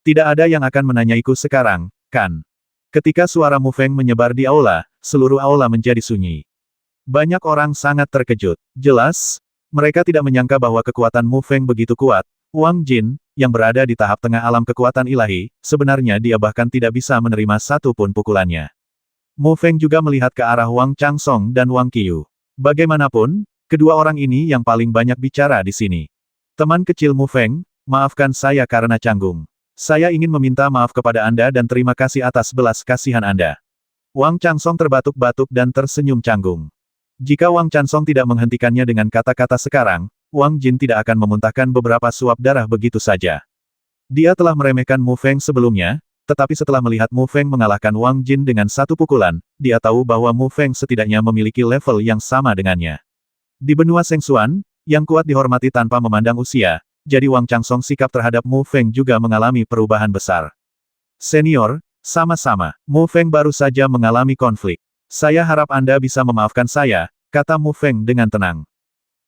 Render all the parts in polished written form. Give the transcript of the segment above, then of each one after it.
Tidak ada yang akan menanyaiku sekarang, kan? Ketika suara Mu Feng menyebar di aula, seluruh aula menjadi sunyi. Banyak orang sangat terkejut. Jelas, mereka tidak menyangka bahwa kekuatan Mu Feng begitu kuat. Wang Jin, yang berada di tahap tengah alam kekuatan ilahi, sebenarnya dia bahkan tidak bisa menerima satu pun pukulannya. Mu Feng juga melihat ke arah Wang Changsong dan Wang Qiyu. Bagaimanapun, kedua orang ini yang paling banyak bicara di sini. Teman kecil Mu Feng, maafkan saya karena canggung. Saya ingin meminta maaf kepada Anda dan terima kasih atas belas kasihan Anda. Wang Changsong terbatuk-batuk dan tersenyum canggung. Jika Wang Changsong tidak menghentikannya dengan kata-kata sekarang, Wang Jin tidak akan memuntahkan beberapa suap darah begitu saja. Dia telah meremehkan Mu Feng sebelumnya, tetapi setelah melihat Mu Feng mengalahkan Wang Jin dengan satu pukulan, dia tahu bahwa Mu Feng setidaknya memiliki level yang sama dengannya. Di benua Sengsuan, yang kuat dihormati tanpa memandang usia, jadi Wang Changsong sikap terhadap Mu Feng juga mengalami perubahan besar. Senior, sama-sama, Mu Feng baru saja mengalami konflik. Saya harap Anda bisa memaafkan saya, kata Mu Feng dengan tenang.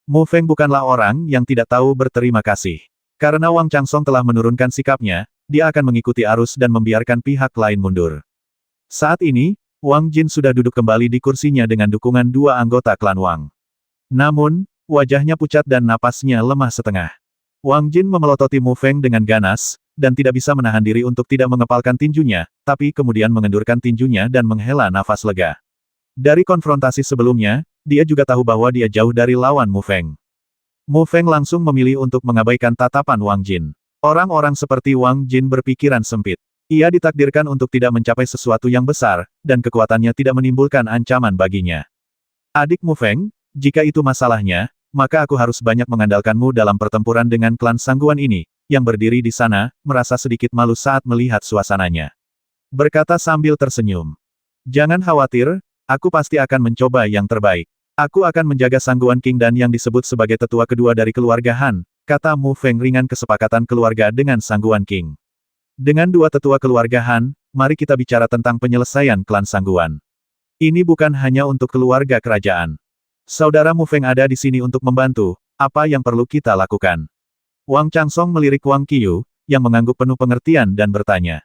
Mu Feng bukanlah orang yang tidak tahu berterima kasih. Karena Wang Changsong telah menurunkan sikapnya, dia akan mengikuti arus dan membiarkan pihak lain mundur. Saat ini, Wang Jin sudah duduk kembali di kursinya dengan dukungan dua anggota klan Wang. Namun, wajahnya pucat dan napasnya lemah setengah. Wang Jin memelototi Mu Feng dengan ganas, dan tidak bisa menahan diri untuk tidak mengepalkan tinjunya, tapi kemudian mengendurkan tinjunya dan menghela nafas lega. Dari konfrontasi sebelumnya, dia juga tahu bahwa dia jauh dari lawan Mu Feng. Mu Feng langsung memilih untuk mengabaikan tatapan Wang Jin. Orang-orang seperti Wang Jin berpikiran sempit. Ia ditakdirkan untuk tidak mencapai sesuatu yang besar, dan kekuatannya tidak menimbulkan ancaman baginya. Adik Mu Feng, jika itu masalahnya, maka aku harus banyak mengandalkanmu dalam pertempuran dengan klan Sangguan ini, yang berdiri di sana, merasa sedikit malu saat melihat suasananya. Berkata sambil tersenyum. Jangan khawatir, aku pasti akan mencoba yang terbaik. Aku akan menjaga Sangguan King dan yang disebut sebagai tetua kedua dari keluarga Han, kata Mu Feng ringan kesepakatan keluarga dengan Sangguan King. Dengan dua tetua keluarga Han, mari kita bicara tentang penyelesaian klan Sangguan. Ini bukan hanya untuk keluarga kerajaan. Saudara Mu Feng ada di sini untuk membantu, apa yang perlu kita lakukan? Wang Changsong melirik Wang Qiyu, yang mengangguk penuh pengertian dan bertanya.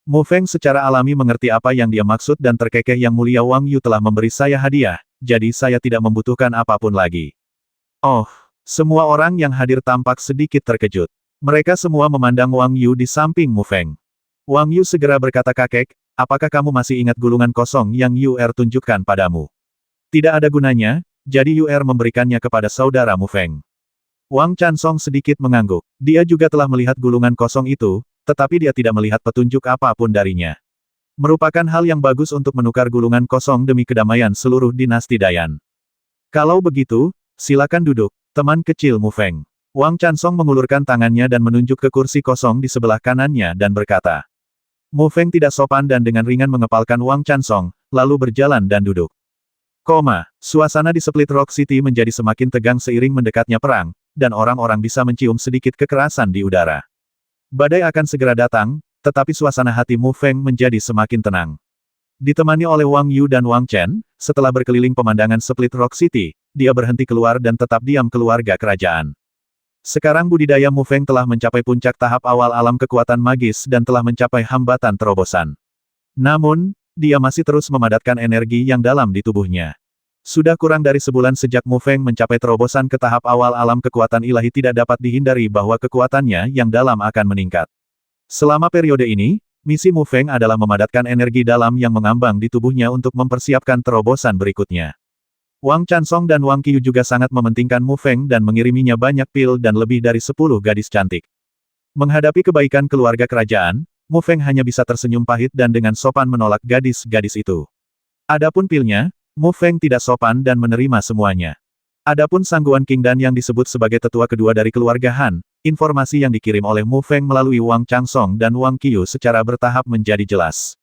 Mu Feng secara alami mengerti apa yang dia maksud dan terkekeh Yang Mulia Wang Yu telah memberi saya hadiah, jadi saya tidak membutuhkan apapun lagi. Oh, semua orang yang hadir tampak sedikit terkejut. Mereka semua memandang Wang Yu di samping Mu Feng. Wang Yu segera berkata kakek, apakah kamu masih ingat gulungan kosong yang Yu tunjukkan padamu? Tidak ada gunanya, jadi Yu memberikannya kepada saudara Mu Feng. Wang Chansong sedikit mengangguk. Dia juga telah melihat gulungan kosong itu, tetapi dia tidak melihat petunjuk apapun darinya. Merupakan hal yang bagus untuk menukar gulungan kosong demi kedamaian seluruh dinasti Dayan. Kalau begitu, silakan duduk, teman kecil Mu Feng. Wang Chansong mengulurkan tangannya dan menunjuk ke kursi kosong di sebelah kanannya dan berkata. Mu Feng tidak sopan dan dengan ringan mengepalkan Wang Chansong, lalu berjalan dan duduk. Suasana di Split Rock City menjadi semakin tegang seiring mendekatnya perang, dan orang-orang bisa mencium sedikit kekerasan di udara. Badai akan segera datang, tetapi suasana hati Mu Feng menjadi semakin tenang. Ditemani oleh Wang Yu dan Wang Chen, setelah berkeliling pemandangan Split Rock City, dia berhenti keluar dan tetap diam keluarga kerajaan. Sekarang budidaya Mu Feng telah mencapai puncak tahap awal alam kekuatan magis dan telah mencapai hambatan terobosan. Namun, dia masih terus memadatkan energi yang dalam di tubuhnya. Sudah kurang dari sebulan sejak Mu Feng mencapai terobosan ke tahap awal alam kekuatan ilahi tidak dapat dihindari bahwa kekuatannya yang dalam akan meningkat. Selama periode ini, misi Mu Feng adalah memadatkan energi dalam yang mengambang di tubuhnya untuk mempersiapkan terobosan berikutnya. Wang Chansong dan Wang Qiyu juga sangat mementingkan Mu Feng dan mengiriminya banyak pil dan lebih dari 10 gadis cantik. Menghadapi kebaikan keluarga kerajaan, Mu Feng hanya bisa tersenyum pahit dan dengan sopan menolak gadis-gadis itu. Adapun pilnya, Mu Feng tidak sopan dan menerima semuanya. Adapun Sangguan King dan yang disebut sebagai tetua kedua dari keluarga Han, informasi yang dikirim oleh Mu Feng melalui Wang Changsong dan Wang Qiyu secara bertahap menjadi jelas.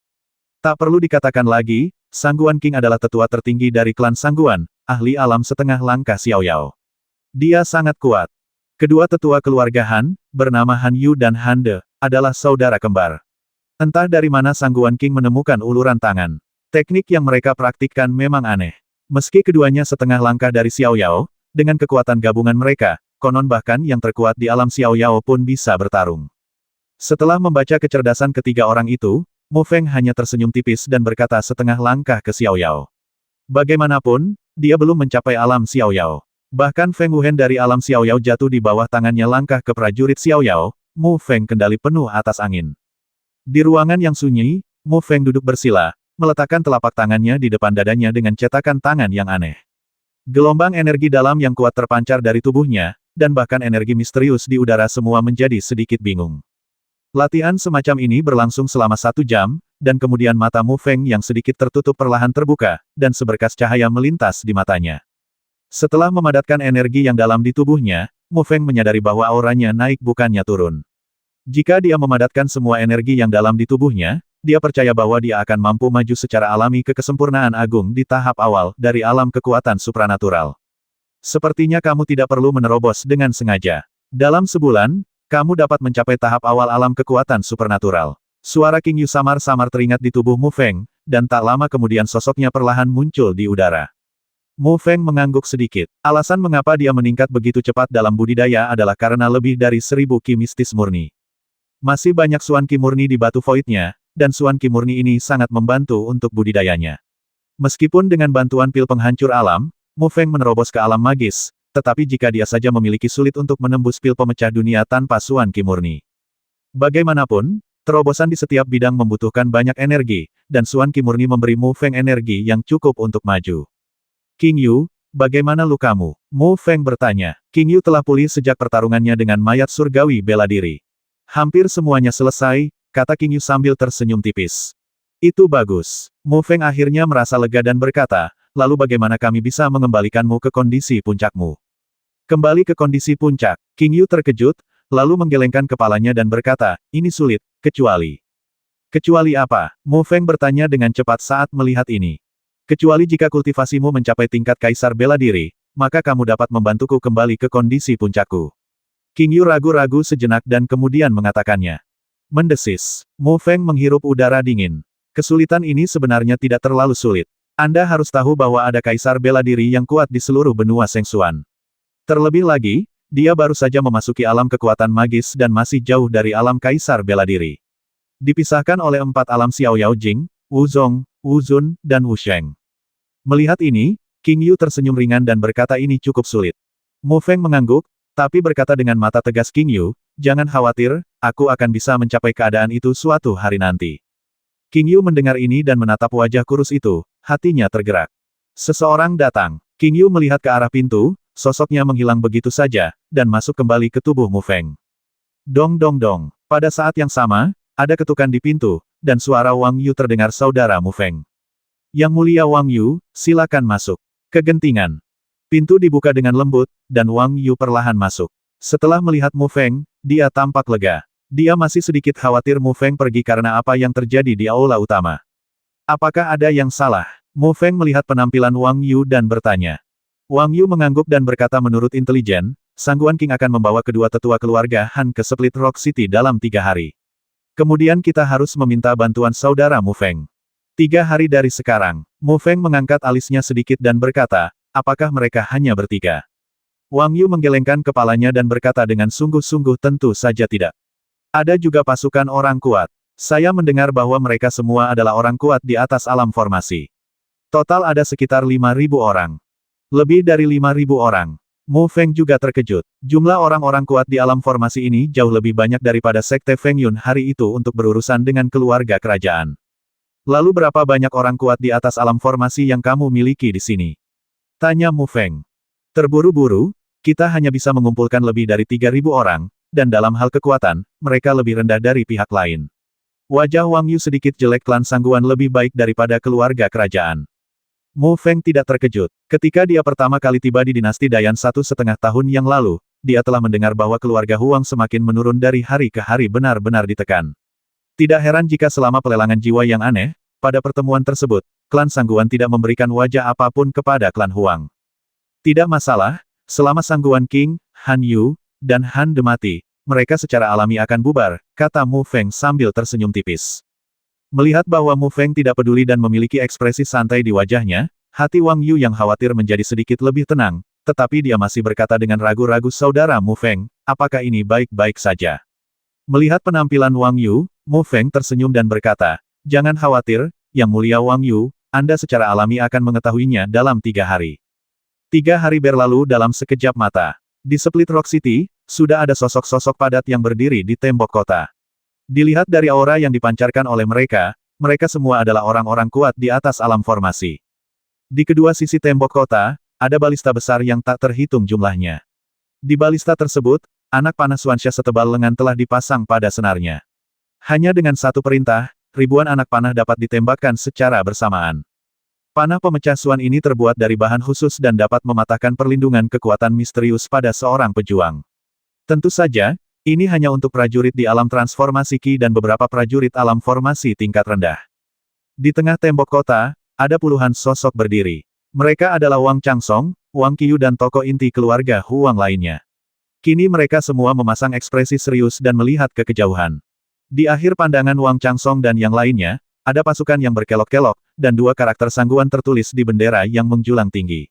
Tak perlu dikatakan lagi, Sangguan King adalah tetua tertinggi dari klan Sangguan, ahli alam setengah langkah Xiaoyao. Dia sangat kuat. Kedua tetua keluarga Han, bernama Han Yu dan Han De, adalah saudara kembar. Entah dari mana Sangguan King menemukan uluran tangan. Teknik yang mereka praktikkan memang aneh. Meski keduanya setengah langkah dari Xiaoyao, dengan kekuatan gabungan mereka, konon bahkan yang terkuat di alam Xiaoyao pun bisa bertarung. Setelah membaca kecerdasan ketiga orang itu, Mu Feng hanya tersenyum tipis dan berkata setengah langkah ke Xiao Yao. Bagaimanapun, dia belum mencapai alam Xiao Yao. Bahkan Feng Wuhen dari alam Xiao Yao jatuh di bawah tangannya langkah ke prajurit Xiao Yao, Mu Feng kendali penuh atas angin. Di ruangan yang sunyi, Mu Feng duduk bersila, meletakkan telapak tangannya di depan dadanya dengan cetakan tangan yang aneh. Gelombang energi dalam yang kuat terpancar dari tubuhnya, dan bahkan energi misterius di udara semua menjadi sedikit bingung. Latihan semacam ini berlangsung selama 1 jam, dan kemudian mata Mu Feng yang sedikit tertutup perlahan terbuka, dan seberkas cahaya melintas di matanya. Setelah memadatkan energi yang dalam di tubuhnya, Mu Feng menyadari bahwa auranya naik bukannya turun. Jika dia memadatkan semua energi yang dalam di tubuhnya, dia percaya bahwa dia akan mampu maju secara alami ke kesempurnaan agung di tahap awal dari alam kekuatan supranatural. Sepertinya kamu tidak perlu menerobos dengan sengaja. Dalam sebulan, kamu dapat mencapai tahap awal alam kekuatan supernatural. Suara King Yu samar-samar teringat di tubuh Mu Feng, dan tak lama kemudian sosoknya perlahan muncul di udara. Mu Feng mengangguk sedikit. Alasan mengapa dia meningkat begitu cepat dalam budidaya adalah karena lebih dari 1000 ki mistis murni. Masih banyak Suan Ki murni di batu voidnya, dan Suan Ki murni ini sangat membantu untuk budidayanya. Meskipun dengan bantuan pil penghancur alam, Mu Feng menerobos ke alam magis, tetapi jika dia saja memiliki sulit untuk menembus pil pemecah dunia tanpa Suan Ki murni. Bagaimanapun, terobosan di setiap bidang membutuhkan banyak energi, dan Suan Ki murni memberi Mu Feng energi yang cukup untuk maju. King Yu, bagaimana lukamu? Mu Feng bertanya. King Yu telah pulih sejak pertarungannya dengan mayat surgawi bela diri. Hampir semuanya selesai, kata King Yu sambil tersenyum tipis. Itu bagus. Mu Feng akhirnya merasa lega dan berkata, lalu bagaimana kami bisa mengembalikanmu ke kondisi puncakmu? Kembali ke kondisi puncak. King Yu terkejut, lalu menggelengkan kepalanya dan berkata, ini sulit, kecuali. Kecuali apa? Mu Feng bertanya dengan cepat saat melihat ini. Kecuali jika kultivasimu mencapai tingkat kaisar bela diri, maka kamu dapat membantuku kembali ke kondisi puncakku. King Yu ragu-ragu sejenak dan kemudian mengatakannya. Mendesis. Mu Feng menghirup udara dingin. Kesulitan ini sebenarnya tidak terlalu sulit. Anda harus tahu bahwa ada kaisar bela diri yang kuat di seluruh benua Sengsuan. Terlebih lagi, dia baru saja memasuki alam kekuatan magis dan masih jauh dari alam kaisar bela diri. Dipisahkan oleh 4 alam Xiao Yao Jing, Wu Zong, Wu Zun, dan Wu Sheng. Melihat ini, King Yu tersenyum ringan dan berkata ini cukup sulit. Mu Feng mengangguk, tapi berkata dengan mata tegas King Yu, jangan khawatir, aku akan bisa mencapai keadaan itu suatu hari nanti. King Yu mendengar ini dan menatap wajah kurus itu, hatinya tergerak. Seseorang datang. King Yu melihat ke arah pintu, sosoknya menghilang begitu saja, dan masuk kembali ke tubuh Mu Feng. Dong dong dong. Pada saat yang sama, ada ketukan di pintu, dan suara Wang Yu terdengar saudara Mu Feng. Yang mulia Wang Yu, silakan masuk. Kegentingan. Pintu dibuka dengan lembut, dan Wang Yu perlahan masuk. Setelah melihat Mu Feng, dia tampak lega. Dia masih sedikit khawatir Mu Feng pergi karena apa yang terjadi di aula utama. Apakah ada yang salah? Mu Feng melihat penampilan Wang Yu dan bertanya. Wang Yu mengangguk dan berkata menurut intelijen, Sangguan King akan membawa kedua tetua keluarga Han ke Split Rock City dalam 3 hari. Kemudian kita harus meminta bantuan saudara Mu Feng. 3 hari dari sekarang, Mu Feng mengangkat alisnya sedikit dan berkata, apakah mereka hanya bertiga? Wang Yu menggelengkan kepalanya dan berkata dengan sungguh-sungguh tentu saja tidak. Ada juga pasukan orang kuat. Saya mendengar bahwa mereka semua adalah orang kuat di atas alam formasi. Total ada sekitar 5.000 orang. Lebih dari 5.000 orang. Mu Feng juga terkejut. Jumlah orang-orang kuat di alam formasi ini jauh lebih banyak daripada Sekte Feng Yun hari itu untuk berurusan dengan keluarga kerajaan. Lalu berapa banyak orang kuat di atas alam formasi yang kamu miliki di sini? Tanya Mu Feng. Terburu-buru, kita hanya bisa mengumpulkan lebih dari 3.000 orang, dan dalam hal kekuatan, mereka lebih rendah dari pihak lain. Wajah Wang Yu sedikit jelek. Klan Sangguan lebih baik daripada keluarga kerajaan. Mu Feng tidak terkejut. Ketika dia pertama kali tiba di dinasti Dayan 1,5 tahun yang lalu, dia telah mendengar bahwa keluarga Huang semakin menurun dari hari ke hari benar-benar ditekan. Tidak heran jika selama pelelangan jiwa yang aneh, pada pertemuan tersebut, klan Sangguan tidak memberikan wajah apapun kepada klan Huang. Tidak masalah, selama Sangguan King, Han Yu, dan Han De mati, mereka secara alami akan bubar, kata Mu Feng sambil tersenyum tipis. Melihat bahwa Mu Feng tidak peduli dan memiliki ekspresi santai di wajahnya, hati Wang Yu yang khawatir menjadi sedikit lebih tenang, tetapi dia masih berkata dengan ragu-ragu saudara Mu Feng, apakah ini baik-baik saja? Melihat penampilan Wang Yu, Mu Feng tersenyum dan berkata, "Jangan khawatir, Yang Mulia Wang Yu, Anda secara alami akan mengetahuinya dalam 3 hari." 3 hari berlalu dalam sekejap mata. Di Split Rock City, sudah ada sosok-sosok padat yang berdiri di tembok kota. Dilihat dari aura yang dipancarkan oleh mereka, mereka semua adalah orang-orang kuat di atas alam formasi. Di kedua sisi tembok kota, ada balista besar yang tak terhitung jumlahnya. Di balista tersebut, anak panah Swansha setebal lengan telah dipasang pada senarnya. Hanya dengan satu perintah, ribuan anak panah dapat ditembakkan secara bersamaan. Panah pemecah Swan ini terbuat dari bahan khusus dan dapat mematahkan perlindungan kekuatan misterius pada seorang pejuang. Tentu saja, ini hanya untuk prajurit di alam transformasi Qi dan beberapa prajurit alam formasi tingkat rendah. Di tengah tembok kota, ada puluhan sosok berdiri. Mereka adalah Wang Changsong, Wang Qiyu dan tokoh inti keluarga Huang lainnya. Kini mereka semua memasang ekspresi serius dan melihat ke kejauhan. Di akhir pandangan Wang Changsong dan yang lainnya, ada pasukan yang berkelok-kelok, dan 2 karakter sangguan tertulis di bendera yang menjulang tinggi.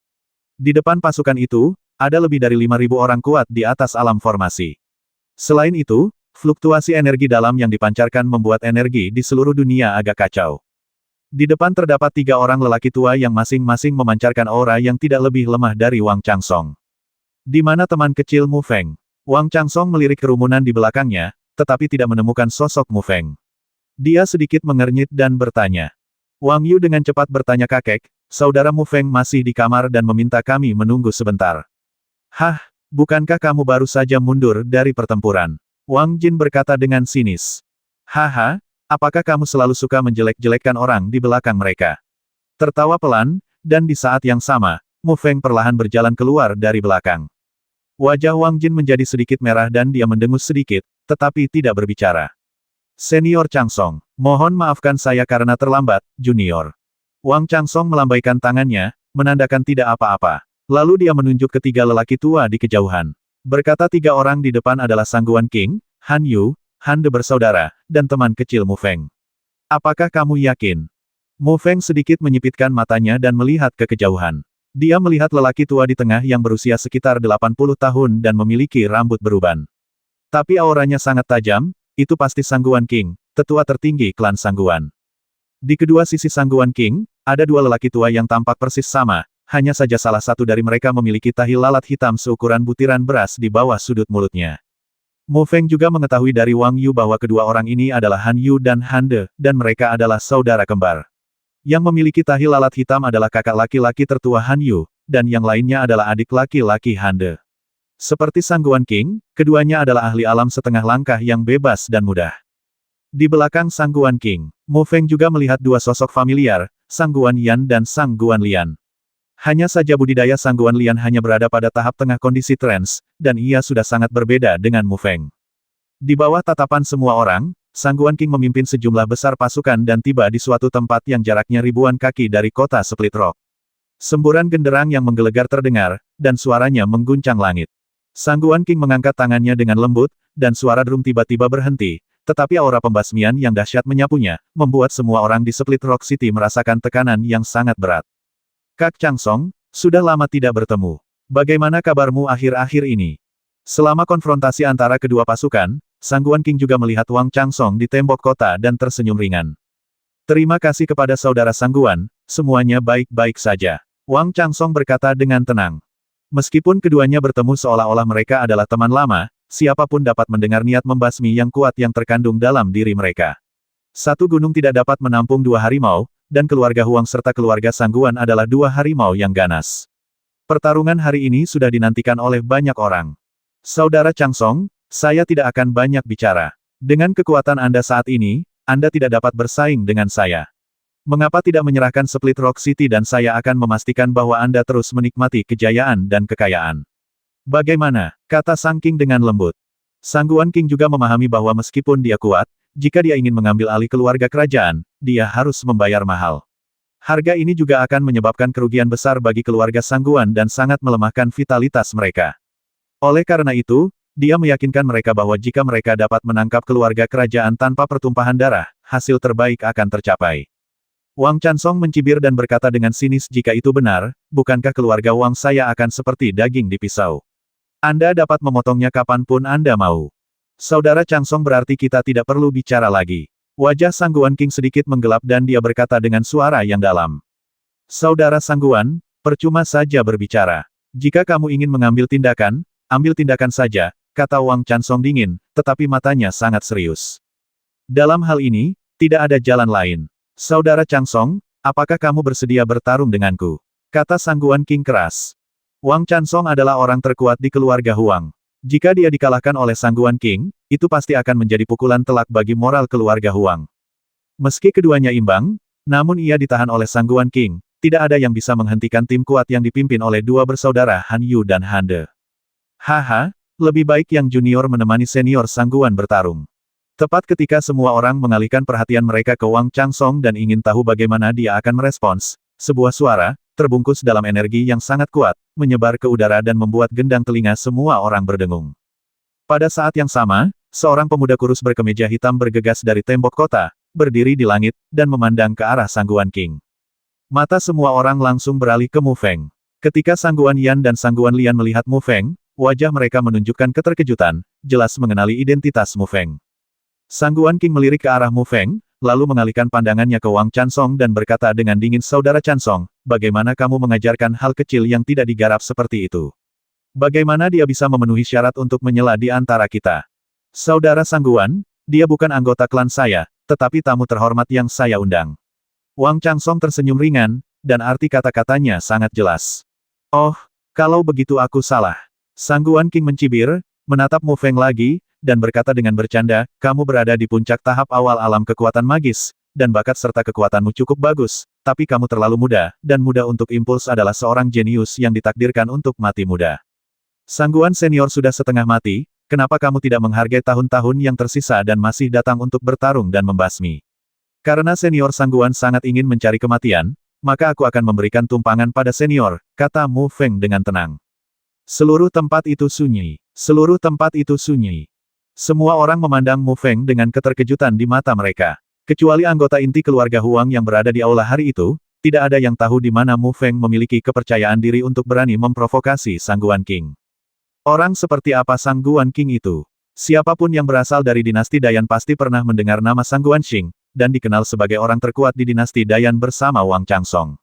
Di depan pasukan itu, ada lebih dari 5.000 orang kuat di atas alam formasi. Selain itu, fluktuasi energi dalam yang dipancarkan membuat energi di seluruh dunia agak kacau. Di depan terdapat 3 orang lelaki tua yang masing-masing memancarkan aura yang tidak lebih lemah dari Wang Changsong. Di mana teman kecil Mu Feng? Wang Changsong melirik kerumunan di belakangnya, tetapi tidak menemukan sosok Mu Feng. Dia sedikit mengernyit dan bertanya. Wang Yu dengan cepat bertanya, "Kakek, saudara Mu Feng masih di kamar dan meminta kami menunggu sebentar." "Hah, bukankah kamu baru saja mundur dari pertempuran?" Wang Jin berkata dengan sinis. "Haha, apakah kamu selalu suka menjelek-jelekkan orang di belakang mereka?" Tertawa pelan, dan di saat yang sama, Mu Feng perlahan berjalan keluar dari belakang. Wajah Wang Jin menjadi sedikit merah dan dia mendengus sedikit, tetapi tidak berbicara. "Senior Changsong, mohon maafkan saya karena terlambat, Junior." Wang Changsong melambaikan tangannya, menandakan tidak apa-apa. Lalu dia menunjuk ke 3 lelaki tua di kejauhan. Berkata 3 orang di depan adalah Sangguan King, Han Yu, Han De bersaudara, dan teman kecil Mu Feng. "Apakah kamu yakin?" Mu Feng sedikit menyipitkan matanya dan melihat ke kejauhan. Dia melihat lelaki tua di tengah yang berusia sekitar 80 tahun dan memiliki rambut beruban. Tapi auranya sangat tajam. Itu pasti Sangguan King, tetua tertinggi klan Sangguan. Di kedua sisi Sangguan King, ada 2 lelaki tua yang tampak persis sama, hanya saja salah satu dari mereka memiliki tahi lalat hitam seukuran butiran beras di bawah sudut mulutnya. Mu Feng juga mengetahui dari Wang Yu bahwa kedua orang ini adalah Han Yu dan Han De, dan mereka adalah saudara kembar. Yang memiliki tahi lalat hitam adalah kakak laki-laki tertua Han Yu, dan yang lainnya adalah adik laki-laki Han De. Seperti Sangguan King, keduanya adalah ahli alam setengah langkah yang bebas dan mudah. Di belakang Sangguan King, Mu Feng juga melihat 2 sosok familiar, Sangguan Yan dan Sangguan Lian. Hanya saja budidaya Sangguan Lian hanya berada pada tahap tengah kondisi trans, dan ia sudah sangat berbeda dengan Mu Feng. Di bawah tatapan semua orang, Sangguan King memimpin sejumlah besar pasukan dan tiba di suatu tempat yang jaraknya ribuan kaki dari kota Split Rock. Semburan genderang yang menggelegar terdengar, dan suaranya mengguncang langit. Sangguan King mengangkat tangannya dengan lembut, dan suara drum tiba-tiba berhenti, tetapi aura pembasmian yang dahsyat menyapunya, membuat semua orang di Split Rock City merasakan tekanan yang sangat berat. "Kak Changsong, sudah lama tidak bertemu. Bagaimana kabarmu akhir-akhir ini?" Selama konfrontasi antara kedua pasukan, Sangguan King juga melihat Wang Changsong di tembok kota dan tersenyum ringan. "Terima kasih kepada saudara Sangguan, semuanya baik-baik saja." Wang Changsong berkata dengan tenang. Meskipun keduanya bertemu seolah-olah mereka adalah teman lama, siapapun dapat mendengar niat membasmi yang kuat yang terkandung dalam diri mereka. Satu gunung tidak dapat menampung 2 harimau, dan keluarga Huang serta keluarga Sangguan adalah 2 harimau yang ganas. Pertarungan hari ini sudah dinantikan oleh banyak orang. "Saudara Changsong, saya tidak akan banyak bicara. Dengan kekuatan Anda saat ini, Anda tidak dapat bersaing dengan saya. Mengapa tidak menyerahkan Split Rock City dan saya akan memastikan bahwa Anda terus menikmati kejayaan dan kekayaan." "Bagaimana?" kata Sang King dengan lembut. Sangguan King juga memahami bahwa meskipun dia kuat, jika dia ingin mengambil alih keluarga kerajaan, dia harus membayar mahal. Harga ini juga akan menyebabkan kerugian besar bagi keluarga Sangguan dan sangat melemahkan vitalitas mereka. Oleh karena itu, dia meyakinkan mereka bahwa jika mereka dapat menangkap keluarga kerajaan tanpa pertumpahan darah, hasil terbaik akan tercapai. Wang Chansong mencibir dan berkata dengan sinis, "Jika itu benar, bukankah keluarga Wang saya akan seperti daging di pisau? Anda dapat memotongnya kapanpun Anda mau." Saudara Changsong, berarti kita tidak perlu bicara lagi. Wajah Sangguan King sedikit menggelap dan dia berkata dengan suara yang dalam. Saudara Sangguan, percuma saja berbicara. Jika kamu ingin mengambil tindakan, ambil tindakan saja, kata Wang Chansong dingin, tetapi matanya sangat serius. Dalam hal ini, tidak ada jalan lain. Saudara Chansong, apakah kamu bersedia bertarung denganku? Kata Sangguan King keras. Wang Chansong adalah orang terkuat di keluarga Huang. Jika dia dikalahkan oleh Sangguan King, itu pasti akan menjadi pukulan telak bagi moral keluarga Huang. Meski keduanya imbang, namun ia ditahan oleh Sangguan King, tidak ada yang bisa menghentikan tim kuat yang dipimpin oleh dua bersaudara Han Yu dan Han De. Haha, lebih baik yang junior menemani senior Sangguan bertarung. Tepat ketika semua orang mengalihkan perhatian mereka ke Wang Chansong dan ingin tahu bagaimana dia akan merespons, sebuah suara, terbungkus dalam energi yang sangat kuat, menyebar ke udara dan membuat gendang telinga semua orang berdengung. Pada saat yang sama, seorang pemuda kurus berkemeja hitam bergegas dari tembok kota, berdiri di langit, dan memandang ke arah Sangguan King. Mata semua orang langsung beralih ke Mu Feng. Ketika Sangguan Yan dan Sangguan Lian melihat Mu Feng, wajah mereka menunjukkan keterkejutan, jelas mengenali identitas Mu Feng. Sangguan King melirik ke arah Mu Feng, lalu mengalihkan pandangannya ke Wang Chansong dan berkata dengan dingin, Saudara Chansong, bagaimana kamu mengajarkan hal kecil yang tidak digarap seperti itu? Bagaimana dia bisa memenuhi syarat untuk menyela di antara kita? Saudara Sangguan, dia bukan anggota klan saya, tetapi tamu terhormat yang saya undang. Wang Chansong tersenyum ringan, dan arti kata-katanya sangat jelas. Oh, kalau begitu aku salah. Sangguan King mencibir, menatap Mu Feng lagi, dan berkata dengan bercanda, kamu berada di puncak tahap awal alam kekuatan magis, dan bakat serta kekuatanmu cukup bagus, tapi kamu terlalu muda, dan muda untuk impuls adalah seorang jenius yang ditakdirkan untuk mati muda. Sangguan senior sudah setengah mati, kenapa kamu tidak menghargai tahun-tahun yang tersisa dan masih datang untuk bertarung dan membasmi? Karena senior Sangguan sangat ingin mencari kematian, maka aku akan memberikan tumpangan pada senior, kata Mu Feng dengan tenang. Seluruh tempat itu sunyi. Seluruh tempat itu sunyi. Semua orang memandang Mu Feng dengan keterkejutan di mata mereka. Kecuali anggota inti keluarga Huang yang berada di aula hari itu, tidak ada yang tahu di mana Mu Feng memiliki kepercayaan diri untuk berani memprovokasi Sangguan King. Orang seperti apa Sangguan King itu? Siapapun yang berasal dari dinasti Dayan pasti pernah mendengar nama Sangguan Xing, dan dikenal sebagai orang terkuat di dinasti Dayan bersama Wang Chansong.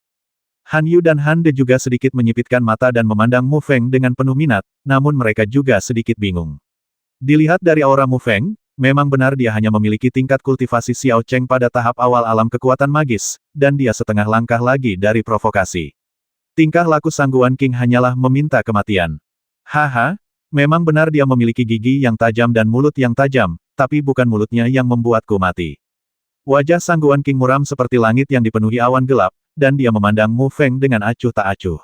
Han Yu dan Han De juga sedikit menyipitkan mata dan memandang Mu Feng dengan penuh minat, namun mereka juga sedikit bingung. Dilihat dari aura Mu Feng, memang benar dia hanya memiliki tingkat kultivasi Xiao Cheng pada tahap awal alam kekuatan magis, dan dia setengah langkah lagi dari provokasi. Tingkah laku Sangguan King hanyalah meminta kematian. Haha, memang benar dia memiliki gigi yang tajam dan mulut yang tajam, tapi bukan mulutnya yang membuatku mati. Wajah Sangguan King muram seperti langit yang dipenuhi awan gelap, dan dia memandang Mu Feng dengan acuh tak acuh.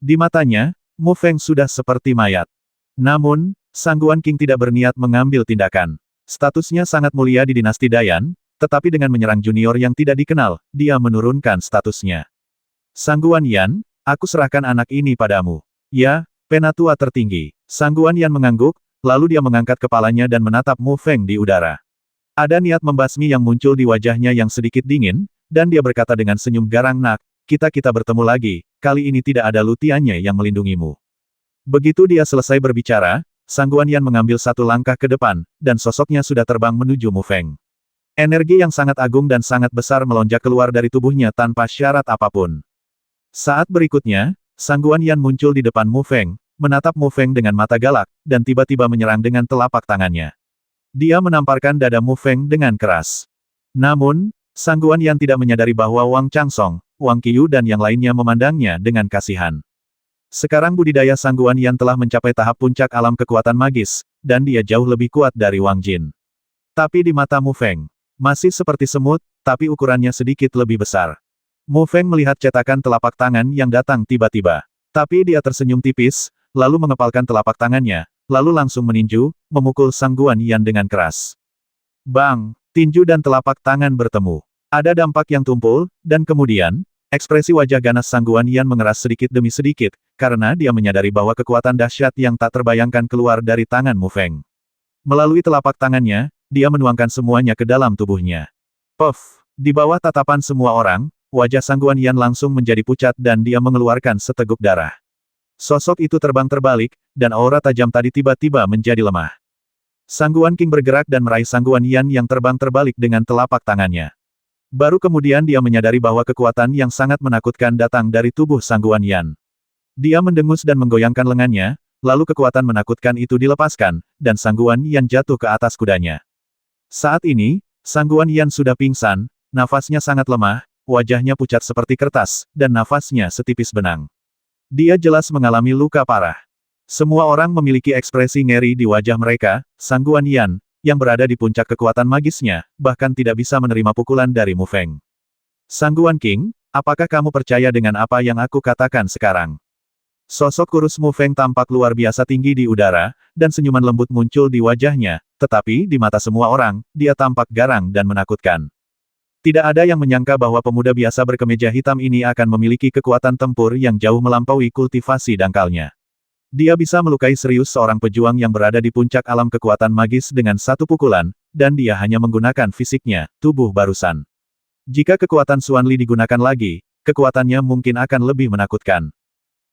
Di matanya, Mu Feng sudah seperti mayat. Namun, Sangguan King tidak berniat mengambil tindakan. Statusnya sangat mulia di dinasti Dayan, tetapi dengan menyerang junior yang tidak dikenal, dia menurunkan statusnya. Sangguan Yan, aku serahkan anak ini padamu. Ya, Penatua tertinggi. Sangguan Yan mengangguk, lalu dia mengangkat kepalanya dan menatap Mu Feng di udara. Ada niat membasmi yang muncul di wajahnya yang sedikit dingin, dan dia berkata dengan senyum garang, nak, kita bertemu lagi, kali ini tidak ada Lutiannya yang melindungimu. Begitu dia selesai berbicara, Sangguan Yan mengambil satu langkah ke depan, dan sosoknya sudah terbang menuju Mu Feng. Energi yang sangat agung dan sangat besar melonjak keluar dari tubuhnya tanpa syarat apapun. Saat berikutnya, Sangguan Yan muncul di depan Mu Feng, menatap Mu Feng dengan mata galak, dan tiba-tiba menyerang dengan telapak tangannya. Dia menamparkan dada Mu Feng dengan keras. Namun, Sangguan Yan tidak menyadari bahwa Wang Chansong, Wang Qiyu dan yang lainnya memandangnya dengan kasihan. Sekarang budidaya Sangguan Yan telah mencapai tahap puncak alam kekuatan magis, dan dia jauh lebih kuat dari Wang Jin. Tapi di mata Mu Feng, masih seperti semut, tapi ukurannya sedikit lebih besar. Mu Feng melihat cetakan telapak tangan yang datang tiba-tiba. Tapi dia tersenyum tipis, lalu mengepalkan telapak tangannya, lalu langsung meninju, memukul Sangguan Yan dengan keras. Bang! Tinju dan telapak tangan bertemu. Ada dampak yang tumpul, dan kemudian, ekspresi wajah ganas Sangguan Yan mengeras sedikit demi sedikit, karena dia menyadari bahwa kekuatan dahsyat yang tak terbayangkan keluar dari tangan Mu Feng. Melalui telapak tangannya, dia menuangkan semuanya ke dalam tubuhnya. Puff! Di bawah tatapan semua orang, wajah Sangguan Yan langsung menjadi pucat dan dia mengeluarkan seteguk darah. Sosok itu terbang terbalik, dan aura tajam tadi tiba-tiba menjadi lemah. Sangguan King bergerak dan meraih Sangguan Yan yang terbang terbalik dengan telapak tangannya. Baru kemudian dia menyadari bahwa kekuatan yang sangat menakutkan datang dari tubuh Sangguan Yan. Dia mendengus dan menggoyangkan lengannya, lalu kekuatan menakutkan itu dilepaskan, dan Sangguan Yan jatuh ke atas kudanya. Saat ini, Sangguan Yan sudah pingsan, nafasnya sangat lemah, wajahnya pucat seperti kertas, dan nafasnya setipis benang. Dia jelas mengalami luka parah. Semua orang memiliki ekspresi ngeri di wajah mereka. Sangguan Yan, yang berada di puncak kekuatan magisnya, bahkan tidak bisa menerima pukulan dari Mu Feng. Sangguan King, apakah kamu percaya dengan apa yang aku katakan sekarang? Sosok kurus Mu Feng tampak luar biasa tinggi di udara, dan senyuman lembut muncul di wajahnya, tetapi di mata semua orang, dia tampak garang dan menakutkan. Tidak ada yang menyangka bahwa pemuda biasa berkemeja hitam ini akan memiliki kekuatan tempur yang jauh melampaui kultivasi dangkalnya. Dia bisa melukai serius seorang pejuang yang berada di puncak alam kekuatan magis dengan satu pukulan, dan dia hanya menggunakan fisiknya, tubuh barusan. Jika kekuatan Xuan Li digunakan lagi, kekuatannya mungkin akan lebih menakutkan.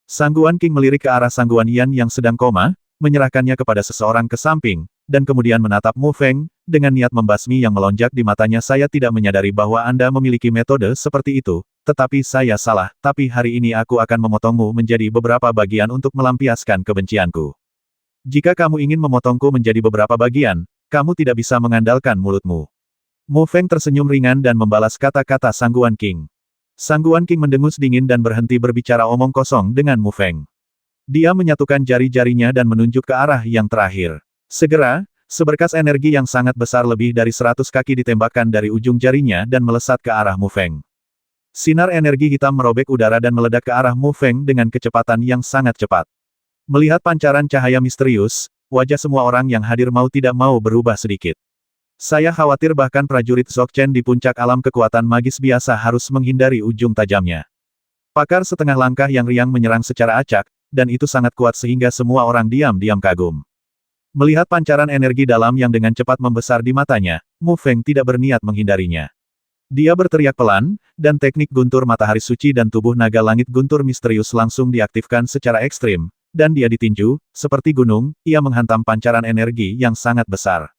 Sangguan King melirik ke arah Sangguan Yan yang sedang koma, menyerahkannya kepada seseorang ke samping, dan kemudian menatap Mu Feng, dengan niat membasmi yang melonjak di matanya. Saya tidak menyadari bahwa Anda memiliki metode seperti itu, tetapi saya salah, tapi hari ini aku akan memotongmu menjadi beberapa bagian untuk melampiaskan kebencianku. Jika kamu ingin memotongku menjadi beberapa bagian, kamu tidak bisa mengandalkan mulutmu. Mu Feng tersenyum ringan dan membalas kata-kata Sangguan King. Sangguan King mendengus dingin dan berhenti berbicara omong kosong dengan Mu Feng. Dia menyatukan jari-jarinya dan menunjuk ke arah yang terakhir. Segera, seberkas energi yang sangat besar lebih dari 100 kaki ditembakkan dari ujung jarinya dan melesat ke arah Mu Feng. Sinar energi hitam merobek udara dan meledak ke arah Mu Feng dengan kecepatan yang sangat cepat. Melihat pancaran cahaya misterius, wajah semua orang yang hadir mau tidak mau berubah sedikit. Saya khawatir bahkan prajurit Dzogchen di puncak alam kekuatan magis biasa harus menghindari ujung tajamnya. Pakar setengah langkah yang riang menyerang secara acak, dan itu sangat kuat sehingga semua orang diam-diam kagum. Melihat pancaran energi dalam yang dengan cepat membesar di matanya, Mu Feng tidak berniat menghindarinya. Dia berteriak pelan, dan teknik guntur matahari suci dan tubuh naga langit guntur misterius langsung diaktifkan secara ekstrim, dan dia ditinju, seperti gunung, ia menghantam pancaran energi yang sangat besar.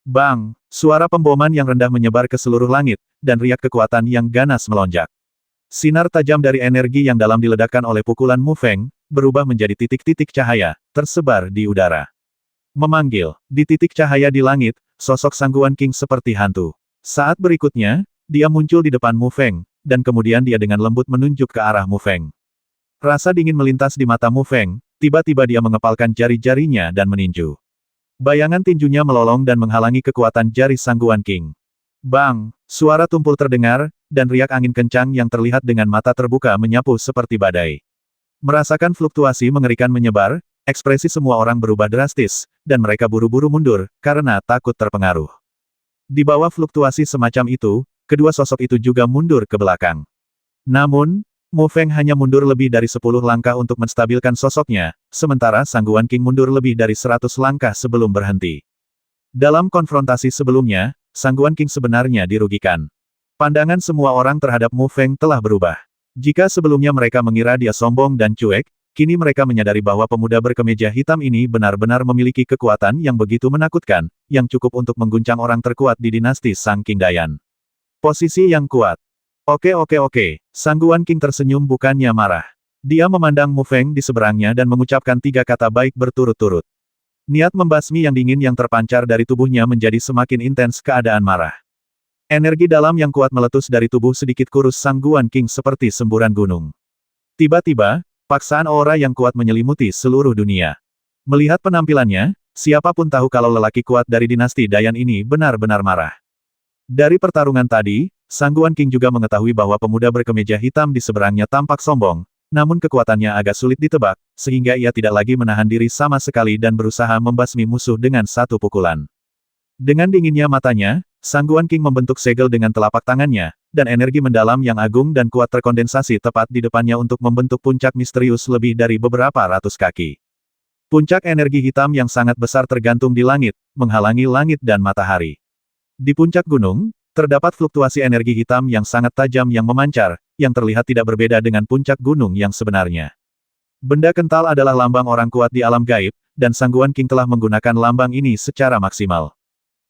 Bang! Suara pemboman yang rendah menyebar ke seluruh langit, dan riak kekuatan yang ganas melonjak. Sinar tajam dari energi yang dalam diledakkan oleh pukulan Mu Feng, berubah menjadi titik-titik cahaya, tersebar di udara. Memanggil, di titik cahaya di langit, sosok Sangguan King seperti hantu. Saat berikutnya, dia muncul di depan Mu Feng, dan kemudian dia dengan lembut menunjuk ke arah Mu Feng. Rasa dingin melintas di mata Mu Feng, tiba-tiba dia mengepalkan jari-jarinya dan meninju. Bayangan tinjunya melolong dan menghalangi kekuatan jari Sangguan King. Bang! Suara tumpul terdengar, dan riak angin kencang yang terlihat dengan mata terbuka menyapu seperti badai. Merasakan fluktuasi mengerikan menyebar, ekspresi semua orang berubah drastis, dan mereka buru-buru mundur, karena takut terpengaruh. Di bawah fluktuasi semacam itu, kedua sosok itu juga mundur ke belakang. Namun, Mu Feng hanya mundur lebih dari 10 langkah untuk menstabilkan sosoknya, sementara Sangguan King mundur lebih dari 100 langkah sebelum berhenti. Dalam konfrontasi sebelumnya, Sangguan King sebenarnya dirugikan. Pandangan semua orang terhadap Mu Feng telah berubah. Jika sebelumnya mereka mengira dia sombong dan cuek, kini mereka menyadari bahwa pemuda berkemeja hitam ini benar-benar memiliki kekuatan yang begitu menakutkan, yang cukup untuk mengguncang orang terkuat di dinasti Sang King Dayan. Posisi yang kuat. Oke, Sangguan King tersenyum bukannya marah. Dia memandang Mu Feng di seberangnya dan mengucapkan 3 kata baik berturut-turut. Niat membasmi yang dingin yang terpancar dari tubuhnya menjadi semakin intens keadaan marah. Energi dalam yang kuat meletus dari tubuh sedikit kurus Sangguan King seperti semburan gunung. Tiba-tiba, paksaan aura yang kuat menyelimuti seluruh dunia. Melihat penampilannya, siapapun tahu kalau lelaki kuat dari dinasti Dayan ini benar-benar marah. Dari pertarungan tadi, Sangguan King juga mengetahui bahwa pemuda berkemeja hitam di seberangnya tampak sombong, namun kekuatannya agak sulit ditebak, sehingga ia tidak lagi menahan diri sama sekali dan berusaha membasmi musuh dengan satu pukulan. Dengan dinginnya matanya, Sangguan King membentuk segel dengan telapak tangannya, dan energi mendalam yang agung dan kuat terkondensasi tepat di depannya untuk membentuk puncak misterius lebih dari beberapa ratus kaki. Puncak energi hitam yang sangat besar tergantung di langit, menghalangi langit dan matahari. Di puncak gunung, terdapat fluktuasi energi hitam yang sangat tajam yang memancar, yang terlihat tidak berbeda dengan puncak gunung yang sebenarnya. Benda kental adalah lambang orang kuat di alam gaib, dan Sangguan King telah menggunakan lambang ini secara maksimal.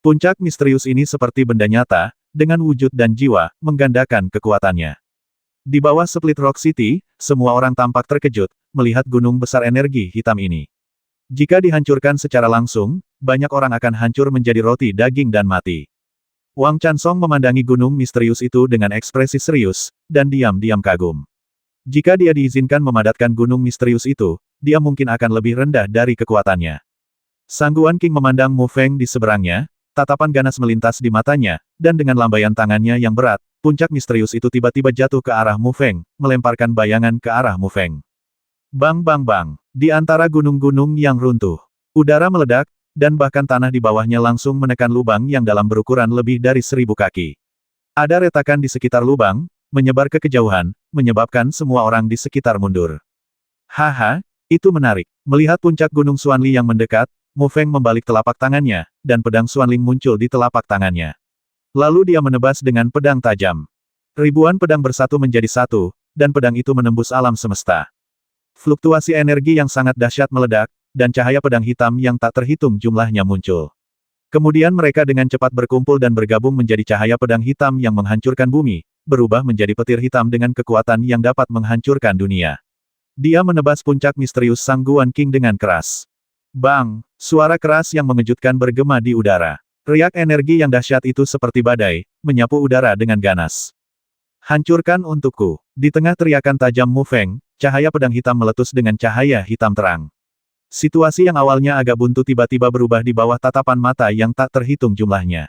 Puncak misterius ini seperti benda nyata, dengan wujud dan jiwa, menggandakan kekuatannya. Di bawah Split Rock City, semua orang tampak terkejut, melihat gunung besar energi hitam ini. Jika dihancurkan secara langsung, banyak orang akan hancur menjadi roti daging dan mati. Wang Chansong memandangi gunung misterius itu dengan ekspresi serius, dan diam-diam kagum. Jika dia diizinkan memadatkan gunung misterius itu, dia mungkin akan lebih rendah dari kekuatannya. Sangguan King memandang Mu Feng di seberangnya, tatapan ganas melintas di matanya, dan dengan lambaian tangannya yang berat, puncak misterius itu tiba-tiba jatuh ke arah Mu Feng, melemparkan bayangan ke arah Mu Feng. Bang bang bang, di antara gunung-gunung yang runtuh, udara meledak, dan bahkan tanah di bawahnya langsung menekan lubang yang dalam berukuran lebih dari 1000 kaki. Ada retakan di sekitar lubang, menyebar ke kejauhan, menyebabkan semua orang di sekitar mundur. Haha, itu menarik. Melihat puncak gunung Xuanli yang mendekat, Mu Feng membalik telapak tangannya, dan pedang Xuanling muncul di telapak tangannya. Lalu dia menebas dengan pedang tajam. Ribuan pedang bersatu menjadi satu, dan pedang itu menembus alam semesta. Fluktuasi energi yang sangat dahsyat meledak, dan cahaya pedang hitam yang tak terhitung jumlahnya muncul. Kemudian mereka dengan cepat berkumpul dan bergabung menjadi cahaya pedang hitam yang menghancurkan bumi, berubah menjadi petir hitam dengan kekuatan yang dapat menghancurkan dunia. Dia menebas puncak misterius Sangguan King dengan keras. Bang! Suara keras yang mengejutkan bergema di udara. Riak energi yang dahsyat itu seperti badai, menyapu udara dengan ganas. Hancurkan untukku. Di tengah teriakan tajam Mu Feng, cahaya pedang hitam meletus dengan cahaya hitam terang. Situasi yang awalnya agak buntu tiba-tiba berubah di bawah tatapan mata yang tak terhitung jumlahnya.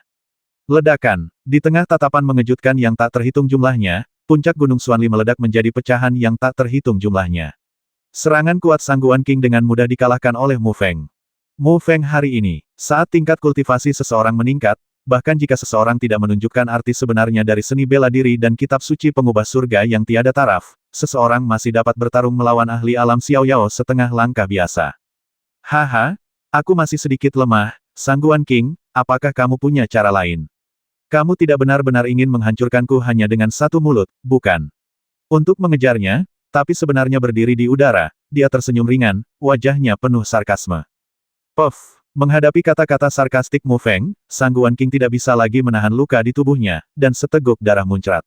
Ledakan. Di tengah tatapan mengejutkan yang tak terhitung jumlahnya, puncak gunung Xuanli meledak menjadi pecahan yang tak terhitung jumlahnya. Serangan kuat Sangguan King dengan mudah dikalahkan oleh Mu Feng. Mu Feng hari ini, saat tingkat kultivasi seseorang meningkat, bahkan jika seseorang tidak menunjukkan arti sebenarnya dari seni bela diri dan kitab suci pengubah surga yang tiada taraf, seseorang masih dapat bertarung melawan ahli alam Xiao Yao setengah langkah biasa. Haha, aku masih sedikit lemah, Sangguan King, apakah kamu punya cara lain? Kamu tidak benar-benar ingin menghancurkanku hanya dengan satu mulut, bukan? Untuk mengejarnya, tapi sebenarnya berdiri di udara, dia tersenyum ringan, wajahnya penuh sarkasme. Puff! Menghadapi kata-kata sarkastik Mu Feng, Sangguan King tidak bisa lagi menahan luka di tubuhnya, dan seteguk darah muncrat.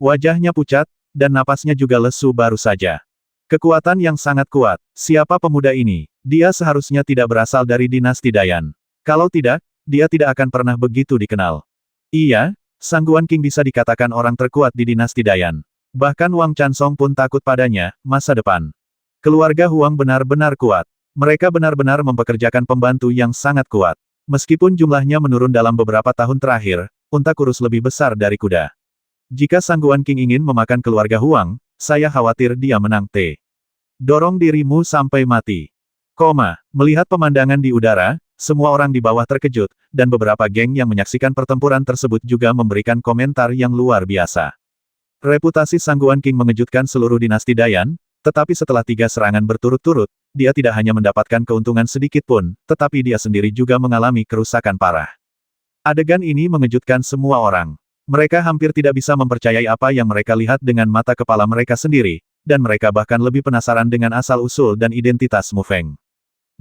Wajahnya pucat, dan napasnya juga lesu baru saja. Kekuatan yang sangat kuat. Siapa pemuda ini? Dia seharusnya tidak berasal dari dinasti Dayan. Kalau tidak, dia tidak akan pernah begitu dikenal. Iya, Sangguan King bisa dikatakan orang terkuat di dinasti Dayan. Bahkan Wang Chansong pun takut padanya, masa depan. Keluarga Huang benar-benar kuat. Mereka benar-benar mempekerjakan pembantu yang sangat kuat. Meskipun jumlahnya menurun dalam beberapa tahun terakhir, unta kurus lebih besar dari kuda. Jika Sangguan King ingin memakan keluarga Huang, saya khawatir dia menang T. Dorong dirimu sampai mati. Melihat pemandangan di udara, semua orang di bawah terkejut, dan beberapa geng yang menyaksikan pertempuran tersebut juga memberikan komentar yang luar biasa. Reputasi Sangguan King mengejutkan seluruh dinasti Dayan, tetapi setelah 3 serangan berturut-turut, dia tidak hanya mendapatkan keuntungan sedikit pun, tetapi dia sendiri juga mengalami kerusakan parah. Adegan ini mengejutkan semua orang. Mereka hampir tidak bisa mempercayai apa yang mereka lihat dengan mata kepala mereka sendiri, dan mereka bahkan lebih penasaran dengan asal-usul dan identitas Mu Feng.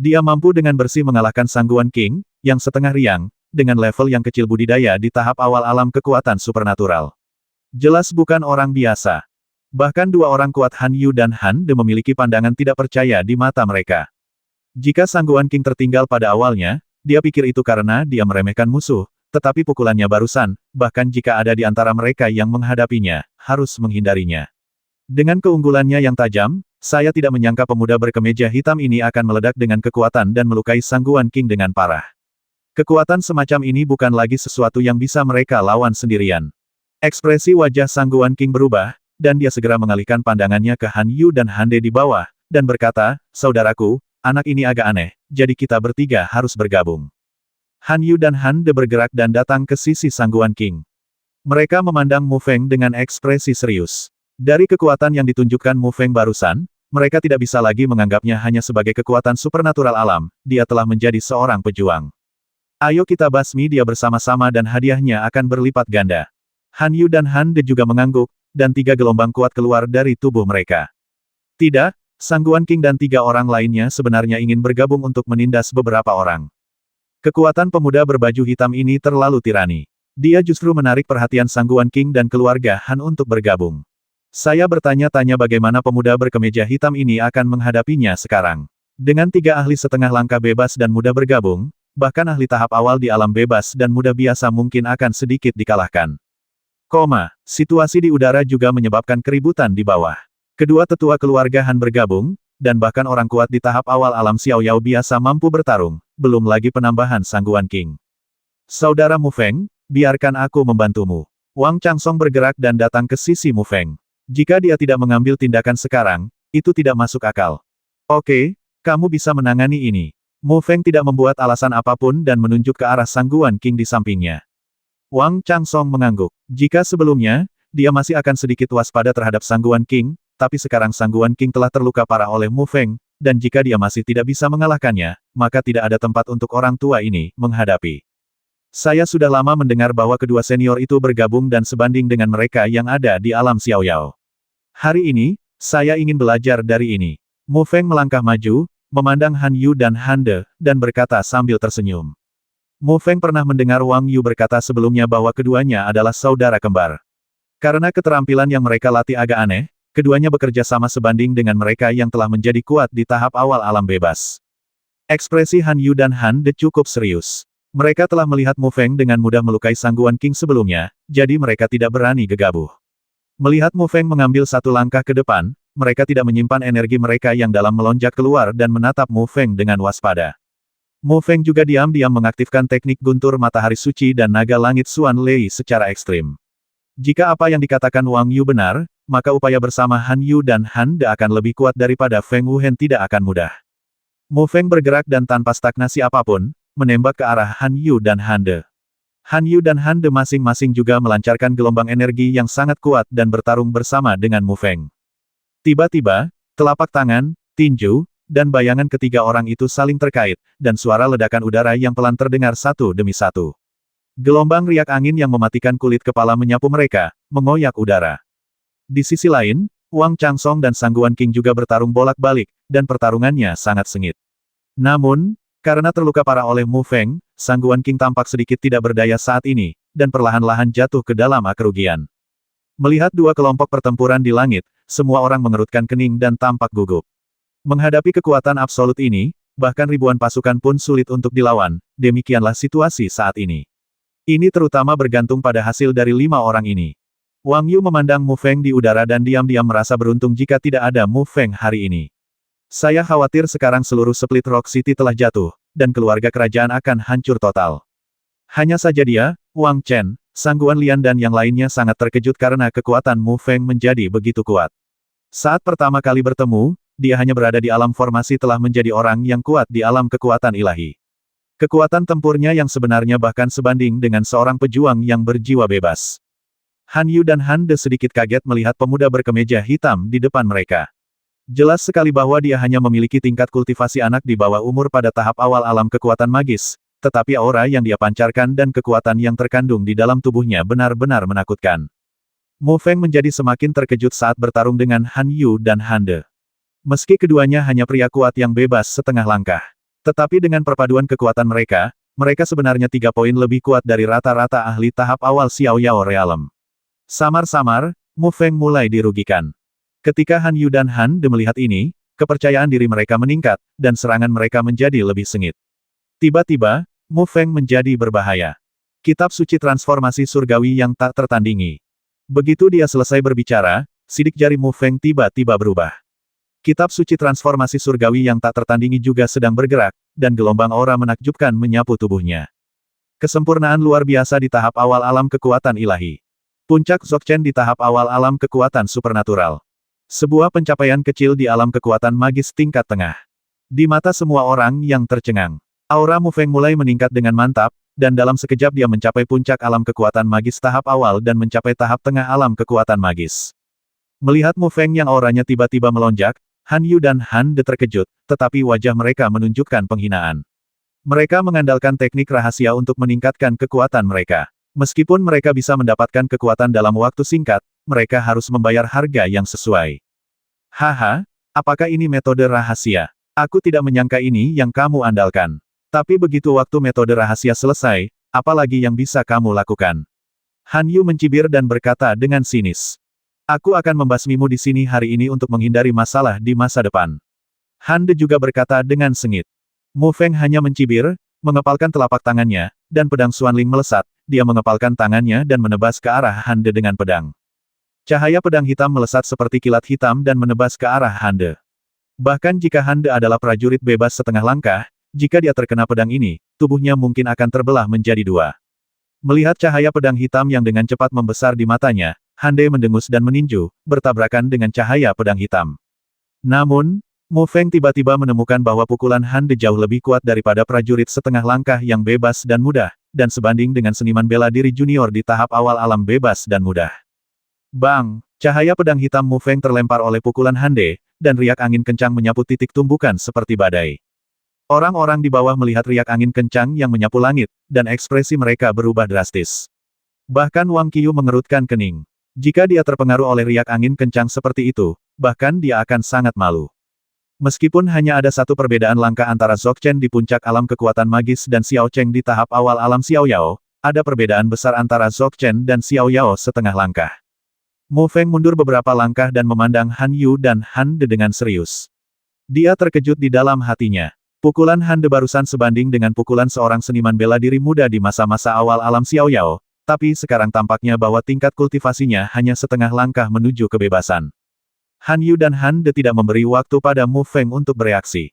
Dia mampu dengan bersih mengalahkan Sangguan King, yang setengah riang, dengan level yang kecil budidaya di tahap awal alam kekuatan supernatural. Jelas bukan orang biasa. Bahkan 2 orang kuat Han Yu dan Han De memiliki pandangan tidak percaya di mata mereka. Jika Sangguan King tertinggal pada awalnya, dia pikir itu karena dia meremehkan musuh, tetapi pukulannya barusan, bahkan jika ada di antara mereka yang menghadapinya, harus menghindarinya. Dengan keunggulannya yang tajam, saya tidak menyangka pemuda berkemeja hitam ini akan meledak dengan kekuatan dan melukai Sangguan King dengan parah. Kekuatan semacam ini bukan lagi sesuatu yang bisa mereka lawan sendirian. Ekspresi wajah Sangguan King berubah, dan dia segera mengalihkan pandangannya ke Han Yu dan Han De di bawah, dan berkata, "Saudaraku, anak ini agak aneh, jadi kita bertiga harus bergabung." Han Yu dan Han De bergerak dan datang ke sisi Sangguan King. Mereka memandang Mu Feng dengan ekspresi serius. Dari kekuatan yang ditunjukkan Mu Feng barusan, mereka tidak bisa lagi menganggapnya hanya sebagai kekuatan supernatural alam, dia telah menjadi seorang pejuang. Ayo kita basmi dia bersama-sama dan hadiahnya akan berlipat ganda. Han Yu dan Han De juga mengangguk, dan 3 gelombang kuat keluar dari tubuh mereka. Tidak, Sang Guan King dan 3 orang lainnya sebenarnya ingin bergabung untuk menindas beberapa orang. Kekuatan pemuda berbaju hitam ini terlalu tirani. Dia justru menarik perhatian Sang Guan King dan keluarga Han untuk bergabung. Saya bertanya-tanya bagaimana pemuda berkemeja hitam ini akan menghadapinya sekarang. Dengan 3 ahli setengah langkah bebas dan muda bergabung, bahkan ahli tahap awal di alam bebas dan muda biasa mungkin akan sedikit dikalahkan. Situasi di udara juga menyebabkan keributan di bawah. Kedua tetua keluarga Han bergabung, dan bahkan orang kuat di tahap awal alam Xiao Yao biasa mampu bertarung, belum lagi penambahan Sang Guan King. Saudara Mu Feng, biarkan aku membantumu. Wang Changsong bergerak dan datang ke sisi Mu Feng. Jika dia tidak mengambil tindakan sekarang, itu tidak masuk akal. Oke, kamu bisa menangani ini. Mu Feng tidak membuat alasan apapun dan menunjuk ke arah Sang Guan King di sampingnya. Wang Changsong mengangguk. Jika sebelumnya, dia masih akan sedikit waspada terhadap Sang Guan King, tapi sekarang Sang Guan King telah terluka parah oleh Mu Feng, dan jika dia masih tidak bisa mengalahkannya, maka tidak ada tempat untuk orang tua ini menghadapi. Saya sudah lama mendengar bahwa kedua senior itu bergabung dan sebanding dengan mereka yang ada di alam Xiao Yao. Hari ini, saya ingin belajar dari ini. Mu Feng melangkah maju, memandang Han Yu dan Han De, dan berkata sambil tersenyum. Mu Feng pernah mendengar Wang Yu berkata sebelumnya bahwa keduanya adalah saudara kembar. Karena keterampilan yang mereka latih agak aneh, keduanya bekerja sama sebanding dengan mereka yang telah menjadi kuat di tahap awal alam bebas. Ekspresi Han Yu dan Han De cukup serius. Mereka telah melihat Mu Feng dengan mudah melukai Sang Guan King sebelumnya, jadi mereka tidak berani gegabah. Melihat Mu Feng mengambil satu langkah ke depan, mereka tidak menyimpan energi mereka yang dalam melonjak keluar dan menatap Mu Feng dengan waspada. Mu Feng juga diam-diam mengaktifkan teknik guntur matahari suci dan naga langit Xuan Lei secara ekstrim. Jika apa yang dikatakan Wang Yu benar, maka upaya bersama Han Yu dan Han De akan lebih kuat daripada Feng Wuhen tidak akan mudah. Mu Feng bergerak dan tanpa stagnasi apapun, menembak ke arah Han Yu dan Han De. Han Yu dan Han De masing-masing juga melancarkan gelombang energi yang sangat kuat dan bertarung bersama dengan Mu Feng. Tiba-tiba, telapak tangan, tinju, dan bayangan ketiga orang itu saling terkait, dan suara ledakan udara yang pelan terdengar satu demi satu. Gelombang riak angin yang mematikan kulit kepala menyapu mereka, mengoyak udara. Di sisi lain, Wang Changsong dan Sang Guan King juga bertarung bolak-balik, dan pertarungannya sangat sengit. Namun, karena terluka parah oleh Mu Feng, Sang Guan King tampak sedikit tidak berdaya saat ini, dan perlahan-lahan jatuh ke dalam kerugian. Melihat dua kelompok pertempuran di langit, semua orang mengerutkan kening dan tampak gugup. Menghadapi kekuatan absolut ini, bahkan ribuan pasukan pun sulit untuk dilawan, demikianlah situasi saat ini. Ini terutama bergantung pada hasil dari 5 orang ini. Wang Yu memandang Mu Feng di udara dan diam-diam merasa beruntung jika tidak ada Mu Feng hari ini. Saya khawatir sekarang seluruh Split Rock City telah jatuh, dan keluarga kerajaan akan hancur total. Hanya saja dia, Wang Chen, Sang Guan Lian dan yang lainnya sangat terkejut karena kekuatan Mu Feng menjadi begitu kuat. Saat pertama kali bertemu, dia hanya berada di alam formasi telah menjadi orang yang kuat di alam kekuatan ilahi. Kekuatan tempurnya yang sebenarnya bahkan sebanding dengan seorang pejuang yang berjiwa bebas. Han Yu dan Han De sedikit kaget melihat pemuda berkemeja hitam di depan mereka. Jelas sekali bahwa dia hanya memiliki tingkat kultivasi anak di bawah umur pada tahap awal alam kekuatan magis, tetapi aura yang dia pancarkan dan kekuatan yang terkandung di dalam tubuhnya benar-benar menakutkan. Mu Feng menjadi semakin terkejut saat bertarung dengan Han Yu dan Han De. Meski keduanya hanya pria kuat yang bebas setengah langkah. Tetapi dengan perpaduan kekuatan mereka, mereka sebenarnya 3 poin lebih kuat dari rata-rata ahli tahap awal Xiao Yao Realm. Samar-samar, Mu Feng mulai dirugikan. Ketika Han Yu dan Han De melihat ini, kepercayaan diri mereka meningkat, dan serangan mereka menjadi lebih sengit. Tiba-tiba, Mu Feng menjadi berbahaya. Kitab suci transformasi surgawi yang tak tertandingi. Begitu dia selesai berbicara, sidik jari Mu Feng tiba-tiba berubah. Kitab suci transformasi surgawi yang tak tertandingi juga sedang bergerak, dan gelombang aura menakjubkan menyapu tubuhnya. Kesempurnaan luar biasa di tahap awal alam kekuatan ilahi. Puncak Dzogchen di tahap awal alam kekuatan supernatural. Sebuah pencapaian kecil di alam kekuatan magis tingkat tengah. Di mata semua orang yang tercengang, aura Mu Feng mulai meningkat dengan mantap, dan dalam sekejap dia mencapai puncak alam kekuatan magis tahap awal dan mencapai tahap tengah alam kekuatan magis. Melihat Mu Feng yang auranya tiba-tiba melonjak, Han Yu dan Han De terkejut, tetapi wajah mereka menunjukkan penghinaan. Mereka mengandalkan teknik rahasia untuk meningkatkan kekuatan mereka. Meskipun mereka bisa mendapatkan kekuatan dalam waktu singkat, mereka harus membayar harga yang sesuai. Haha, Apakah ini metode rahasia? Aku tidak menyangka ini yang kamu andalkan. Tapi begitu waktu metode rahasia selesai, apalagi yang bisa kamu lakukan? Han Yu mencibir dan berkata dengan sinis. Aku akan membasmimu di sini hari ini untuk menghindari masalah di masa depan. Han De juga berkata dengan sengit. Mu Feng hanya mencibir, mengepalkan telapak tangannya, dan pedang Xuanling melesat, dia mengepalkan tangannya dan menebas ke arah Han De dengan pedang. Cahaya pedang hitam melesat seperti kilat hitam dan menebas ke arah Han De. Bahkan jika Han De adalah prajurit bebas setengah langkah, jika dia terkena pedang ini, tubuhnya mungkin akan terbelah menjadi dua. Melihat cahaya pedang hitam yang dengan cepat membesar di matanya, Han De mendengus dan meninju, bertabrakan dengan cahaya pedang hitam. Namun, Mu Feng tiba-tiba menemukan bahwa pukulan Han De jauh lebih kuat daripada prajurit setengah langkah yang bebas dan mudah, dan sebanding dengan seniman bela diri junior di tahap awal alam bebas dan mudah. Bang! Cahaya pedang hitam Mu Feng terlempar oleh pukulan Han De, dan riak angin kencang menyapu titik tumbukan seperti badai. Orang-orang di bawah melihat riak angin kencang yang menyapu langit, dan ekspresi mereka berubah drastis. Bahkan Wang Qiyu mengerutkan kening. Jika dia terpengaruh oleh riak angin kencang seperti itu, bahkan dia akan sangat malu. Meskipun hanya ada satu perbedaan langkah antara Zhou Chen di puncak alam kekuatan magis dan Xiao Cheng di tahap awal alam Xiao Yao, ada perbedaan besar antara Zhou Chen dan Xiao Yao setengah langkah. Mu Feng mundur beberapa langkah dan memandang Han Yu dan Han De dengan serius. Dia terkejut di dalam hatinya. Pukulan Han De barusan sebanding dengan pukulan seorang seniman bela diri muda di masa-masa awal alam Xiao Yao, tapi sekarang tampaknya bahwa tingkat kultivasinya hanya setengah langkah menuju kebebasan. Han Yu dan Han De tidak memberi waktu pada Mu Feng untuk bereaksi.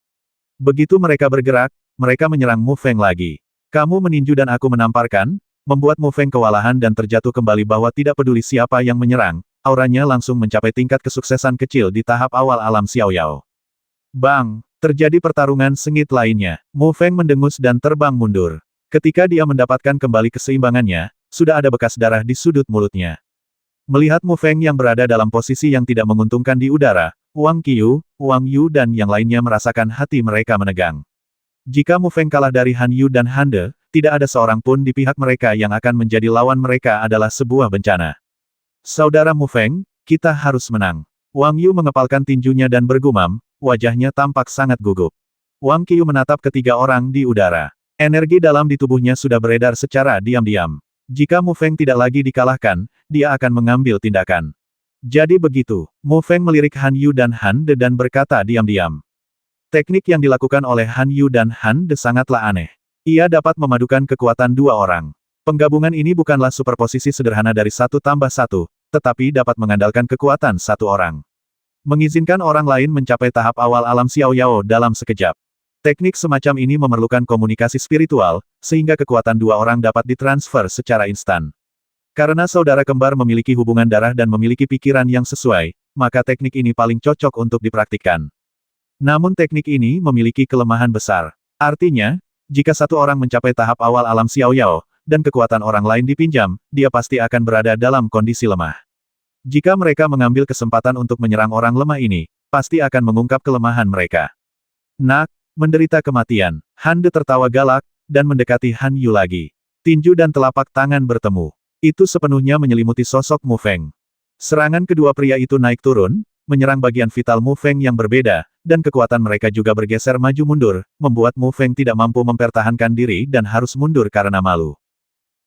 Begitu mereka bergerak, mereka menyerang Mu Feng lagi. Kamu meninju dan aku menamparkan, membuat Mu Feng kewalahan dan terjatuh kembali bahwa tidak peduli siapa yang menyerang, auranya langsung mencapai tingkat kesuksesan kecil di tahap awal alam Xiao Yao. Bang! Terjadi pertarungan sengit lainnya. Mu Feng mendengus dan terbang mundur. Ketika dia mendapatkan kembali keseimbangannya, sudah ada bekas darah di sudut mulutnya. Melihat Mu Feng yang berada dalam posisi yang tidak menguntungkan di udara, Wang Qiyu, Wang Yu dan yang lainnya merasakan hati mereka menegang. Jika Mu Feng kalah dari Han Yu dan Han De, tidak ada seorang pun di pihak mereka yang akan menjadi lawan mereka adalah sebuah bencana. Saudara Mu Feng, kita harus menang. Wang Yu mengepalkan tinjunya dan bergumam, wajahnya tampak sangat gugup. Wang Qiyu menatap ketiga orang di udara. Energi dalam di tubuhnya sudah beredar secara diam-diam. Jika Mu Feng tidak lagi dikalahkan, dia akan mengambil tindakan. Jadi begitu, Mu Feng melirik Han Yu dan Han De dan berkata diam-diam. Teknik yang dilakukan oleh Han Yu dan Han De sangatlah aneh. Ia dapat memadukan kekuatan dua orang. Penggabungan ini bukanlah superposisi sederhana dari 1 tambah 1, tetapi dapat mengandalkan kekuatan satu orang. Mengizinkan orang lain mencapai tahap awal alam Xiao Yao dalam sekejap. Teknik semacam ini memerlukan komunikasi spiritual, sehingga kekuatan dua orang dapat ditransfer secara instan. Karena saudara kembar memiliki hubungan darah dan memiliki pikiran yang sesuai, maka teknik ini paling cocok untuk dipraktikkan. Namun teknik ini memiliki kelemahan besar. Artinya, jika satu orang mencapai tahap awal alam Xiao Yao, dan kekuatan orang lain dipinjam, dia pasti akan berada dalam kondisi lemah. Jika mereka mengambil kesempatan untuk menyerang orang lemah ini, pasti akan mengungkap kelemahan mereka. Nak, menderita kematian. Han De tertawa galak, dan mendekati Han Yu lagi. Tinju dan telapak tangan bertemu. Itu sepenuhnya menyelimuti sosok Mu Feng. Serangan kedua pria itu naik turun, menyerang bagian vital Mu Feng yang berbeda, dan kekuatan mereka juga bergeser maju mundur, membuat Mu Feng tidak mampu mempertahankan diri dan harus mundur karena malu.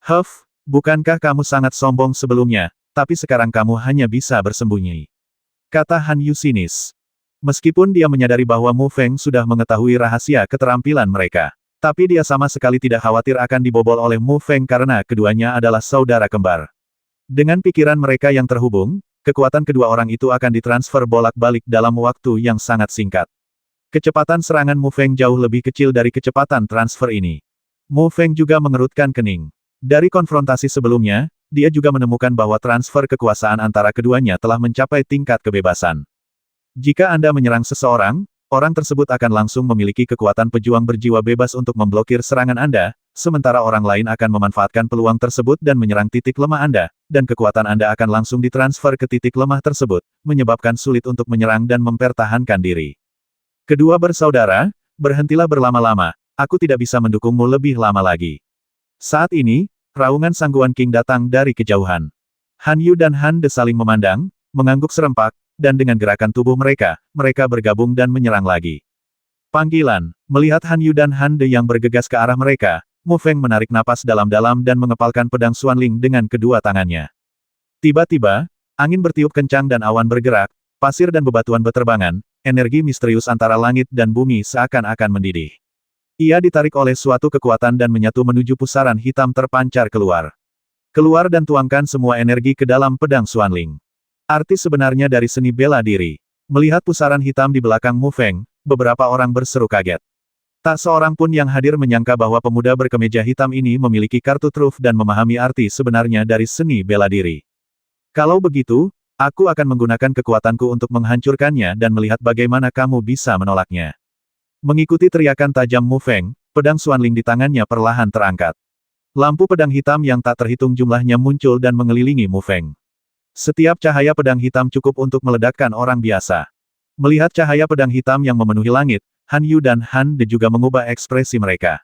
Huff, bukankah kamu sangat sombong sebelumnya, tapi sekarang kamu hanya bisa bersembunyi? Kata Han Yu sinis. Meskipun dia menyadari bahwa Mu Feng sudah mengetahui rahasia keterampilan mereka. Tapi dia sama sekali tidak khawatir akan dibobol oleh Mu Feng karena keduanya adalah saudara kembar. Dengan pikiran mereka yang terhubung, kekuatan kedua orang itu akan ditransfer bolak-balik dalam waktu yang sangat singkat. Kecepatan serangan Mu Feng jauh lebih kecil dari kecepatan transfer ini. Mu Feng juga mengerutkan kening. Dari konfrontasi sebelumnya, dia juga menemukan bahwa transfer kekuasaan antara keduanya telah mencapai tingkat kebebasan. Jika Anda menyerang seseorang, orang tersebut akan langsung memiliki kekuatan pejuang berjiwa bebas untuk memblokir serangan Anda, sementara orang lain akan memanfaatkan peluang tersebut dan menyerang titik lemah Anda, dan kekuatan Anda akan langsung ditransfer ke titik lemah tersebut, menyebabkan sulit untuk menyerang dan mempertahankan diri. Kedua bersaudara, berhentilah berlama-lama, aku tidak bisa mendukungmu lebih lama lagi. Saat ini, raungan Sangguan King datang dari kejauhan. Han Yu dan Han De saling memandang, mengangguk serempak, dan dengan gerakan tubuh mereka, mereka bergabung dan menyerang lagi. Panggilan. Melihat Han Yu dan Han De yang bergegas ke arah mereka, Mu Feng menarik napas dalam-dalam dan mengepalkan pedang Xuanling dengan kedua tangannya. Tiba-tiba, angin bertiup kencang dan awan bergerak, pasir dan bebatuan beterbangan, energi misterius antara langit dan bumi seakan-akan mendidih. Ia ditarik oleh suatu kekuatan dan menyatu menuju pusaran hitam terpancar keluar. Keluar dan tuangkan semua energi ke dalam pedang Xuanling. Arti sebenarnya dari seni bela diri. Melihat pusaran hitam di belakang Mu Feng, beberapa orang berseru kaget. Tak seorang pun yang hadir menyangka bahwa pemuda berkemeja hitam ini memiliki kartu truf dan memahami arti sebenarnya dari seni bela diri. Kalau begitu, aku akan menggunakan kekuatanku untuk menghancurkannya dan melihat bagaimana kamu bisa menolaknya. Mengikuti teriakan tajam Mu Feng, pedang Xuanling di tangannya perlahan terangkat. Lampu pedang hitam yang tak terhitung jumlahnya muncul dan mengelilingi Mu Feng. Setiap cahaya pedang hitam cukup untuk meledakkan orang biasa. Melihat cahaya pedang hitam yang memenuhi langit, Han Yu dan Han De juga mengubah ekspresi mereka.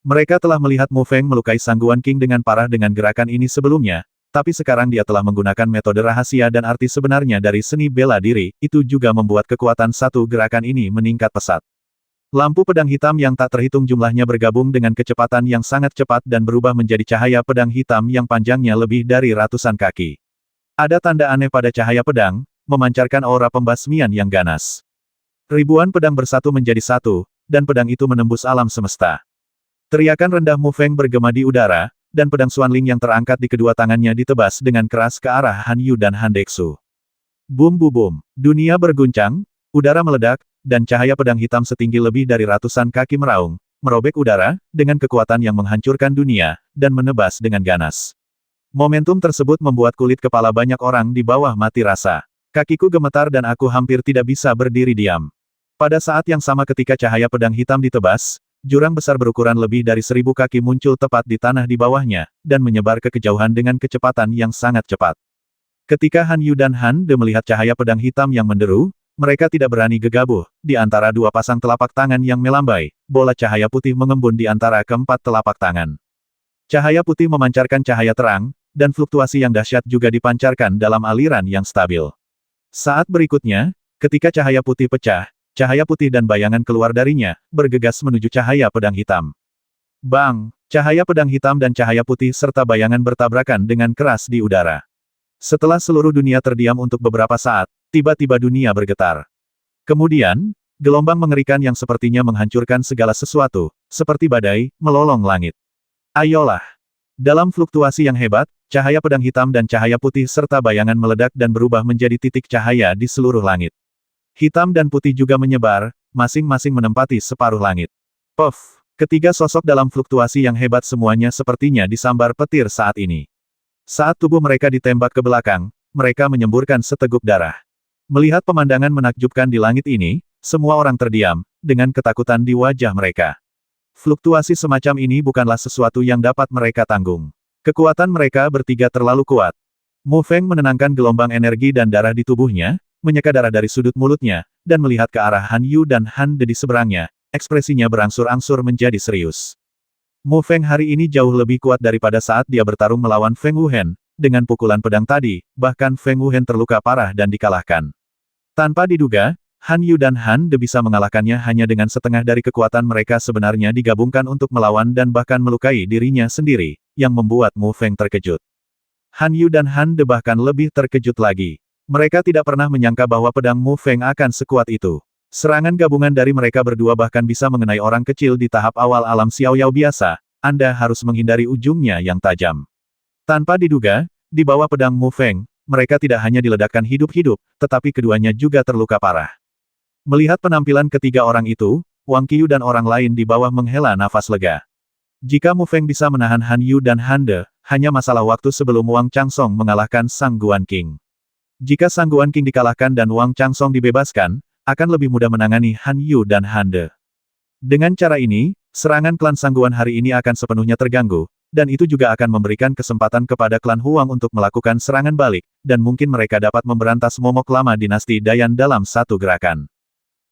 Mereka telah melihat Mu Feng melukai Sang Guan Qing dengan parah dengan gerakan ini sebelumnya, tapi sekarang dia telah menggunakan metode rahasia dan arti sebenarnya dari seni bela diri, itu juga membuat kekuatan satu gerakan ini meningkat pesat. Lampu pedang hitam yang tak terhitung jumlahnya bergabung dengan kecepatan yang sangat cepat dan berubah menjadi cahaya pedang hitam yang panjangnya lebih dari ratusan kaki. Ada tanda aneh pada cahaya pedang, memancarkan aura pembasmian yang ganas. Ribuan pedang bersatu menjadi satu, dan pedang itu menembus alam semesta. Teriakan rendah Mu Feng bergema di udara, dan pedang Xuanling yang terangkat di kedua tangannya ditebas dengan keras ke arah Han Yu dan Han Dexu. Bum bum bum, dunia berguncang, udara meledak, dan cahaya pedang hitam setinggi lebih dari ratusan kaki meraung, merobek udara, dengan kekuatan yang menghancurkan dunia, dan menebas dengan ganas. Momentum tersebut membuat kulit kepala banyak orang di bawah mati rasa. Kakiku gemetar dan aku hampir tidak bisa berdiri diam. Pada saat yang sama ketika cahaya pedang hitam ditebas, jurang besar berukuran lebih dari 1000 kaki muncul tepat di tanah di bawahnya, dan menyebar ke kejauhan dengan kecepatan yang sangat cepat. Ketika Han Yu dan Han De melihat cahaya pedang hitam yang menderu, mereka tidak berani gegabah. Di antara dua pasang telapak tangan yang melambai, bola cahaya putih mengembun di antara keempat telapak tangan. Cahaya putih memancarkan cahaya terang, dan fluktuasi yang dahsyat juga dipancarkan dalam aliran yang stabil. Saat berikutnya, ketika cahaya putih pecah, cahaya putih dan bayangan keluar darinya, bergegas menuju cahaya pedang hitam. Bang! Cahaya pedang hitam dan cahaya putih serta bayangan bertabrakan dengan keras di udara. Setelah seluruh dunia terdiam untuk beberapa saat, tiba-tiba dunia bergetar. Kemudian, gelombang mengerikan yang sepertinya menghancurkan segala sesuatu, seperti badai, melolong langit. Ayolah! Dalam fluktuasi yang hebat, cahaya pedang hitam dan cahaya putih serta bayangan meledak dan berubah menjadi titik cahaya di seluruh langit. Hitam dan putih juga menyebar, masing-masing menempati separuh langit. Puff! Ketiga sosok dalam fluktuasi yang hebat semuanya sepertinya disambar petir saat ini. Saat tubuh mereka ditembak ke belakang, mereka menyemburkan seteguk darah. Melihat pemandangan menakjubkan di langit ini, semua orang terdiam, dengan ketakutan di wajah mereka. Fluktuasi semacam ini bukanlah sesuatu yang dapat mereka tanggung. Kekuatan mereka bertiga terlalu kuat. Mu Feng menenangkan gelombang energi dan darah di tubuhnya, menyeka darah dari sudut mulutnya, dan melihat ke arah Han Yu dan Han De di seberangnya, ekspresinya berangsur-angsur menjadi serius. Mu Feng hari ini jauh lebih kuat daripada saat dia bertarung melawan Feng Wuhen, dengan pukulan pedang tadi, bahkan Feng Wuhen terluka parah dan dikalahkan. Tanpa diduga, Han Yu dan Han De bisa mengalahkannya hanya dengan setengah dari kekuatan mereka sebenarnya digabungkan untuk melawan dan bahkan melukai dirinya sendiri, yang membuat Mu Feng terkejut. Han Yu dan Han De bahkan lebih terkejut lagi. Mereka tidak pernah menyangka bahwa pedang Mu Feng akan sekuat itu. Serangan gabungan dari mereka berdua bahkan bisa mengenai orang kecil di tahap awal alam Xiaoyao biasa, Anda harus menghindari ujungnya yang tajam. Tanpa diduga, di bawah pedang Mu Feng, mereka tidak hanya diledakkan hidup-hidup, tetapi keduanya juga terluka parah. Melihat penampilan ketiga orang itu, Wang Qiyu dan orang lain di bawah menghela nafas lega. Jika Mu Feng bisa menahan Han Yu dan Han De, hanya masalah waktu sebelum Wang Changsong mengalahkan Sang Guan Qing. Jika Sang Guan Qing dikalahkan dan Wang Changsong dibebaskan, akan lebih mudah menangani Han Yu dan Han De. Dengan cara ini, serangan klan Sang Guan hari ini akan sepenuhnya terganggu, dan itu juga akan memberikan kesempatan kepada klan Huang untuk melakukan serangan balik, dan mungkin mereka dapat memberantas momok lama dinasti Dayan dalam satu gerakan.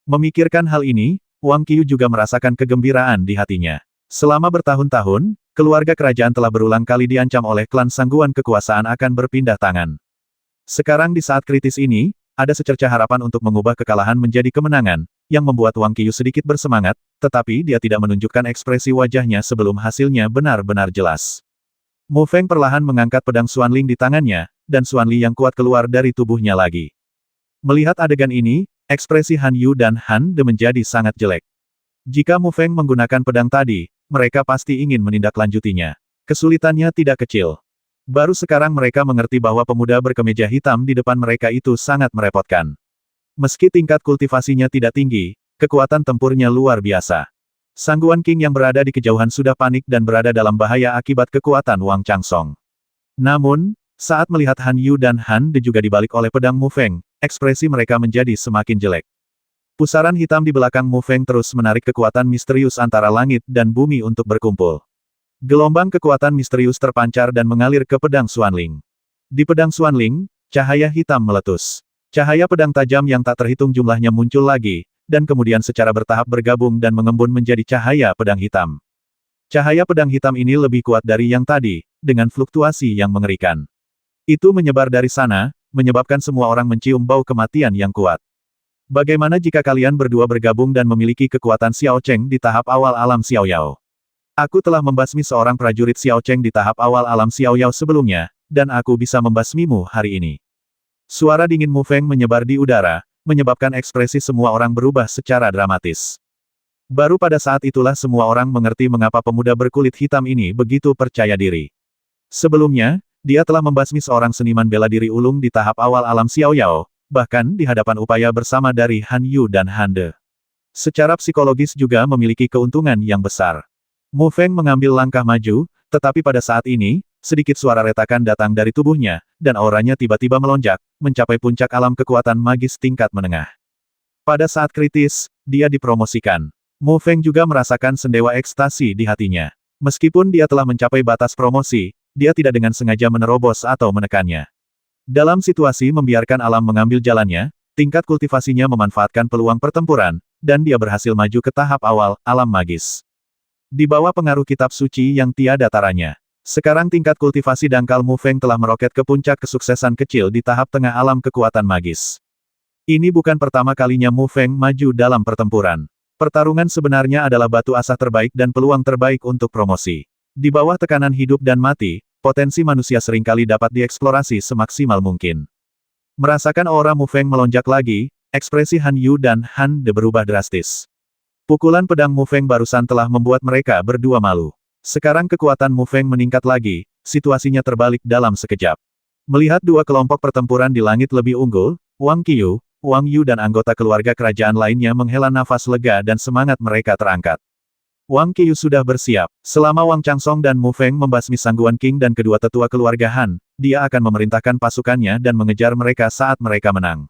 Memikirkan hal ini, Wang Qiyu juga merasakan kegembiraan di hatinya. Selama bertahun-tahun, keluarga kerajaan telah berulang kali diancam oleh klan Sang Guan kekuasaan akan berpindah tangan. Sekarang di saat kritis ini, ada secercah harapan untuk mengubah kekalahan menjadi kemenangan, yang membuat Wang Qiyu sedikit bersemangat, tetapi dia tidak menunjukkan ekspresi wajahnya sebelum hasilnya benar-benar jelas. Mu Feng perlahan mengangkat pedang Xuanling di tangannya, dan Xuanli yang kuat keluar dari tubuhnya lagi. Melihat adegan ini, ekspresi Han Yu dan Han De menjadi sangat jelek. Jika Mu Feng menggunakan pedang tadi, mereka pasti ingin menindaklanjutinya. Kesulitannya tidak kecil. Baru sekarang mereka mengerti bahwa pemuda berkemeja hitam di depan mereka itu sangat merepotkan. Meski tingkat kultivasinya tidak tinggi, kekuatan tempurnya luar biasa. Sangguan King yang berada di kejauhan sudah panik dan berada dalam bahaya akibat kekuatan Wang Changsong. Namun, saat melihat Han Yu dan Han De juga dibalik oleh pedang Mu Feng, ekspresi mereka menjadi semakin jelek. Pusaran hitam di belakang Mu Feng terus menarik kekuatan misterius antara langit dan bumi untuk berkumpul. Gelombang kekuatan misterius terpancar dan mengalir ke pedang Xuanling. Di pedang Xuanling, cahaya hitam meletus. Cahaya pedang tajam yang tak terhitung jumlahnya muncul lagi, dan kemudian secara bertahap bergabung dan mengembun menjadi cahaya pedang hitam. Cahaya pedang hitam ini lebih kuat dari yang tadi, dengan fluktuasi yang mengerikan. Itu menyebar dari sana, menyebabkan semua orang mencium bau kematian yang kuat. Bagaimana jika kalian berdua bergabung dan memiliki kekuatan Xiao Cheng di tahap awal alam Xiao Yao? Aku telah membasmi seorang prajurit Xiao Cheng di tahap awal alam Xiao Yao sebelumnya, dan aku bisa membasmimu hari ini. Suara dingin Mu Feng menyebar di udara, menyebabkan ekspresi semua orang berubah secara dramatis. Baru pada saat itulah semua orang mengerti mengapa pemuda berkulit hitam ini begitu percaya diri. Sebelumnya, dia telah membasmi seorang seniman bela diri ulung di tahap awal alam Xiao Yao, bahkan di hadapan upaya bersama dari Han Yu dan Han De. Secara psikologis juga memiliki keuntungan yang besar. Mu Feng mengambil langkah maju, tetapi pada saat ini, sedikit suara retakan datang dari tubuhnya, dan auranya tiba-tiba melonjak, mencapai puncak alam kekuatan magis tingkat menengah. Pada saat kritis, dia dipromosikan. Mu Feng juga merasakan sendewa ekstasi di hatinya. Meskipun dia telah mencapai batas promosi, dia tidak dengan sengaja menerobos atau menekannya. Dalam situasi membiarkan alam mengambil jalannya, tingkat kultivasinya memanfaatkan peluang pertempuran, dan dia berhasil maju ke tahap awal, alam magis. Di bawah pengaruh kitab suci yang tiada taranya. Sekarang tingkat kultivasi dangkal Mu Feng telah meroket ke puncak kesuksesan kecil di tahap tengah alam kekuatan magis. Ini bukan pertama kalinya Mu Feng maju dalam pertempuran. Pertarungan sebenarnya adalah batu asa terbaik dan peluang terbaik untuk promosi. Di bawah tekanan hidup dan mati, potensi manusia seringkali dapat dieksplorasi semaksimal mungkin. Merasakan aura Mu Feng melonjak lagi, ekspresi Han Yu dan Han De berubah drastis. Pukulan pedang Mu Feng barusan telah membuat mereka berdua malu. Sekarang kekuatan Mu Feng meningkat lagi, situasinya terbalik dalam sekejap. Melihat dua kelompok pertempuran di langit lebih unggul, Wang Qiyu, Wang Yu dan anggota keluarga kerajaan lainnya menghela nafas lega dan semangat mereka terangkat. Wang Qiyu sudah bersiap. Selama Wang Changsong dan Mu Feng membasmi Sangguan King dan kedua tetua keluarga Han, dia akan memerintahkan pasukannya dan mengejar mereka saat mereka menang.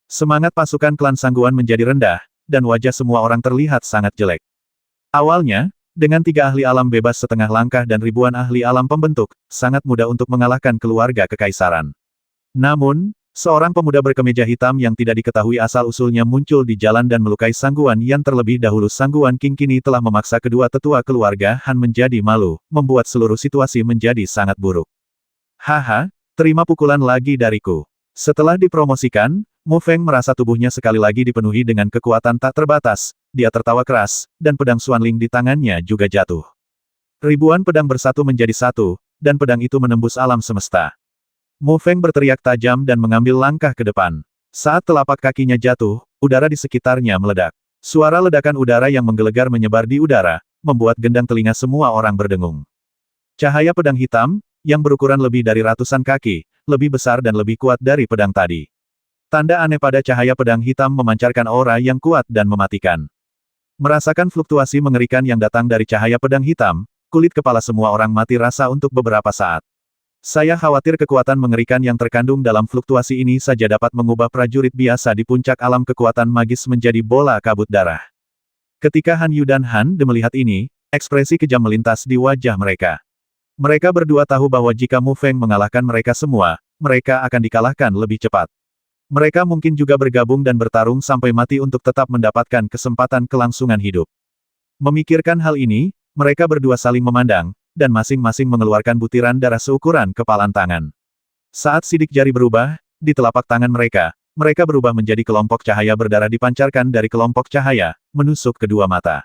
Semangat pasukan klan Sangguan menjadi rendah, dan wajah semua orang terlihat sangat jelek. Awalnya, dengan 3 ahli alam bebas setengah langkah dan ribuan ahli alam pembentuk, sangat mudah untuk mengalahkan keluarga kekaisaran. Namun, seorang pemuda berkemeja hitam yang tidak diketahui asal-usulnya muncul di jalan dan melukai Sangguan yang terlebih dahulu. Sangguan King kini telah memaksa kedua tetua keluarga Han menjadi malu, membuat seluruh situasi menjadi sangat buruk. Haha, terima pukulan lagi dariku. Setelah dipromosikan, Mu Feng merasa tubuhnya sekali lagi dipenuhi dengan kekuatan tak terbatas, dia tertawa keras, dan pedang Xuanling di tangannya juga jatuh. Ribuan pedang bersatu menjadi satu, dan pedang itu menembus alam semesta. Mu Feng berteriak tajam dan mengambil langkah ke depan. Saat telapak kakinya jatuh, udara di sekitarnya meledak. Suara ledakan udara yang menggelegar menyebar di udara, membuat gendang telinga semua orang berdengung. Cahaya pedang hitam, yang berukuran lebih dari ratusan kaki, lebih besar dan lebih kuat dari pedang tadi. Tanda aneh pada cahaya pedang hitam memancarkan aura yang kuat dan mematikan. Merasakan fluktuasi mengerikan yang datang dari cahaya pedang hitam, kulit kepala semua orang mati rasa untuk beberapa saat. Saya khawatir kekuatan mengerikan yang terkandung dalam fluktuasi ini saja dapat mengubah prajurit biasa di puncak alam kekuatan magis menjadi bola kabut darah. Ketika Han Yu dan Han De melihat ini, ekspresi kejam melintas di wajah mereka. Mereka berdua tahu bahwa jika Mu Feng mengalahkan mereka semua, mereka akan dikalahkan lebih cepat. Mereka mungkin juga bergabung dan bertarung sampai mati untuk tetap mendapatkan kesempatan kelangsungan hidup. Memikirkan hal ini, mereka berdua saling memandang, dan masing-masing mengeluarkan butiran darah seukuran kepalan tangan. Saat sidik jari berubah, di telapak tangan mereka, mereka berubah menjadi kelompok cahaya berdarah dipancarkan dari kelompok cahaya, menusuk kedua mata.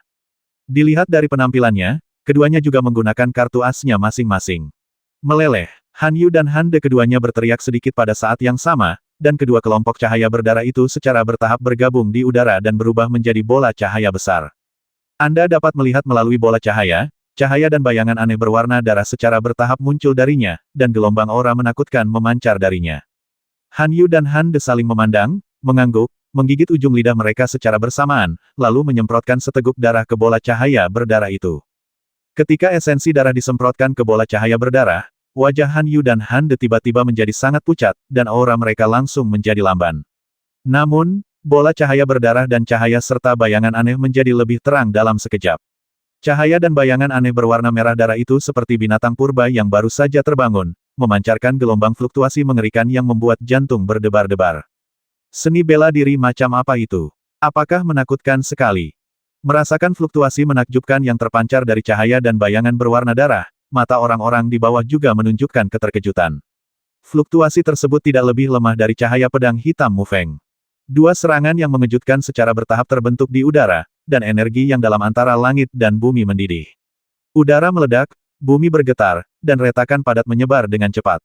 Dilihat dari penampilannya, keduanya juga menggunakan kartu asnya masing-masing. Meleleh, Han Yu dan Han De keduanya berteriak sedikit pada saat yang sama, dan kedua kelompok cahaya berdarah itu secara bertahap bergabung di udara dan berubah menjadi bola cahaya besar. Anda dapat melihat melalui bola cahaya, cahaya dan bayangan aneh berwarna darah secara bertahap muncul darinya, dan gelombang aura menakutkan memancar darinya. Han Yu dan Han De saling memandang, mengangguk, menggigit ujung lidah mereka secara bersamaan, lalu menyemprotkan seteguk darah ke bola cahaya berdarah itu. Ketika esensi darah disemprotkan ke bola cahaya berdarah, wajah Han Yu dan Han De tiba-tiba menjadi sangat pucat, dan aura mereka langsung menjadi lamban. Namun, bola cahaya berdarah dan cahaya serta bayangan aneh menjadi lebih terang dalam sekejap. Cahaya dan bayangan aneh berwarna merah darah itu seperti binatang purba yang baru saja terbangun, memancarkan gelombang fluktuasi mengerikan yang membuat jantung berdebar-debar. Seni bela diri macam apa itu? Apakah menakutkan sekali? Merasakan fluktuasi menakjubkan yang terpancar dari cahaya dan bayangan berwarna darah, mata orang-orang di bawah juga menunjukkan keterkejutan. Fluktuasi tersebut tidak lebih lemah dari cahaya pedang hitam Mu Feng. Dua serangan yang mengejutkan secara bertahap terbentuk di udara, dan energi yang dalam antara langit dan bumi mendidih. Udara meledak, bumi bergetar, dan retakan padat menyebar dengan cepat.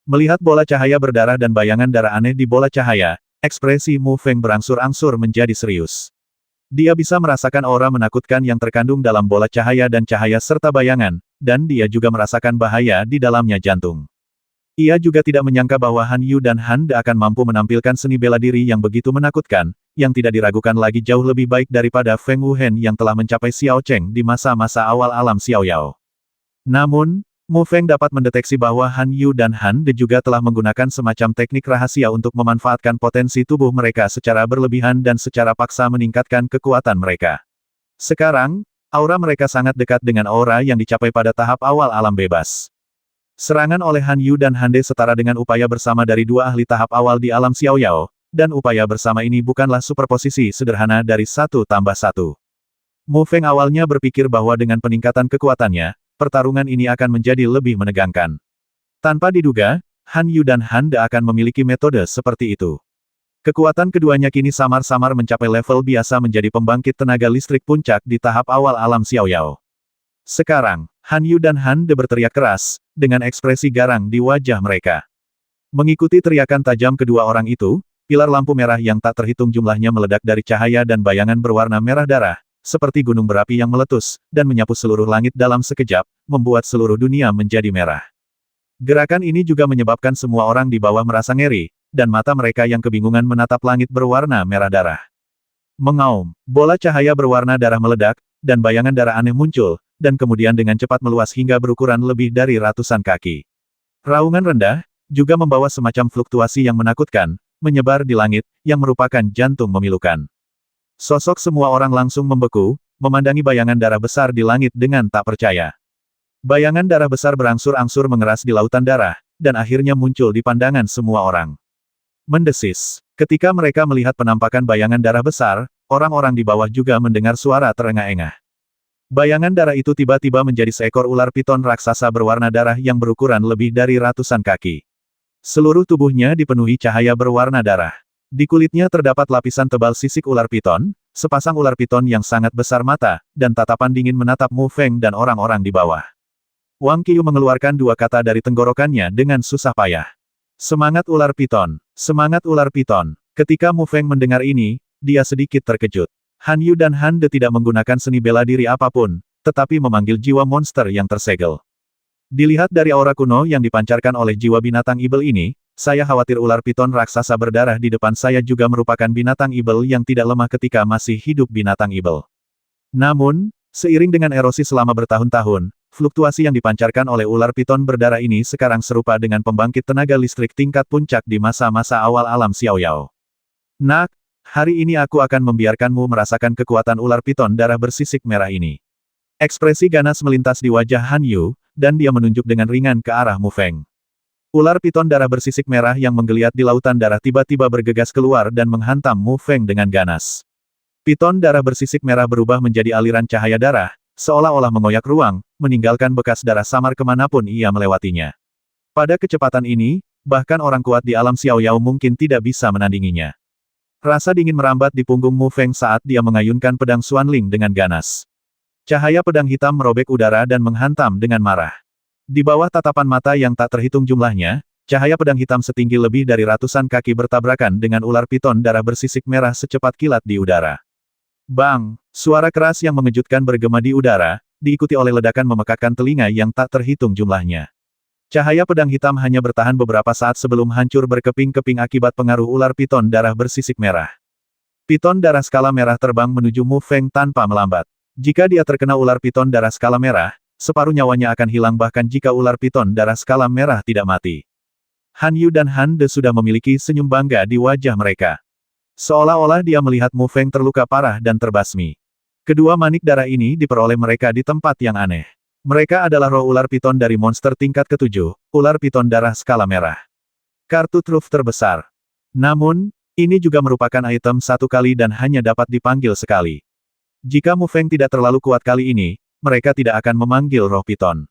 Melihat bola cahaya berdarah dan bayangan darah aneh di bola cahaya, ekspresi Mu Feng berangsur-angsur menjadi serius. Dia bisa merasakan aura menakutkan yang terkandung dalam bola cahaya dan cahaya serta bayangan, dan dia juga merasakan bahaya di dalamnya jantung. Ia juga tidak menyangka bahwa Han Yu dan Han De akan mampu menampilkan seni bela diri yang begitu menakutkan, yang tidak diragukan lagi jauh lebih baik daripada Feng Wuhen yang telah mencapai Xiao Cheng di masa-masa awal alam Xiao Yao. Namun, Mu Feng dapat mendeteksi bahwa Han Yu dan Han De juga telah menggunakan semacam teknik rahasia untuk memanfaatkan potensi tubuh mereka secara berlebihan dan secara paksa meningkatkan kekuatan mereka. Sekarang, aura mereka sangat dekat dengan aura yang dicapai pada tahap awal alam bebas. Serangan oleh Han Yu dan Han De setara dengan upaya bersama dari dua ahli tahap awal di alam Xiao Yao, dan upaya bersama ini bukanlah superposisi sederhana dari 1+1. Mu Feng awalnya berpikir bahwa dengan peningkatan kekuatannya, pertarungan ini akan menjadi lebih menegangkan. Tanpa diduga, Han Yu dan Han De akan memiliki metode seperti itu. Kekuatan keduanya kini samar-samar mencapai level biasa menjadi pembangkit tenaga listrik puncak di tahap awal alam Xiao Yao. Sekarang, Han Yu dan Han De berteriak keras, dengan ekspresi garang di wajah mereka. Mengikuti teriakan tajam kedua orang itu, pilar lampu merah yang tak terhitung jumlahnya meledak dari cahaya dan bayangan berwarna merah darah, seperti gunung berapi yang meletus, dan menyapu seluruh langit dalam sekejap, membuat seluruh dunia menjadi merah. Gerakan ini juga menyebabkan semua orang di bawah merasa ngeri, dan mata mereka yang kebingungan menatap langit berwarna merah darah. Mengaum, bola cahaya berwarna darah meledak, dan bayangan darah aneh muncul, dan kemudian dengan cepat meluas hingga berukuran lebih dari ratusan kaki. Raungan rendah, juga membawa semacam fluktuasi yang menakutkan, menyebar di langit, yang merupakan jantung memilukan. Sosok semua orang langsung membeku, memandangi bayangan darah besar di langit dengan tak percaya. Bayangan darah besar berangsur-angsur mengeras di lautan darah, dan akhirnya muncul di pandangan semua orang. Mendesis. Ketika mereka melihat penampakan bayangan darah besar, orang-orang di bawah juga mendengar suara terengah-engah. Bayangan darah itu tiba-tiba menjadi seekor ular piton raksasa berwarna darah yang berukuran lebih dari ratusan kaki. Seluruh tubuhnya dipenuhi cahaya berwarna darah. Di kulitnya terdapat lapisan tebal sisik ular piton, sepasang ular piton yang sangat besar mata, dan tatapan dingin menatap Mu Feng dan orang-orang di bawah. Wang Qiu mengeluarkan dua kata dari tenggorokannya dengan susah payah. Semangat ular piton, semangat ular piton. Ketika Mu Feng mendengar ini, dia sedikit terkejut. Han Yu dan Han De tidak menggunakan seni bela diri apapun, tetapi memanggil jiwa monster yang tersegel. Dilihat dari aura kuno yang dipancarkan oleh jiwa binatang ibel ini, saya khawatir ular piton raksasa berdarah di depan saya juga merupakan binatang ibel yang tidak lemah ketika masih hidup binatang ibel. Namun, seiring dengan erosi selama bertahun-tahun, fluktuasi yang dipancarkan oleh ular piton berdarah ini sekarang serupa dengan pembangkit tenaga listrik tingkat puncak di masa-masa awal alam Xiao Yao. Nak, hari ini aku akan membiarkanmu merasakan kekuatan ular piton darah bersisik merah ini. Ekspresi ganas melintas di wajah Han Yu, dan dia menunjuk dengan ringan ke arah Mu Feng. Ular piton darah bersisik merah yang menggeliat di lautan darah tiba-tiba bergegas keluar dan menghantam Mu Feng dengan ganas. Piton darah bersisik merah berubah menjadi aliran cahaya darah, seolah-olah mengoyak ruang, meninggalkan bekas darah samar kemanapun ia melewatinya. Pada kecepatan ini, bahkan orang kuat di alam Xiao Yao mungkin tidak bisa menandinginya. Rasa dingin merambat di punggung Mu Feng saat dia mengayunkan pedang Xuanling dengan ganas. Cahaya pedang hitam merobek udara dan menghantam dengan marah. Di bawah tatapan mata yang tak terhitung jumlahnya, cahaya pedang hitam setinggi lebih dari ratusan kaki bertabrakan dengan ular piton darah bersisik merah secepat kilat di udara. Bang! Suara keras yang mengejutkan bergema di udara, diikuti oleh ledakan memekakkan telinga yang tak terhitung jumlahnya. Cahaya pedang hitam hanya bertahan beberapa saat sebelum hancur berkeping-keping akibat pengaruh ular piton darah bersisik merah. Piton darah skala merah terbang menuju Mu Feng tanpa melambat. Jika dia terkena ular piton darah skala merah, separuh nyawanya akan hilang bahkan jika ular piton darah skala merah tidak mati. Han Yu dan Han De sudah memiliki senyum bangga di wajah mereka. Seolah-olah dia melihat Mu Feng terluka parah dan terbasmi. Kedua manik darah ini diperoleh mereka di tempat yang aneh. Mereka adalah roh ular piton dari monster tingkat ke-7, ular piton darah skala merah. Kartu truf terbesar. Namun, ini juga merupakan item satu kali dan hanya dapat dipanggil sekali. Jika Mu Feng tidak terlalu kuat kali ini, mereka tidak akan memanggil roh piton.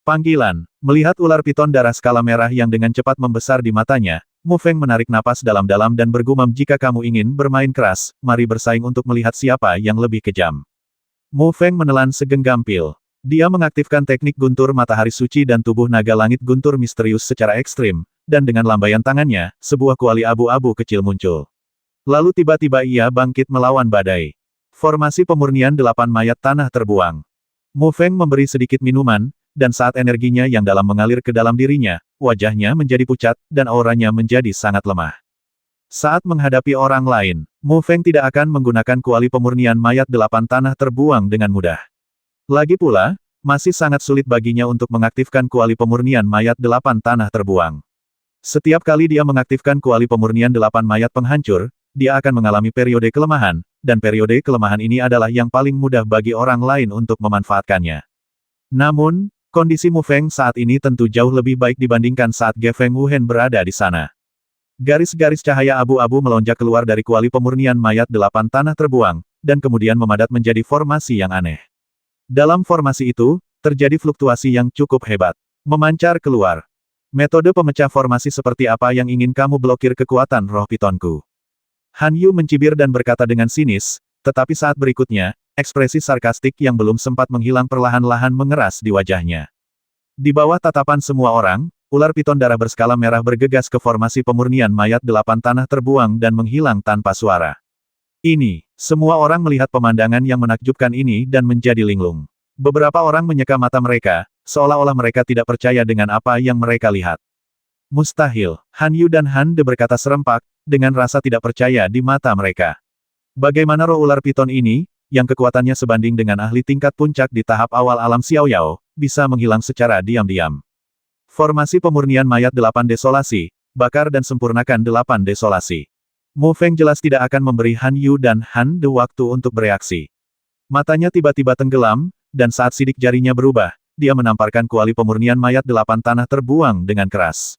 Panggilan. Melihat ular piton darah skala merah yang dengan cepat membesar di matanya, Mu Feng menarik napas dalam-dalam dan bergumam, jika kamu ingin bermain keras, mari bersaing untuk melihat siapa yang lebih kejam. Mu Feng menelan segenggam pil. Dia mengaktifkan teknik guntur matahari suci dan tubuh naga langit guntur misterius secara ekstrim, dan dengan lambaian tangannya, sebuah kuali abu-abu kecil muncul. Lalu tiba-tiba ia bangkit melawan badai. Formasi pemurnian 8 mayat tanah terbuang. Mu Feng memberi sedikit minuman, dan saat energinya yang dalam mengalir ke dalam dirinya, wajahnya menjadi pucat, dan auranya menjadi sangat lemah. Saat menghadapi orang lain, Mu Feng tidak akan menggunakan kuali pemurnian mayat 8 tanah terbuang dengan mudah. Lagi pula, masih sangat sulit baginya untuk mengaktifkan kuali pemurnian mayat 8 tanah terbuang. Setiap kali dia mengaktifkan kuali pemurnian 8 mayat penghancur, dia akan mengalami periode kelemahan, dan periode kelemahan ini adalah yang paling mudah bagi orang lain untuk memanfaatkannya. Namun, kondisi Mu Feng saat ini tentu jauh lebih baik dibandingkan saat Ge Feng Wuhen berada di sana. Garis-garis cahaya abu-abu melonjak keluar dari kuali pemurnian mayat 8 tanah terbuang, dan kemudian memadat menjadi formasi yang aneh. Dalam formasi itu, terjadi fluktuasi yang cukup hebat. Memancar keluar. Metode pemecah formasi seperti apa yang ingin kamu blokir kekuatan roh pitonku? Han Yu mencibir dan berkata dengan sinis, tetapi saat berikutnya, ekspresi sarkastik yang belum sempat menghilang perlahan-lahan mengeras di wajahnya. Di bawah tatapan semua orang, ular piton darah berskala merah bergegas ke formasi pemurnian mayat 8 tanah terbuang dan menghilang tanpa suara. Ini, semua orang melihat pemandangan yang menakjubkan ini dan menjadi linglung. Beberapa orang menyeka mata mereka, seolah-olah mereka tidak percaya dengan apa yang mereka lihat. Mustahil, Han Yu dan Han De berkata serempak, dengan rasa tidak percaya di mata mereka. Bagaimana roh ular piton ini, yang kekuatannya sebanding dengan ahli tingkat puncak di tahap awal alam Xiao Yao, bisa menghilang secara diam-diam. Formasi pemurnian mayat 8 desolasi, bakar dan sempurnakan 8 desolasi. Mu Feng jelas tidak akan memberi Han Yu dan Han De waktu untuk bereaksi. Matanya tiba-tiba tenggelam, dan saat sidik jarinya berubah, dia menamparkan kuali pemurnian mayat 8 tanah terbuang dengan keras.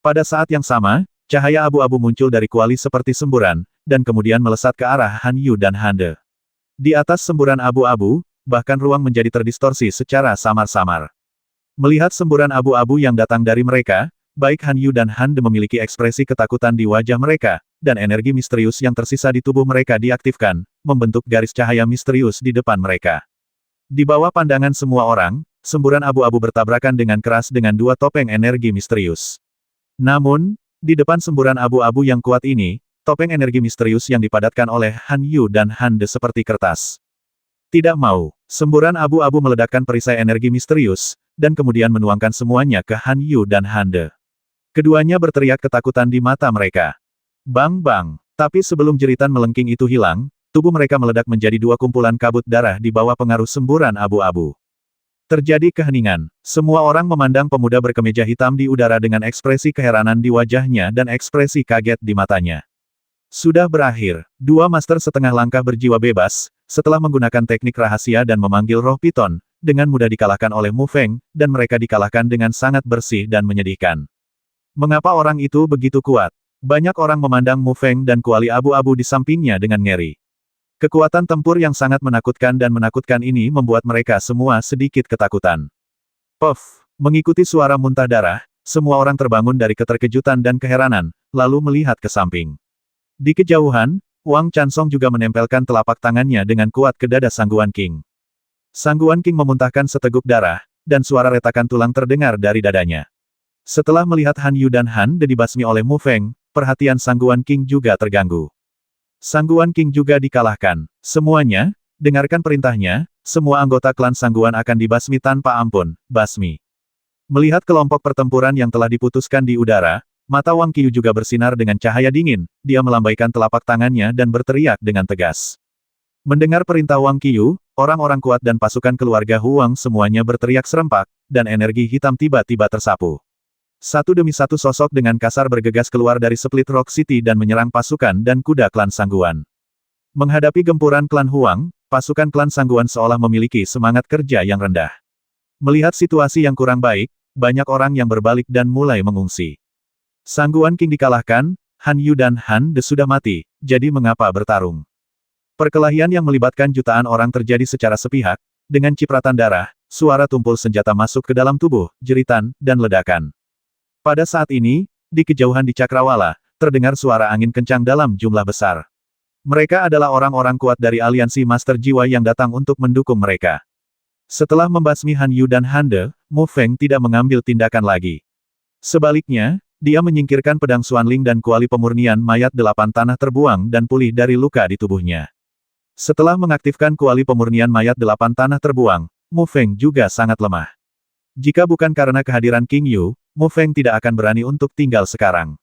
Pada saat yang sama, cahaya abu-abu muncul dari kuali seperti semburan, dan kemudian melesat ke arah Han Yu dan Han De. Di atas semburan abu-abu, bahkan ruang menjadi terdistorsi secara samar-samar. Melihat semburan abu-abu yang datang dari mereka, baik Han Yu dan Han De memiliki ekspresi ketakutan di wajah mereka, dan energi misterius yang tersisa di tubuh mereka diaktifkan, membentuk garis cahaya misterius di depan mereka. Di bawah pandangan semua orang, semburan abu-abu bertabrakan dengan keras dengan 2 topeng energi misterius. Namun, di depan semburan abu-abu yang kuat ini, topeng energi misterius yang dipadatkan oleh Han Yu dan Han De seperti kertas. Tidak mau, semburan abu-abu meledakkan perisai energi misterius, dan kemudian menuangkan semuanya ke Han Yu dan Han De. Keduanya berteriak ketakutan di mata mereka. Bang-bang. Tapi sebelum jeritan melengking itu hilang, tubuh mereka meledak menjadi 2 kumpulan kabut darah di bawah pengaruh semburan abu-abu. Terjadi keheningan. Semua orang memandang pemuda berkemeja hitam di udara dengan ekspresi keheranan di wajahnya dan ekspresi kaget di matanya. Sudah berakhir. 2 master setengah langkah berjiwa bebas, setelah menggunakan teknik rahasia dan memanggil roh piton, dengan mudah dikalahkan oleh Mu Feng, dan mereka dikalahkan dengan sangat bersih dan menyedihkan. Mengapa orang itu begitu kuat? Banyak orang memandang Mu Feng dan kuali abu-abu di sampingnya dengan ngeri. Kekuatan tempur yang sangat menakutkan dan menakutkan ini membuat mereka semua sedikit ketakutan. Puff! Mengikuti suara muntah darah, semua orang terbangun dari keterkejutan dan keheranan, lalu melihat ke samping. Di kejauhan, Wang Chansong juga menempelkan telapak tangannya dengan kuat ke dada Sangguan King. Sangguan King memuntahkan seteguk darah, dan suara retakan tulang terdengar dari dadanya. Setelah melihat Han Yu dan Han De dibasmi oleh Mu Feng, perhatian Sangguan King juga terganggu. Sangguan King juga dikalahkan. Semuanya, dengarkan perintahnya, semua anggota klan Sangguan akan dibasmi tanpa ampun, basmi. Melihat kelompok pertempuran yang telah diputuskan di udara, mata Wang Qiu juga bersinar dengan cahaya dingin, dia melambaikan telapak tangannya dan berteriak dengan tegas. Mendengar perintah Wang Qiu, orang-orang kuat dan pasukan keluarga Huang semuanya berteriak serempak, dan energi hitam tiba-tiba tersapu. Satu demi satu sosok dengan kasar bergegas keluar dari Split Rock City dan menyerang pasukan dan kuda klan Sangguan. Menghadapi gempuran klan Huang, pasukan klan Sangguan seolah memiliki semangat kerja yang rendah. Melihat situasi yang kurang baik, banyak orang yang berbalik dan mulai mengungsi. Sangguan King dikalahkan, Han Yu dan Han De sudah mati, jadi mengapa bertarung? Perkelahian yang melibatkan jutaan orang terjadi secara sepihak, dengan cipratan darah, suara tumpul senjata masuk ke dalam tubuh, jeritan, dan ledakan. Pada saat ini, di kejauhan di Cakrawala, terdengar suara angin kencang dalam jumlah besar. Mereka adalah orang-orang kuat dari aliansi Master Jiwa yang datang untuk mendukung mereka. Setelah membasmi Han Yu dan Han De, Mu Feng tidak mengambil tindakan lagi. Sebaliknya, dia menyingkirkan pedang Xuanling dan kuali pemurnian mayat 8 tanah terbuang dan pulih dari luka di tubuhnya. Setelah mengaktifkan kuali pemurnian mayat 8 tanah terbuang, Mu Feng juga sangat lemah. Jika bukan karena kehadiran King Yu, Mu Feng tidak akan berani untuk tinggal sekarang.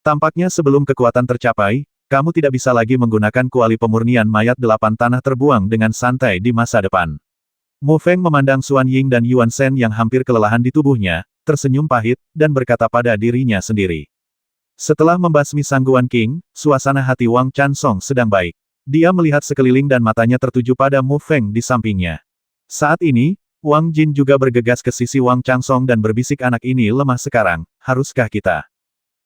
Tampaknya sebelum kekuatan tercapai, kamu tidak bisa lagi menggunakan kuali pemurnian mayat 8 tanah terbuang dengan santai di masa depan. Mu Feng memandang Xuan Ying dan Yuan Shen yang hampir kelelahan di tubuhnya, tersenyum pahit, dan berkata pada dirinya sendiri. Setelah membasmi Sangguan King, suasana hati Wang Chansong sedang baik. Dia melihat sekeliling dan matanya tertuju pada Mu Feng di sampingnya. Saat ini, Wang Jin juga bergegas ke sisi Wang Chansong dan berbisik, anak ini lemah sekarang, haruskah kita?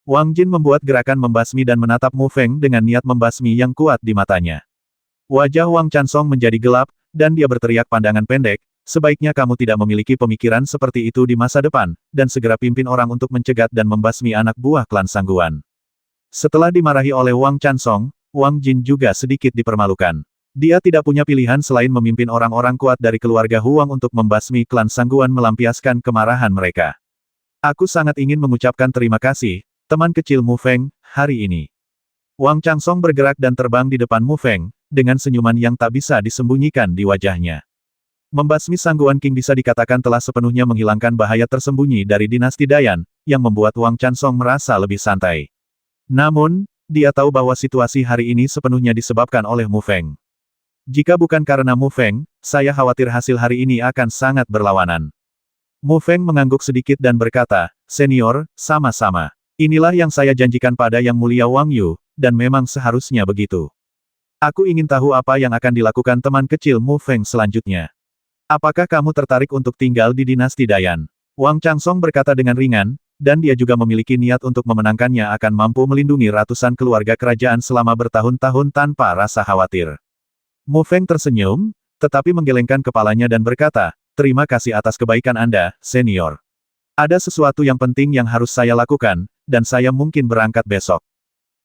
Wang Jin membuat gerakan membasmi dan menatap Mu Feng dengan niat membasmi yang kuat di matanya. Wajah Wang Chansong menjadi gelap, dan dia berteriak pandangan pendek, sebaiknya kamu tidak memiliki pemikiran seperti itu di masa depan, dan segera pimpin orang untuk mencegat dan membasmi anak buah klan Sangguan. Setelah dimarahi oleh Wang Chansong, Wang Jin juga sedikit dipermalukan. Dia tidak punya pilihan selain memimpin orang-orang kuat dari keluarga Huang untuk membasmi klan Sangguan melampiaskan kemarahan mereka. Aku sangat ingin mengucapkan terima kasih, teman kecil Mu Feng, hari ini. Wang Chansong bergerak dan terbang di depan Mu Feng, dengan senyuman yang tak bisa disembunyikan di wajahnya. Membasmi Sangguan King bisa dikatakan telah sepenuhnya menghilangkan bahaya tersembunyi dari dinasti Dayan, yang membuat Wang Chansong merasa lebih santai. Namun, dia tahu bahwa situasi hari ini sepenuhnya disebabkan oleh Mu Feng. Jika bukan karena Mu Feng, saya khawatir hasil hari ini akan sangat berlawanan. Mu Feng mengangguk sedikit dan berkata, "Senior, sama-sama. Inilah yang saya janjikan pada Yang Mulia Wang Yu, dan memang seharusnya begitu. Aku ingin tahu apa yang akan dilakukan teman kecil Mu Feng selanjutnya. Apakah kamu tertarik untuk tinggal di dinasti Dayan?" Wang Chansong berkata dengan ringan, dan dia juga memiliki niat untuk memenangkannya akan mampu melindungi ratusan keluarga kerajaan selama bertahun-tahun tanpa rasa khawatir. Mu Feng tersenyum, tetapi menggelengkan kepalanya dan berkata, "Terima kasih atas kebaikan Anda, senior. Ada sesuatu yang penting yang harus saya lakukan, dan saya mungkin berangkat besok."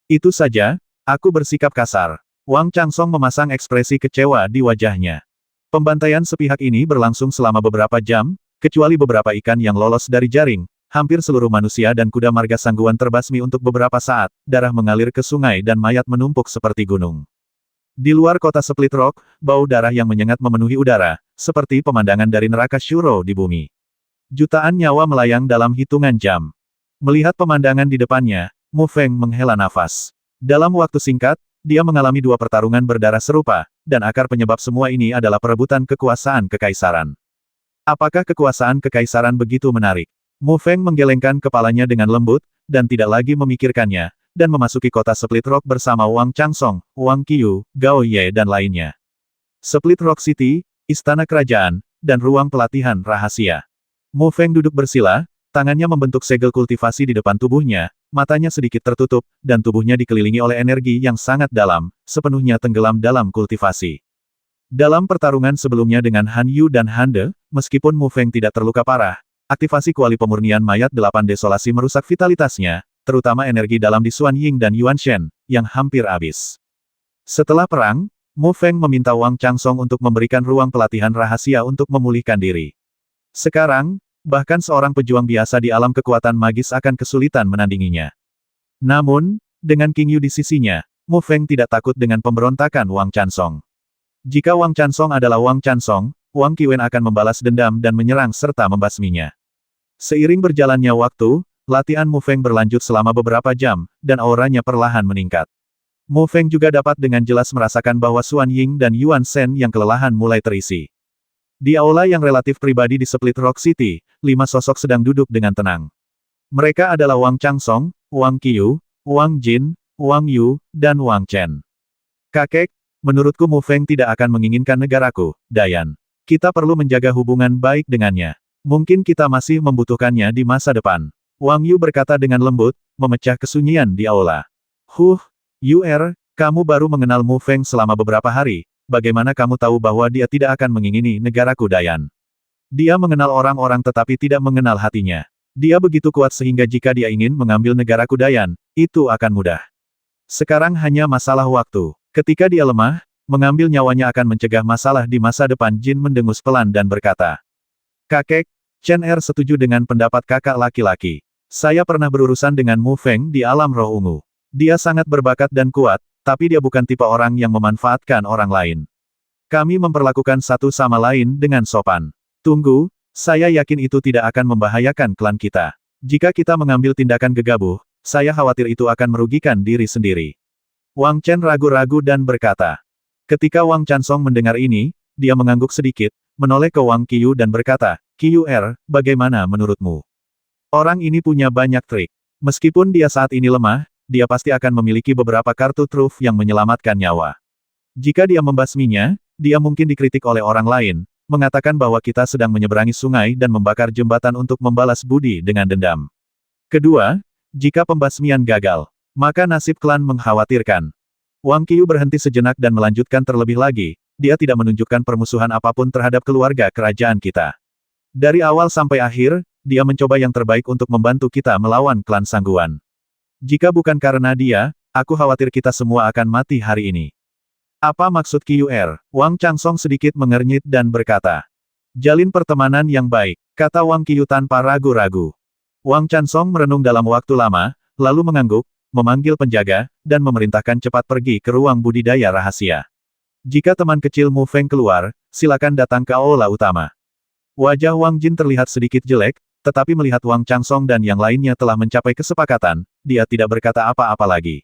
"Itu saja?" Aku bersikap kasar. Wang Chansong memasang ekspresi kecewa di wajahnya. Pembantaian sepihak ini berlangsung selama beberapa jam, kecuali beberapa ikan yang lolos dari jaring, hampir seluruh manusia dan kuda marga Sangguan terbasmi untuk beberapa saat, darah mengalir ke sungai dan mayat menumpuk seperti gunung. Di luar kota Split Rock, bau darah yang menyengat memenuhi udara, seperti pemandangan dari neraka Shuro di bumi. Jutaan nyawa melayang dalam hitungan jam. Melihat pemandangan di depannya, Mu Feng menghela nafas. Dalam waktu singkat, dia mengalami 2 pertarungan berdarah serupa, dan akar penyebab semua ini adalah perebutan kekuasaan kekaisaran. Apakah kekuasaan kekaisaran begitu menarik? Mu Feng menggelengkan kepalanya dengan lembut, dan tidak lagi memikirkannya, dan memasuki kota Split Rock bersama Wang Chansong, Wang Qiu, Gao Ye dan lainnya. Split Rock City, istana kerajaan, dan ruang pelatihan rahasia. Mu Feng duduk bersila, tangannya membentuk segel kultivasi di depan tubuhnya, matanya sedikit tertutup, dan tubuhnya dikelilingi oleh energi yang sangat dalam, sepenuhnya tenggelam dalam kultivasi. Dalam pertarungan sebelumnya dengan Han Yu dan Han De, meskipun Mu Feng tidak terluka parah, aktivasi kuali pemurnian mayat 8 desolasi merusak vitalitasnya, terutama energi dalam di Xuan Ying dan Yuan Shen, yang hampir habis. Setelah perang, Mu Feng meminta Wang Changsong untuk memberikan ruang pelatihan rahasia untuk memulihkan diri. Sekarang, bahkan seorang pejuang biasa di alam kekuatan magis akan kesulitan menandinginya. Namun, dengan King Yu di sisinya, Mu Feng tidak takut dengan pemberontakan Wang Chansong. Jika Wang Chansong adalah Wang Chansong, Wang Qiwen akan membalas dendam dan menyerang serta membasminya. Seiring berjalannya waktu, latihan Mu Feng berlanjut selama beberapa jam, dan auranya perlahan meningkat. Mu Feng juga dapat dengan jelas merasakan bahwa Xuan Ying dan Yuan Shen yang kelelahan mulai terisi. Di aula yang relatif pribadi di Split Rock City, 5 sosok sedang duduk dengan tenang. Mereka adalah Wang Changsong, Wang Qiu, Wang Jin, Wang Yu, dan Wang Chen. Kakek, menurutku Mu Feng tidak akan menginginkan negaraku, Dayan. Kita perlu menjaga hubungan baik dengannya. Mungkin kita masih membutuhkannya di masa depan. Wang Yu berkata dengan lembut, memecah kesunyian di aula. Yu kamu baru mengenal Mu Feng selama beberapa hari, bagaimana kamu tahu bahwa dia tidak akan mengingini negaraku Dayan? Dia mengenal orang-orang tetapi tidak mengenal hatinya. Dia begitu kuat sehingga jika dia ingin mengambil negaraku Dayan, itu akan mudah. Sekarang hanya masalah waktu. Ketika dia lemah, mengambil nyawanya akan mencegah masalah di masa depan. Jin mendengus pelan dan berkata, Kakek, Chen setuju dengan pendapat kakak laki-laki. Saya pernah berurusan dengan Mu Feng di alam roh ungu. Dia sangat berbakat dan kuat, tapi dia bukan tipe orang yang memanfaatkan orang lain. Kami memperlakukan satu sama lain dengan sopan. Tunggu, saya yakin itu tidak akan membahayakan klan kita. Jika kita mengambil tindakan gegabah, saya khawatir itu akan merugikan diri sendiri. Wang Chen ragu-ragu dan berkata. Ketika Wang Chansong mendengar ini, dia mengangguk sedikit, menoleh ke Wang Qiu dan berkata, Qiu bagaimana menurutmu? Orang ini punya banyak trik. Meskipun dia saat ini lemah, dia pasti akan memiliki beberapa kartu truf yang menyelamatkan nyawa. Jika dia membasminya, dia mungkin dikritik oleh orang lain, mengatakan bahwa kita sedang menyeberangi sungai dan membakar jembatan untuk membalas budi dengan dendam. Kedua, jika pembasmian gagal, maka nasib klan mengkhawatirkan. Wang Qiu berhenti sejenak dan melanjutkan terlebih lagi, dia tidak menunjukkan permusuhan apapun terhadap keluarga kerajaan kita. Dari awal sampai akhir, dia mencoba yang terbaik untuk membantu kita melawan klan Sangguan. Jika bukan karena dia, aku khawatir kita semua akan mati hari ini. Apa maksud Qiu? Wang Changsong sedikit mengernyit dan berkata. Jalin pertemanan yang baik, kata Wang Qiu tanpa ragu-ragu. Wang Chansong merenung dalam waktu lama, lalu mengangguk, memanggil penjaga, dan memerintahkan cepat pergi ke ruang budidaya rahasia. Jika teman kecil Mu Feng keluar, silakan datang ke aula utama. Wajah Wang Jin terlihat sedikit jelek, tetapi melihat Wang Changsong dan yang lainnya telah mencapai kesepakatan, dia tidak berkata apa-apa lagi.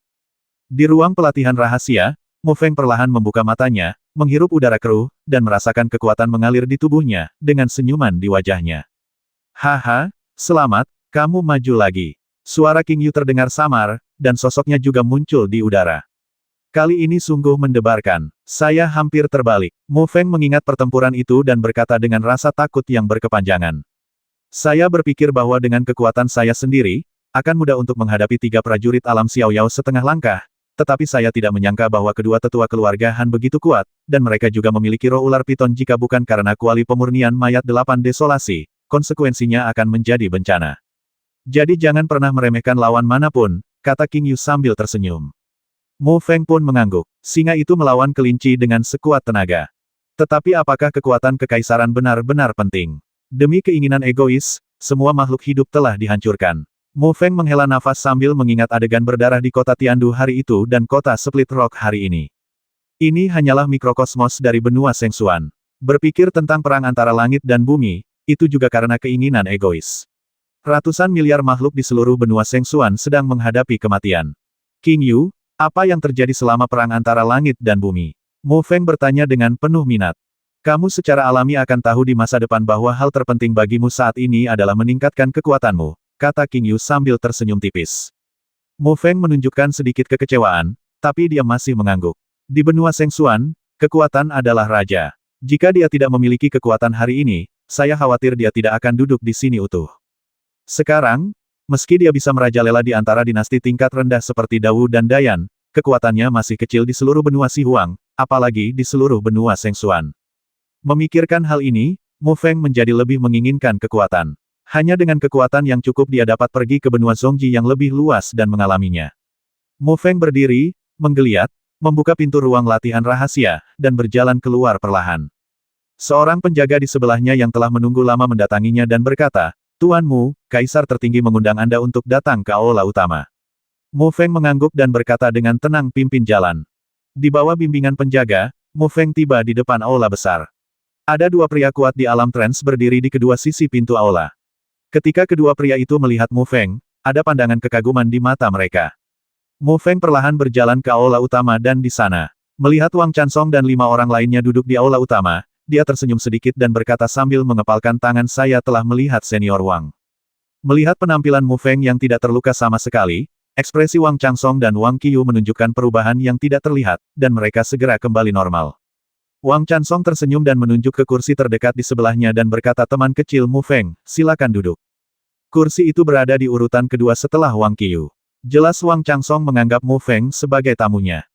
Di ruang pelatihan rahasia, Mu Feng perlahan membuka matanya, menghirup udara keruh, dan merasakan kekuatan mengalir di tubuhnya, dengan senyuman di wajahnya. Haha, selamat, kamu maju lagi. Suara King Yu terdengar samar, dan sosoknya juga muncul di udara. Kali ini sungguh mendebarkan. Saya hampir terbalik. Mu Feng mengingat pertempuran itu dan berkata dengan rasa takut yang berkepanjangan. Saya berpikir bahwa dengan kekuatan saya sendiri, akan mudah untuk menghadapi 3 prajurit alam Xiao Yao setengah langkah, tetapi saya tidak menyangka bahwa kedua tetua keluarga Han begitu kuat, dan mereka juga memiliki roh ular piton jika bukan karena kuali pemurnian mayat 8 desolasi, konsekuensinya akan menjadi bencana. Jadi jangan pernah meremehkan lawan manapun, kata King Yu sambil tersenyum. Mu Feng pun mengangguk. Singa itu melawan kelinci dengan sekuat tenaga. Tetapi apakah kekuatan kekaisaran benar-benar penting? Demi keinginan egois, semua makhluk hidup telah dihancurkan. Mu Feng menghela nafas sambil mengingat adegan berdarah di kota Tiandu hari itu dan kota Split Rock hari ini. Ini hanyalah mikrokosmos dari benua Sengsuan. Berpikir tentang perang antara langit dan bumi, itu juga karena keinginan egois. Ratusan miliar makhluk di seluruh benua Sengsuan sedang menghadapi kematian. King Yu, apa yang terjadi selama perang antara langit dan bumi? Mu Feng bertanya dengan penuh minat. Kamu secara alami akan tahu di masa depan bahwa hal terpenting bagimu saat ini adalah meningkatkan kekuatanmu, kata King Yu sambil tersenyum tipis. Mu Feng menunjukkan sedikit kekecewaan, tapi dia masih mengangguk. Di benua Sengsuan, kekuatan adalah raja. Jika dia tidak memiliki kekuatan hari ini, saya khawatir dia tidak akan duduk di sini utuh. Sekarang, meski dia bisa merajalela di antara dinasti tingkat rendah seperti Dao dan Dayan, kekuatannya masih kecil di seluruh benua Sihuang, apalagi di seluruh benua Sengsuan. Memikirkan hal ini, Mu Feng menjadi lebih menginginkan kekuatan. Hanya dengan kekuatan yang cukup dia dapat pergi ke benua Zhongji yang lebih luas dan mengalaminya. Mu Feng berdiri, menggeliat, membuka pintu ruang latihan rahasia, dan berjalan keluar perlahan. Seorang penjaga di sebelahnya yang telah menunggu lama mendatanginya dan berkata, "Tuan Mu, Kaisar tertinggi mengundang Anda untuk datang ke aula utama." Mu Feng mengangguk dan berkata dengan tenang, "Pimpin jalan." Di bawah bimbingan penjaga, Mu Feng tiba di depan aula besar. Ada dua pria kuat di alam trans berdiri di kedua sisi pintu aula. Ketika kedua pria itu melihat Mu Feng, ada pandangan kekaguman di mata mereka. Mu Feng perlahan berjalan ke aula utama dan di sana, melihat Wang Chansong dan 5 orang lainnya duduk di aula utama, dia tersenyum sedikit dan berkata sambil mengepalkan tangan, "Saya telah melihat Senior Wang." Melihat penampilan Mu Feng yang tidak terluka sama sekali, ekspresi Wang Chansong dan Wang Qiyu menunjukkan perubahan yang tidak terlihat, dan mereka segera kembali normal. Wang Chansong tersenyum dan menunjuk ke kursi terdekat di sebelahnya dan berkata, "Teman kecil Mu Feng, silakan duduk." Kursi itu berada di urutan kedua setelah Wang Qiyu. Jelas Wang Chansong menganggap Mu Feng sebagai tamunya.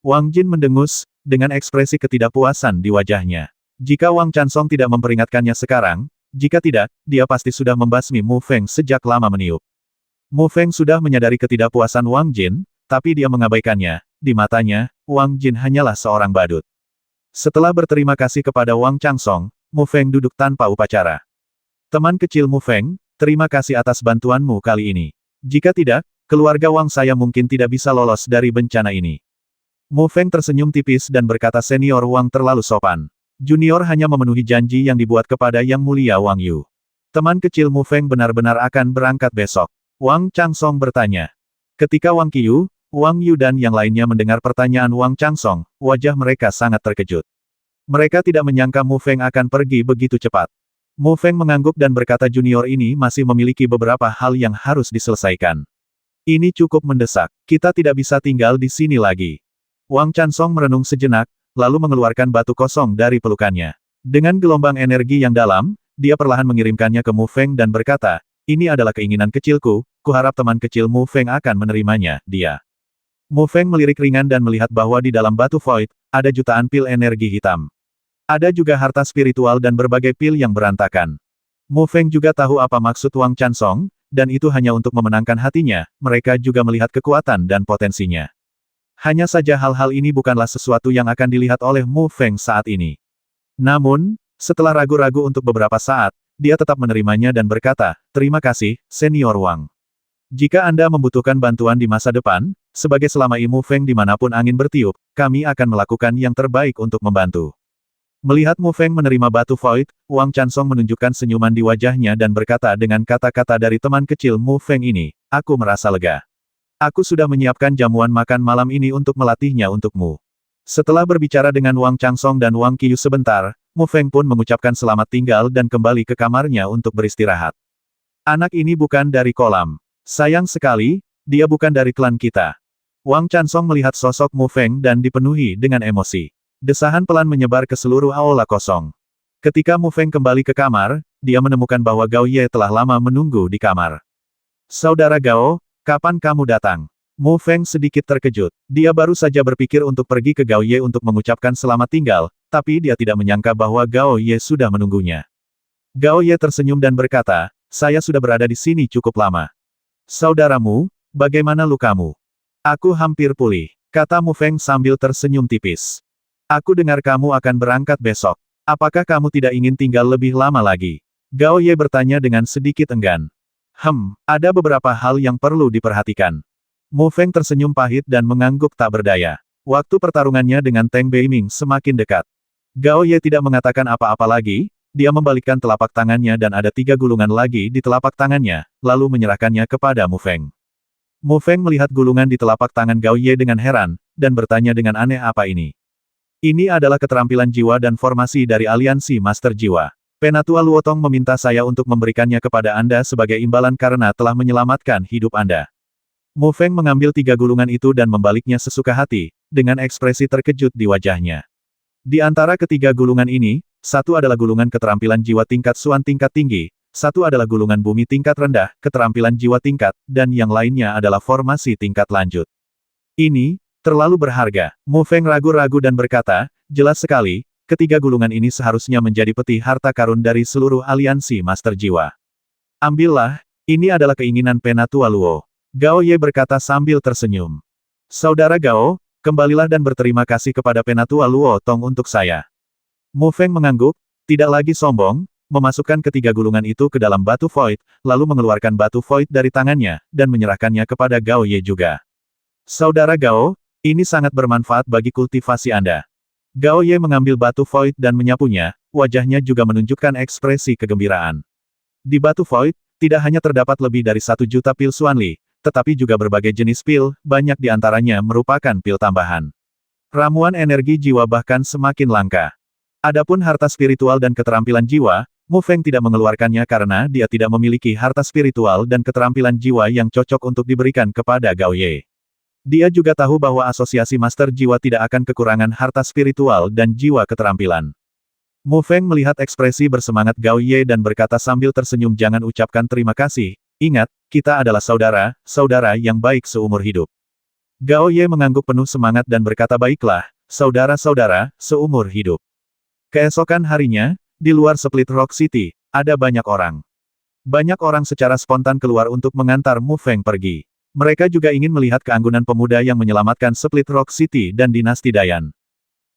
Wang Jin mendengus, dengan ekspresi ketidakpuasan di wajahnya. Jika Wang Chansong tidak memperingatkannya sekarang, jika tidak, dia pasti sudah membasmi Mu Feng sejak lama meniup. Mu Feng sudah menyadari ketidakpuasan Wang Jin, tapi dia mengabaikannya. Di matanya, Wang Jin hanyalah seorang badut. Setelah berterima kasih kepada Wang Chansong, Mu Feng duduk tanpa upacara. "Teman kecil Mu Feng, terima kasih atas bantuanmu kali ini. Jika tidak, keluarga Wang saya mungkin tidak bisa lolos dari bencana ini." Mu Feng tersenyum tipis dan berkata, "Senior Wang terlalu sopan. Junior hanya memenuhi janji yang dibuat kepada Yang Mulia Wang Yu." "Teman kecil Mu Feng benar-benar akan berangkat besok?" Wang Chansong bertanya. Ketika Wang Qiyu, Wang Yu dan yang lainnya mendengar pertanyaan Wang Chansong, wajah mereka sangat terkejut. Mereka tidak menyangka Mu Feng akan pergi begitu cepat. Mu Feng mengangguk dan berkata, "Junior ini masih memiliki beberapa hal yang harus diselesaikan. Ini cukup mendesak. Kita tidak bisa tinggal di sini lagi." Wang Chansong merenung sejenak, lalu mengeluarkan batu kosong dari pelukannya. Dengan gelombang energi yang dalam, dia perlahan mengirimkannya ke Mu Feng dan berkata, "Ini adalah keinginan kecilku, kuharap teman kecil Mu Feng akan menerimanya." Dia. Mu Feng melirik ringan dan melihat bahwa di dalam batu void, ada jutaan pil energi hitam. Ada juga harta spiritual dan berbagai pil yang berantakan. Mu Feng juga tahu apa maksud Wang Chansong, dan itu hanya untuk memenangkan hatinya, mereka juga melihat kekuatan dan potensinya. Hanya saja hal-hal ini bukanlah sesuatu yang akan dilihat oleh Mu Feng saat ini. Namun, setelah ragu-ragu untuk beberapa saat, dia tetap menerimanya dan berkata, "Terima kasih, Senior Wang. Jika Anda membutuhkan bantuan di masa depan, sebagai selamai Mu Feng dimanapun angin bertiup, kami akan melakukan yang terbaik untuk membantu." Melihat Mu Feng menerima batu void, Wang Chansong menunjukkan senyuman di wajahnya dan berkata dengan kata-kata dari teman kecil Mu Feng ini, "Aku merasa lega. Aku sudah menyiapkan jamuan makan malam ini untuk melatihnya untukmu." Setelah berbicara dengan Wang Chansong dan Wang Qiyu sebentar, Mu Feng pun mengucapkan selamat tinggal dan kembali ke kamarnya untuk beristirahat. "Anak ini bukan dari kolam. Sayang sekali, dia bukan dari klan kita." Wang Chansong melihat sosok Mu Feng dan dipenuhi dengan emosi. Desahan pelan menyebar ke seluruh aula kosong. Ketika Mu Feng kembali ke kamar, dia menemukan bahwa Gao Ye telah lama menunggu di kamar. "Saudara Gao, kapan kamu datang?" Mu Feng sedikit terkejut. Dia baru saja berpikir untuk pergi ke Gao Ye untuk mengucapkan selamat tinggal, tapi dia tidak menyangka bahwa Gao Ye sudah menunggunya. Gao Ye tersenyum dan berkata, "Saya sudah berada di sini cukup lama." "Saudaramu, bagaimana lukamu?" "Aku hampir pulih," kata Mu Feng sambil tersenyum tipis. "Aku dengar kamu akan berangkat besok. Apakah kamu tidak ingin tinggal lebih lama lagi?" Gao Ye bertanya dengan sedikit enggan. Ada beberapa hal yang perlu diperhatikan." Mu Feng tersenyum pahit dan mengangguk tak berdaya. Waktu pertarungannya dengan Teng Beiming semakin dekat. Gao Ye tidak mengatakan apa-apa lagi, dia membalikkan telapak tangannya dan ada 3 gulungan lagi di telapak tangannya, lalu menyerahkannya kepada Mu Feng. Mu Feng melihat gulungan di telapak tangan Gao Ye dengan heran, dan bertanya dengan aneh, "Apa ini?" "Ini adalah keterampilan jiwa dan formasi dari aliansi Master Jiwa. Penatua Luotong meminta saya untuk memberikannya kepada Anda sebagai imbalan karena telah menyelamatkan hidup Anda." Mu Feng mengambil 3 gulungan itu dan membaliknya sesuka hati, dengan ekspresi terkejut di wajahnya. Di antara ketiga gulungan ini, satu adalah gulungan keterampilan jiwa tingkat Suan tingkat tinggi, satu adalah gulungan bumi tingkat rendah, keterampilan jiwa tingkat, dan yang lainnya adalah formasi tingkat lanjut. "Ini terlalu berharga." Mu Feng ragu-ragu dan berkata, "Jelas sekali, ketiga gulungan ini seharusnya menjadi peti harta karun dari seluruh aliansi Master Jiwa. Ambillah, ini adalah keinginan Penatua Luo. Gao Ye berkata sambil tersenyum. Saudara Gao, kembalilah dan berterima kasih kepada Penatua Luo Tong untuk saya. Mu Feng mengangguk, tidak lagi sombong, memasukkan ketiga gulungan itu ke dalam batu void, lalu mengeluarkan batu void dari tangannya, dan menyerahkannya kepada Gao Ye juga. Saudara Gao, ini sangat bermanfaat bagi kultivasi Anda. Gao Ye mengambil batu void dan menyapunya, wajahnya juga menunjukkan ekspresi kegembiraan. Di batu void, tidak hanya terdapat lebih dari 1 juta pil Xuanli, tetapi juga berbagai jenis pil, banyak di antaranya merupakan pil tambahan. Ramuan energi jiwa bahkan semakin langka. Adapun harta spiritual dan keterampilan jiwa, Mu Feng tidak mengeluarkannya karena dia tidak memiliki harta spiritual dan keterampilan jiwa yang cocok untuk diberikan kepada Gao Ye. Dia juga tahu bahwa asosiasi master jiwa tidak akan kekurangan harta spiritual dan jiwa keterampilan. Mu Feng melihat ekspresi bersemangat Gao Ye dan berkata sambil tersenyum, jangan ucapkan terima kasih, ingat, kita adalah saudara yang baik seumur hidup. Gao Ye mengangguk penuh semangat dan berkata baiklah, saudara-saudara, seumur hidup. Keesokan harinya, di luar Split Rock City, ada banyak orang. Banyak orang secara spontan keluar untuk mengantar Mu Feng pergi. Mereka juga ingin melihat keanggunan pemuda yang menyelamatkan Split Rock City dan dinasti Dayan.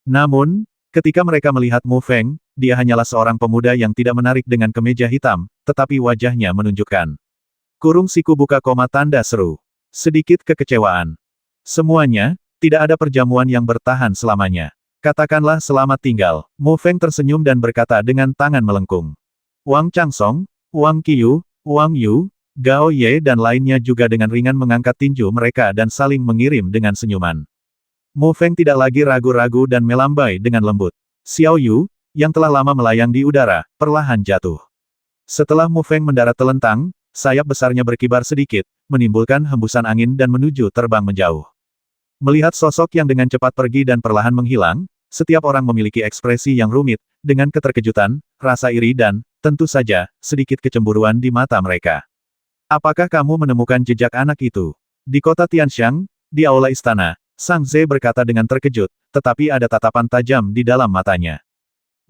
Namun, ketika mereka melihat Mu Feng, dia hanyalah seorang pemuda yang tidak menarik dengan kemeja hitam, tetapi wajahnya menunjukkan. Kurung siku buka koma tanda seru. Sedikit kekecewaan. Semuanya, tidak ada perjamuan yang bertahan selamanya. Katakanlah selamat tinggal. Mu Feng tersenyum dan berkata dengan tangan melengkung. Wang Changsong, Wang Qiyu, Wang Yu, Gao Ye dan lainnya juga dengan ringan mengangkat tinju mereka dan saling mengirim dengan senyuman. Mu Feng tidak lagi ragu-ragu dan melambai dengan lembut. Xiao Yu, yang telah lama melayang di udara, perlahan jatuh. Setelah Mu Feng mendarat telentang, sayap besarnya berkibar sedikit, menimbulkan hembusan angin dan menuju terbang menjauh. Melihat sosok yang dengan cepat pergi dan perlahan menghilang, setiap orang memiliki ekspresi yang rumit, dengan keterkejutan, rasa iri dan, tentu saja, sedikit kecemburuan di mata mereka. Apakah kamu menemukan jejak anak itu? Di kota Tianxiang, di aula istana, Sang Ze berkata dengan terkejut, tetapi ada tatapan tajam di dalam matanya.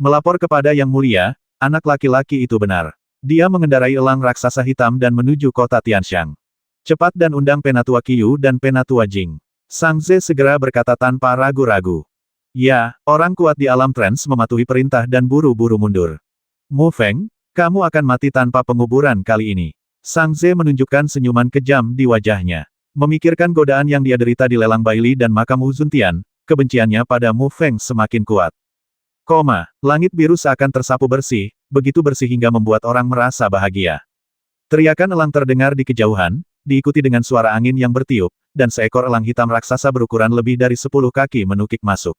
Melapor kepada Yang Mulia, anak laki-laki itu benar. Dia mengendarai elang raksasa hitam dan menuju kota Tianxiang. Cepat dan undang Penatua Qiyu dan Penatua Jing. Sang Ze segera berkata tanpa ragu-ragu. Ya, orang kuat di alam trans mematuhi perintah dan buru-buru mundur. Mu Feng, kamu akan mati tanpa penguburan kali ini. Sang Ze menunjukkan senyuman kejam di wajahnya. Memikirkan godaan yang dia derita di lelang Baili dan makam Wu Zuntian, kebenciannya pada Mu Feng semakin kuat. Langit biru seakan tersapu bersih, begitu bersih hingga membuat orang merasa bahagia. Teriakan elang terdengar di kejauhan, diikuti dengan suara angin yang bertiup, dan seekor elang hitam raksasa berukuran lebih dari 10 kaki menukik masuk.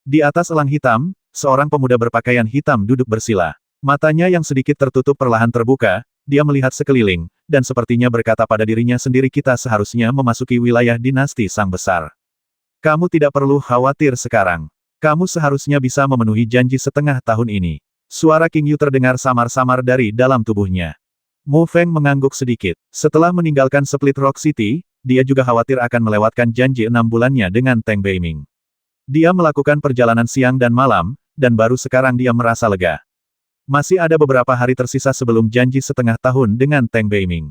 Di atas elang hitam, seorang pemuda berpakaian hitam duduk bersila. Matanya yang sedikit tertutup perlahan terbuka, dia melihat sekeliling, dan sepertinya berkata pada dirinya sendiri kita seharusnya memasuki wilayah dinasti Sang Besar. Kamu tidak perlu khawatir sekarang. Kamu seharusnya bisa memenuhi janji setengah tahun ini. Suara King Yu terdengar samar-samar dari dalam tubuhnya. Mu Feng mengangguk sedikit. Setelah meninggalkan Split Rock City, dia juga khawatir akan melewatkan janji 6 bulannya dengan Teng Beiming. Dia melakukan perjalanan siang dan malam, dan baru sekarang dia merasa lega. Masih ada beberapa hari tersisa sebelum janji setengah tahun dengan Teng Beiming.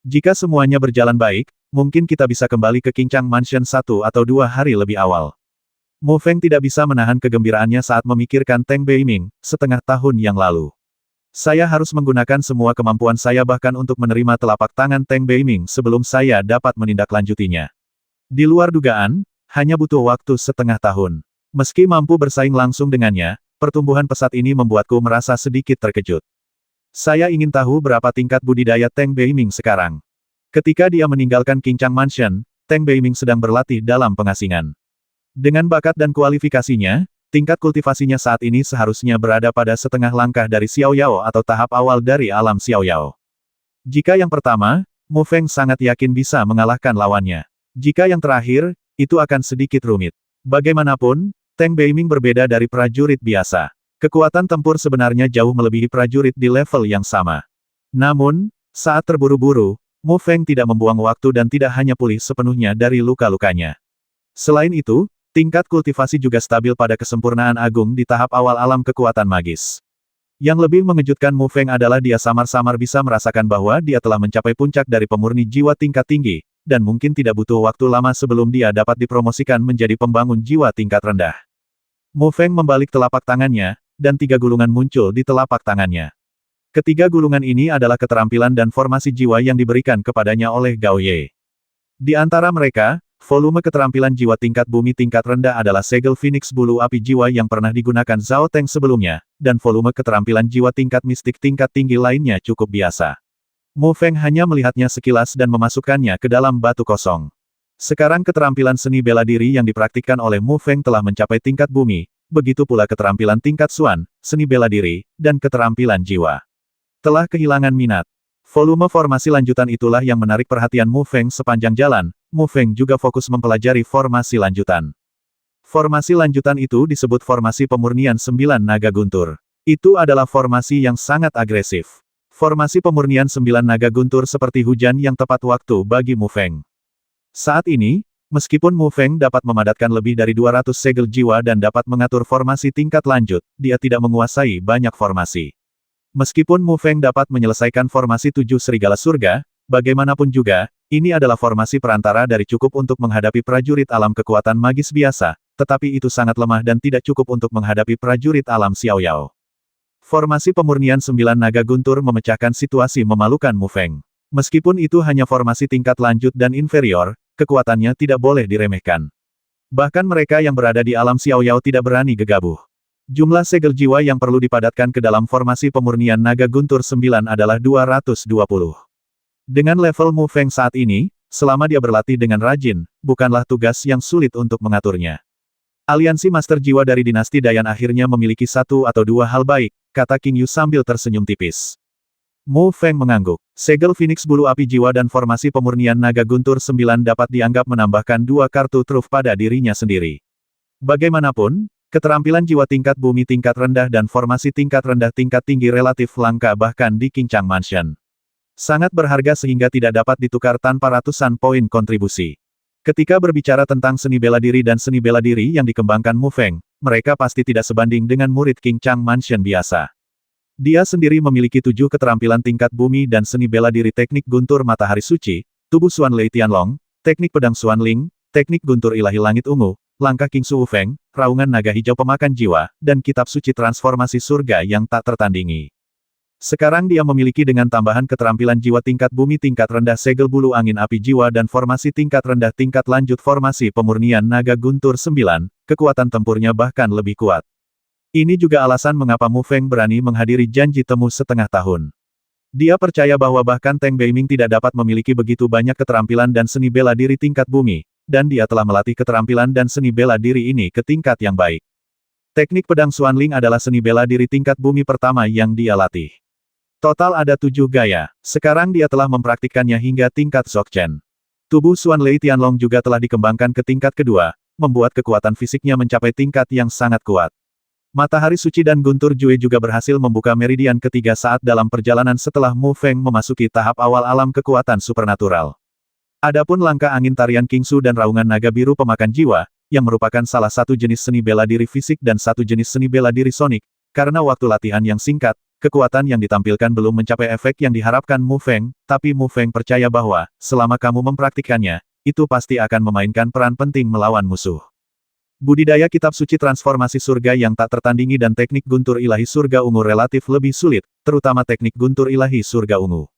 Jika semuanya berjalan baik, mungkin kita bisa kembali ke Qingchang Mansion 1 atau 2 hari lebih awal. Mu Feng tidak bisa menahan kegembiraannya saat memikirkan Teng Beiming, setengah tahun yang lalu. Saya harus menggunakan semua kemampuan saya bahkan untuk menerima telapak tangan Teng Beiming sebelum saya dapat menindaklanjutinya. Di luar dugaan, hanya butuh waktu setengah tahun. Meski mampu bersaing langsung dengannya, pertumbuhan pesat ini membuatku merasa sedikit terkejut. Saya ingin tahu berapa tingkat budidaya Teng Beiming sekarang. Ketika dia meninggalkan Qingchang Mansion, Teng Beiming sedang berlatih dalam pengasingan. Dengan bakat dan kualifikasinya, tingkat kultivasinya saat ini seharusnya berada pada setengah langkah dari Xiao Yao atau tahap awal dari alam Xiao Yao. Jika yang pertama, Mu Feng sangat yakin bisa mengalahkan lawannya. Jika yang terakhir, itu akan sedikit rumit. Bagaimanapun, Teng Beiming berbeda dari prajurit biasa. Kekuatan tempur sebenarnya jauh melebihi prajurit di level yang sama. Namun, saat terburu-buru, Mu Feng tidak membuang waktu dan tidak hanya pulih sepenuhnya dari luka-lukanya. Selain itu, tingkat kultivasi juga stabil pada kesempurnaan agung di tahap awal alam kekuatan magis. Yang lebih mengejutkan Mu Feng adalah dia samar-samar bisa merasakan bahwa dia telah mencapai puncak dari pemurni jiwa tingkat tinggi, dan mungkin tidak butuh waktu lama sebelum dia dapat dipromosikan menjadi pembangun jiwa tingkat rendah. Mu Feng membalik telapak tangannya, dan 3 gulungan muncul di telapak tangannya. Ketiga gulungan ini adalah keterampilan dan formasi jiwa yang diberikan kepadanya oleh Gao Ye. Di antara mereka, volume keterampilan jiwa tingkat bumi tingkat rendah adalah segel Phoenix bulu api jiwa yang pernah digunakan Zhao Teng sebelumnya, dan volume keterampilan jiwa tingkat mistik tingkat tinggi lainnya cukup biasa. Mu Feng hanya melihatnya sekilas dan memasukkannya ke dalam batu kosong. Sekarang keterampilan seni bela diri yang dipraktikkan oleh Mu Feng telah mencapai tingkat bumi, begitu pula keterampilan tingkat Xuan, seni bela diri, dan keterampilan jiwa. Telah kehilangan minat. Volume formasi lanjutan itulah yang menarik perhatian Mu Feng sepanjang jalan. Mu Feng juga fokus mempelajari formasi lanjutan. Formasi lanjutan itu disebut formasi pemurnian 9 naga guntur. Itu adalah formasi yang sangat agresif. Formasi pemurnian 9 naga guntur seperti hujan yang tepat waktu bagi Mu Feng. Saat ini, meskipun Mu Feng dapat memadatkan lebih dari 200 segel jiwa dan dapat mengatur formasi tingkat lanjut, dia tidak menguasai banyak formasi. Meskipun Mu Feng dapat menyelesaikan formasi 7 serigala surga, bagaimanapun juga, ini adalah formasi perantara dari cukup untuk menghadapi prajurit alam kekuatan magis biasa, tetapi itu sangat lemah dan tidak cukup untuk menghadapi prajurit alam Xiao Yao. Formasi pemurnian 9 naga guntur memecahkan situasi memalukan Mu Feng. Meskipun itu hanya formasi tingkat lanjut dan inferior, kekuatannya tidak boleh diremehkan. Bahkan mereka yang berada di alam Xiao Yao tidak berani gegabah. Jumlah segel jiwa yang perlu dipadatkan ke dalam formasi pemurnian naga guntur 9 adalah 220. Dengan level Mu Feng saat ini, selama dia berlatih dengan rajin, bukanlah tugas yang sulit untuk mengaturnya. Aliansi Master Jiwa dari dinasti Dayan akhirnya memiliki 1 atau 2 hal baik, kata King Yu sambil tersenyum tipis. Mu Feng mengangguk. Segel Phoenix bulu api jiwa dan formasi pemurnian naga guntur 9 dapat dianggap menambahkan 2 kartu truf pada dirinya sendiri. Bagaimanapun, keterampilan jiwa tingkat bumi tingkat rendah dan formasi tingkat rendah tingkat tinggi relatif langka bahkan di Qingchang Mansion. Sangat berharga sehingga tidak dapat ditukar tanpa ratusan poin kontribusi. Ketika berbicara tentang seni bela diri dan seni bela diri yang dikembangkan Mu Feng, mereka pasti tidak sebanding dengan murid Qingchang Mansion biasa. Dia sendiri memiliki 7 keterampilan tingkat bumi dan seni bela diri teknik guntur matahari suci, tubuh Xuan Lei Tianlong, teknik pedang Xuan Ling, teknik guntur ilahi langit ungu, langkah King Su Feng, raungan naga hijau pemakan jiwa, dan kitab suci transformasi surga yang tak tertandingi. Sekarang dia memiliki dengan tambahan keterampilan jiwa tingkat bumi tingkat rendah segel bulu angin api jiwa dan formasi tingkat rendah tingkat lanjut formasi pemurnian naga guntur 9, kekuatan tempurnya bahkan lebih kuat. Ini juga alasan mengapa Mu Feng berani menghadiri janji temu setengah tahun. Dia percaya bahwa bahkan Teng Beiming tidak dapat memiliki begitu banyak keterampilan dan seni bela diri tingkat bumi, dan dia telah melatih keterampilan dan seni bela diri ini ke tingkat yang baik. Teknik pedang Xuan Ling adalah seni bela diri tingkat bumi pertama yang dia latih. Total ada 7 gaya, sekarang dia telah mempraktikkannya hingga tingkat Zhokchen. Tubuh Xuan Lei Tianlong juga telah dikembangkan ke tingkat kedua, membuat kekuatan fisiknya mencapai tingkat yang sangat kuat. Matahari Suci dan Guntur Jue juga berhasil membuka meridian ketiga saat dalam perjalanan setelah Mu Feng memasuki tahap awal alam kekuatan supernatural. Adapun langkah angin tarian Kingsu dan raungan naga biru pemakan jiwa, yang merupakan salah satu jenis seni bela diri fisik dan satu jenis seni bela diri sonik, karena waktu latihan yang singkat, kekuatan yang ditampilkan belum mencapai efek yang diharapkan Mu Feng, tapi Mu Feng percaya bahwa, selama kamu mempraktikkannya, itu pasti akan memainkan peran penting melawan musuh. Budidaya kitab suci transformasi surga yang tak tertandingi dan teknik guntur ilahi surga ungu relatif lebih sulit, terutama teknik guntur ilahi surga ungu.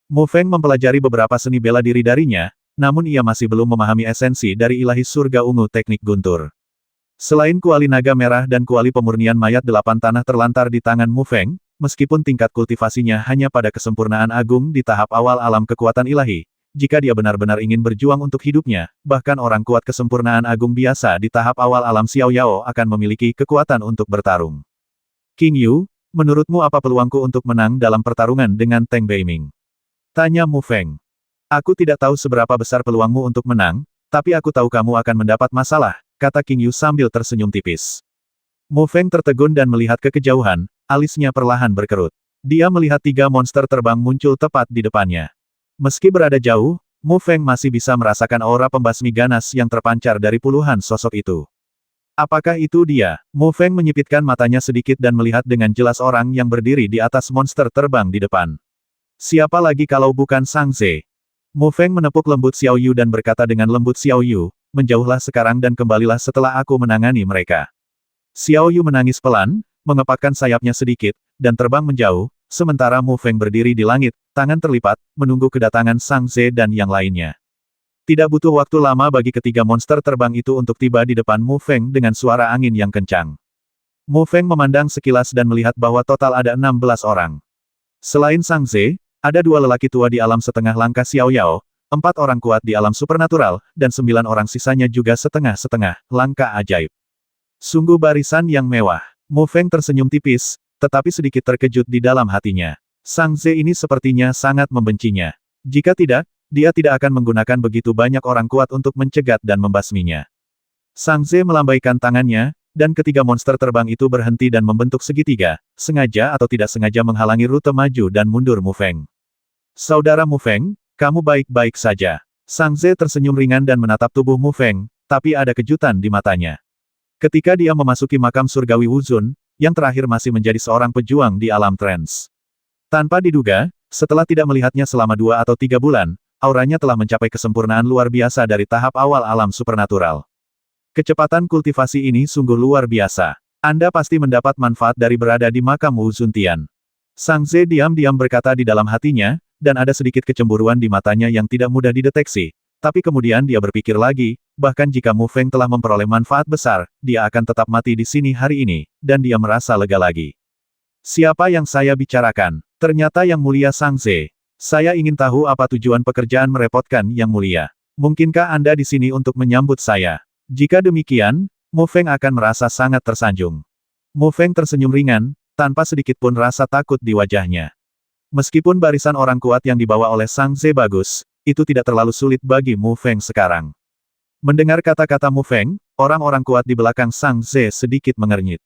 Mu Feng mempelajari beberapa seni bela diri darinya, namun ia masih belum memahami esensi dari ilahi surga ungu teknik guntur. Selain kuali naga merah dan kuali pemurnian mayat 8 tanah terlantar di tangan Mu Feng, meskipun tingkat kultivasinya hanya pada kesempurnaan agung di tahap awal alam kekuatan ilahi, jika dia benar-benar ingin berjuang untuk hidupnya, bahkan orang kuat kesempurnaan agung biasa di tahap awal alam Xiao Yao akan memiliki kekuatan untuk bertarung. King Yu, menurutmu apa peluangku untuk menang dalam pertarungan dengan Teng Beiming? Tanya Mu Feng. Aku tidak tahu seberapa besar peluangmu untuk menang, tapi aku tahu kamu akan mendapat masalah, kata King Yu sambil tersenyum tipis. Mu Feng tertegun dan melihat ke kejauhan, alisnya perlahan berkerut. Dia melihat 3 monster terbang muncul tepat di depannya. Meski berada jauh, Mu Feng masih bisa merasakan aura pembasmi ganas yang terpancar dari puluhan sosok itu. Apakah itu dia? Mu Feng menyipitkan matanya sedikit dan melihat dengan jelas orang yang berdiri di atas monster terbang di depan. Siapa lagi kalau bukan Sang Ze? Mu Feng menepuk lembut Xiao Yu dan berkata dengan lembut, Xiao Yu, menjauhlah sekarang dan kembalilah setelah aku menangani mereka. Xiao Yu menangis pelan, mengepakkan sayapnya sedikit, dan terbang menjauh, sementara Mu Feng berdiri di langit, tangan terlipat, menunggu kedatangan Sang Ze dan yang lainnya. Tidak butuh waktu lama bagi ketiga monster terbang itu untuk tiba di depan Mu Feng dengan suara angin yang kencang. Mu Feng memandang sekilas dan melihat bahwa total ada 16 orang. Selain Sang Ze, ada 2 lelaki tua di alam setengah langkah Xiao Yao, 4 orang kuat di alam supernatural, dan 9 orang sisanya juga setengah-setengah, langkah ajaib. Sungguh barisan yang mewah. Mu Feng tersenyum tipis, tetapi sedikit terkejut di dalam hatinya. Sang Ze ini sepertinya sangat membencinya. Jika tidak, dia tidak akan menggunakan begitu banyak orang kuat untuk mencegat dan membasminya. Sang Ze melambaikan tangannya, dan ketiga monster terbang itu berhenti dan membentuk segitiga, sengaja atau tidak sengaja menghalangi rute maju dan mundur Mu Feng. Saudara Mu Feng, kamu baik-baik saja. Sang Ze tersenyum ringan dan menatap tubuh Mu Feng, tapi ada kejutan di matanya. Ketika dia memasuki makam surgawi Wuzun, yang terakhir masih menjadi seorang pejuang di alam trans. Tanpa diduga, setelah tidak melihatnya selama 2 atau 3 bulan, auranya telah mencapai kesempurnaan luar biasa dari tahap awal alam supernatural. Kecepatan kultivasi ini sungguh luar biasa. Anda pasti mendapat manfaat dari berada di makam Wu Zuntian. Sang Ze diam-diam berkata di dalam hatinya, dan ada sedikit kecemburuan di matanya yang tidak mudah dideteksi. Tapi kemudian dia berpikir lagi, bahkan jika Mu Feng telah memperoleh manfaat besar, dia akan tetap mati di sini hari ini, dan dia merasa lega lagi. Siapa yang saya bicarakan? Ternyata Yang Mulia Sang Ze. Saya ingin tahu apa tujuan pekerjaan merepotkan Yang Mulia. Mungkinkah Anda di sini untuk menyambut saya? Jika demikian, Mu Feng akan merasa sangat tersanjung. Mu Feng tersenyum ringan, tanpa sedikit pun rasa takut di wajahnya. Meskipun barisan orang kuat yang dibawa oleh Sang Ze bagus, itu tidak terlalu sulit bagi Mu Feng sekarang. Mendengar kata-kata Mu Feng, orang-orang kuat di belakang Sang Ze sedikit mengernyit.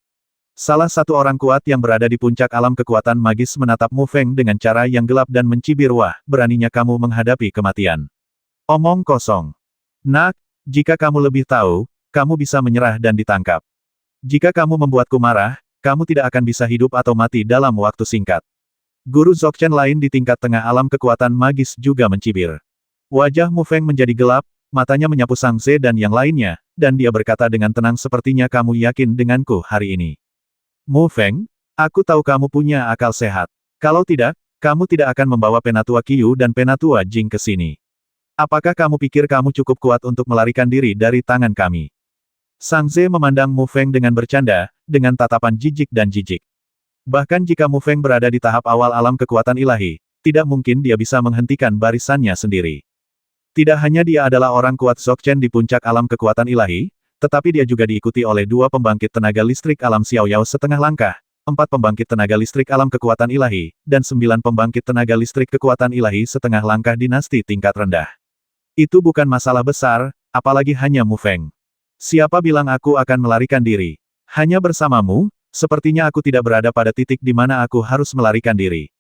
Salah satu orang kuat yang berada di puncak alam kekuatan magis menatap Mu Feng dengan cara yang gelap dan mencibir, wah, beraninya kamu menghadapi kematian. Omong kosong. Nak, jika kamu lebih tahu, kamu bisa menyerah dan ditangkap. Jika kamu membuatku marah, kamu tidak akan bisa hidup atau mati dalam waktu singkat. Guru Dzogchen lain di tingkat tengah alam kekuatan magis juga mencibir. Wajah Mu Feng menjadi gelap, matanya menyapu Sang Ze dan yang lainnya, dan dia berkata dengan tenang, sepertinya kamu yakin denganku hari ini. Mu Feng, aku tahu kamu punya akal sehat. Kalau tidak, kamu tidak akan membawa Penatua Qiu dan Penatua Jing ke sini. Apakah kamu pikir kamu cukup kuat untuk melarikan diri dari tangan kami? Sang Ze memandang Mu Feng dengan bercanda, dengan tatapan jijik dan jijik. Bahkan jika Mu Feng berada di tahap awal alam kekuatan ilahi, tidak mungkin dia bisa menghentikan barisannya sendiri. Tidak hanya dia adalah orang kuat Dzogchen di puncak alam kekuatan ilahi, tetapi dia juga diikuti oleh 2 pembangkit tenaga listrik alam Xiao Yao setengah langkah, 4 pembangkit tenaga listrik alam kekuatan ilahi, dan 9 pembangkit tenaga listrik kekuatan ilahi setengah langkah dinasti tingkat rendah. Itu bukan masalah besar, apalagi hanya Mu Feng. Siapa bilang aku akan melarikan diri? Hanya bersamamu, sepertinya aku tidak berada pada titik di mana aku harus melarikan diri.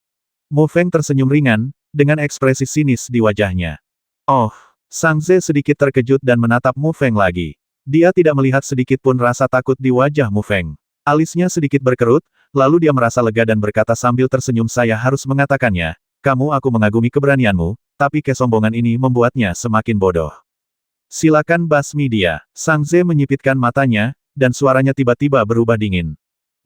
Mu Feng tersenyum ringan, dengan ekspresi sinis di wajahnya. Oh, Sang Ze sedikit terkejut dan menatap Mu Feng lagi. Dia tidak melihat sedikit pun rasa takut di wajah Mu Feng. Alisnya sedikit berkerut, lalu dia merasa lega dan berkata sambil tersenyum, saya harus mengatakannya, aku mengagumi keberanianmu, tapi kesombongan ini membuatnya semakin bodoh. Silakan basmi dia. Sang Ze menyipitkan matanya, dan suaranya tiba-tiba berubah dingin.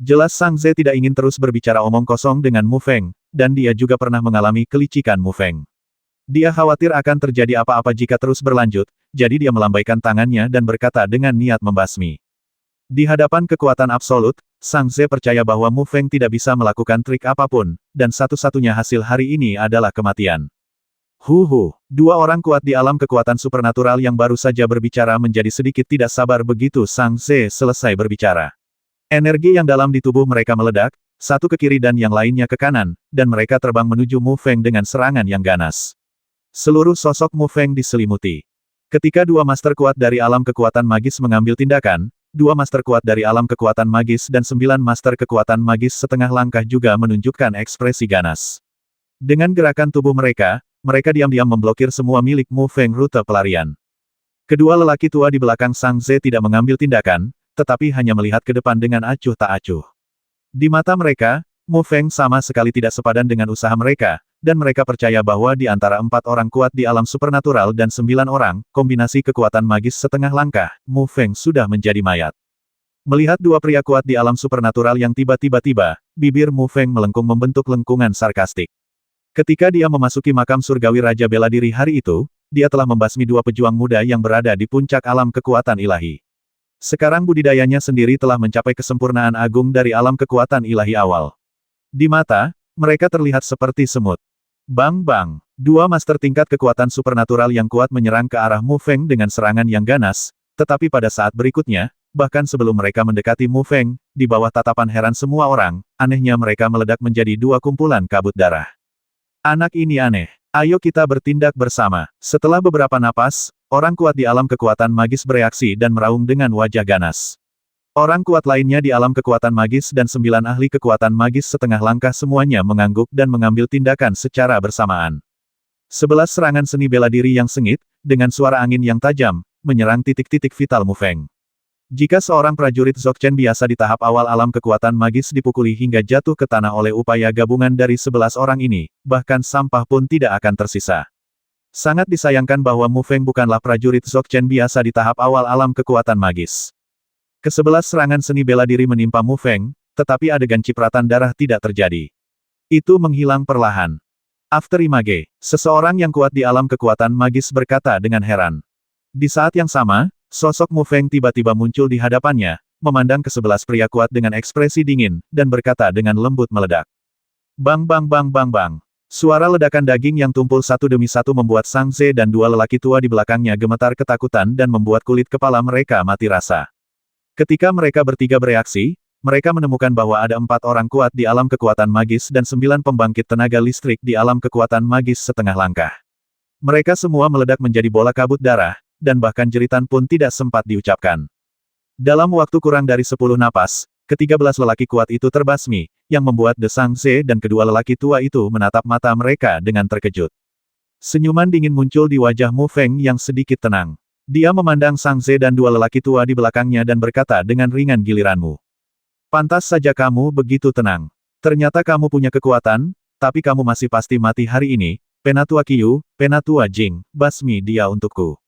Jelas Sang Ze tidak ingin terus berbicara omong kosong dengan Mu Feng, dan dia juga pernah mengalami kelicikan Mu Feng. Dia khawatir akan terjadi apa-apa jika terus berlanjut, jadi dia melambaikan tangannya dan berkata dengan niat membasmi. Di hadapan kekuatan absolut, Sang Ze percaya bahwa Mu Feng tidak bisa melakukan trik apapun, dan satu-satunya hasil hari ini adalah kematian. 2 orang kuat di alam kekuatan supernatural yang baru saja berbicara menjadi sedikit tidak sabar begitu Sang Ze selesai berbicara. Energi yang dalam di tubuh mereka meledak, satu ke kiri dan yang lainnya ke kanan, dan mereka terbang menuju Mu Feng dengan serangan yang ganas. Seluruh sosok Mu Feng diselimuti. Ketika 2 master kuat dari alam kekuatan magis mengambil tindakan, 2 master kuat dari alam kekuatan magis dan 9 master kekuatan magis setengah langkah juga menunjukkan ekspresi ganas. Dengan gerakan tubuh mereka diam-diam memblokir semua milik Mu Feng rute pelarian. Kedua lelaki tua di belakang Sang Ze tidak mengambil tindakan, tetapi hanya melihat ke depan dengan acuh tak acuh. Di mata mereka, Mu Feng sama sekali tidak sepadan dengan usaha mereka, dan mereka percaya bahwa di antara 4 orang kuat di alam supernatural dan 9 orang, kombinasi kekuatan magis setengah langkah, Mu Feng sudah menjadi mayat. Melihat dua pria kuat di alam supernatural yang tiba-tiba, bibir Mu Feng melengkung membentuk lengkungan sarkastik. Ketika dia memasuki makam surgawi Raja Bela Diri hari itu, dia telah membasmi dua pejuang muda yang berada di puncak alam kekuatan ilahi. Sekarang budidayanya sendiri telah mencapai kesempurnaan agung dari alam kekuatan ilahi awal. Di mata, mereka terlihat seperti semut. Bang-bang, dua master tingkat kekuatan supernatural yang kuat menyerang ke arah Mu Feng dengan serangan yang ganas, tetapi pada saat berikutnya, bahkan sebelum mereka mendekati Mu Feng, di bawah tatapan heran semua orang, anehnya mereka meledak menjadi dua kumpulan kabut darah. Anak ini aneh. Ayo kita bertindak bersama. Setelah beberapa napas, orang kuat di alam kekuatan magis bereaksi dan meraung dengan wajah ganas. Orang kuat lainnya di alam kekuatan magis dan 9 ahli kekuatan magis setengah langkah semuanya mengangguk dan mengambil tindakan secara bersamaan. 11 serangan seni bela diri yang sengit, dengan suara angin yang tajam, menyerang titik-titik vital Mu Feng. Jika seorang prajurit Dzogchen biasa di tahap awal alam kekuatan magis dipukuli hingga jatuh ke tanah oleh upaya gabungan dari 11 orang ini, bahkan sampah pun tidak akan tersisa. Sangat disayangkan bahwa Mu Feng bukanlah prajurit Dzogchen biasa di tahap awal alam kekuatan magis. Ke-11 serangan seni bela diri menimpa Mu Feng, tetapi adegan cipratan darah tidak terjadi. Itu menghilang perlahan. Afterimage, seseorang yang kuat di alam kekuatan magis berkata dengan heran. Di saat yang sama, sosok Mu Feng tiba-tiba muncul di hadapannya, memandang ke-11 pria kuat dengan ekspresi dingin, dan berkata dengan lembut meledak. Bang bang bang bang bang. Suara ledakan daging yang tumpul satu demi satu membuat Sang Ze dan dua lelaki tua di belakangnya gemetar ketakutan dan membuat kulit kepala mereka mati rasa. Ketika mereka bertiga bereaksi, mereka menemukan bahwa ada 4 orang kuat di alam kekuatan magis dan 9 pembangkit tenaga listrik di alam kekuatan magis setengah langkah. Mereka semua meledak menjadi bola kabut darah, dan bahkan jeritan pun tidak sempat diucapkan. Dalam waktu kurang dari 10 napas, ke-13 lelaki kuat itu terbasmi, yang membuat De Sang Ze dan kedua lelaki tua itu menatap mata mereka dengan terkejut. Senyuman dingin muncul di wajah Mu Feng yang sedikit tenang. Dia memandang Sang Ze dan dua lelaki tua di belakangnya dan berkata dengan ringan giliranmu. Pantas saja kamu begitu tenang. Ternyata kamu punya kekuatan, tapi kamu masih pasti mati hari ini. Penatua Qiu, Penatua Jing, basmi dia untukku.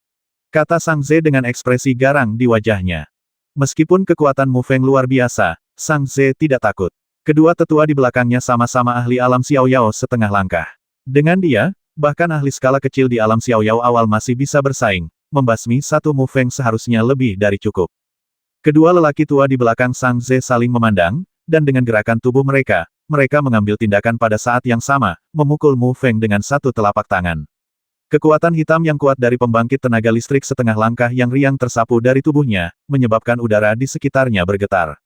Kata Sang Ze dengan ekspresi garang di wajahnya. Meskipun kekuatan Mu Feng luar biasa, Sang Ze tidak takut. Kedua tetua di belakangnya sama-sama ahli alam Xiaoyao setengah langkah. Dengan dia, bahkan ahli skala kecil di alam Xiaoyao awal masih bisa bersaing, membasmi satu Mu Feng seharusnya lebih dari cukup. Kedua lelaki tua di belakang Sang Ze saling memandang, dan dengan gerakan tubuh mereka, mereka mengambil tindakan pada saat yang sama, memukul Mu Feng dengan satu telapak tangan. Kekuatan hitam yang kuat dari pembangkit tenaga listrik setengah langkah yang riang tersapu dari tubuhnya, menyebabkan udara di sekitarnya bergetar.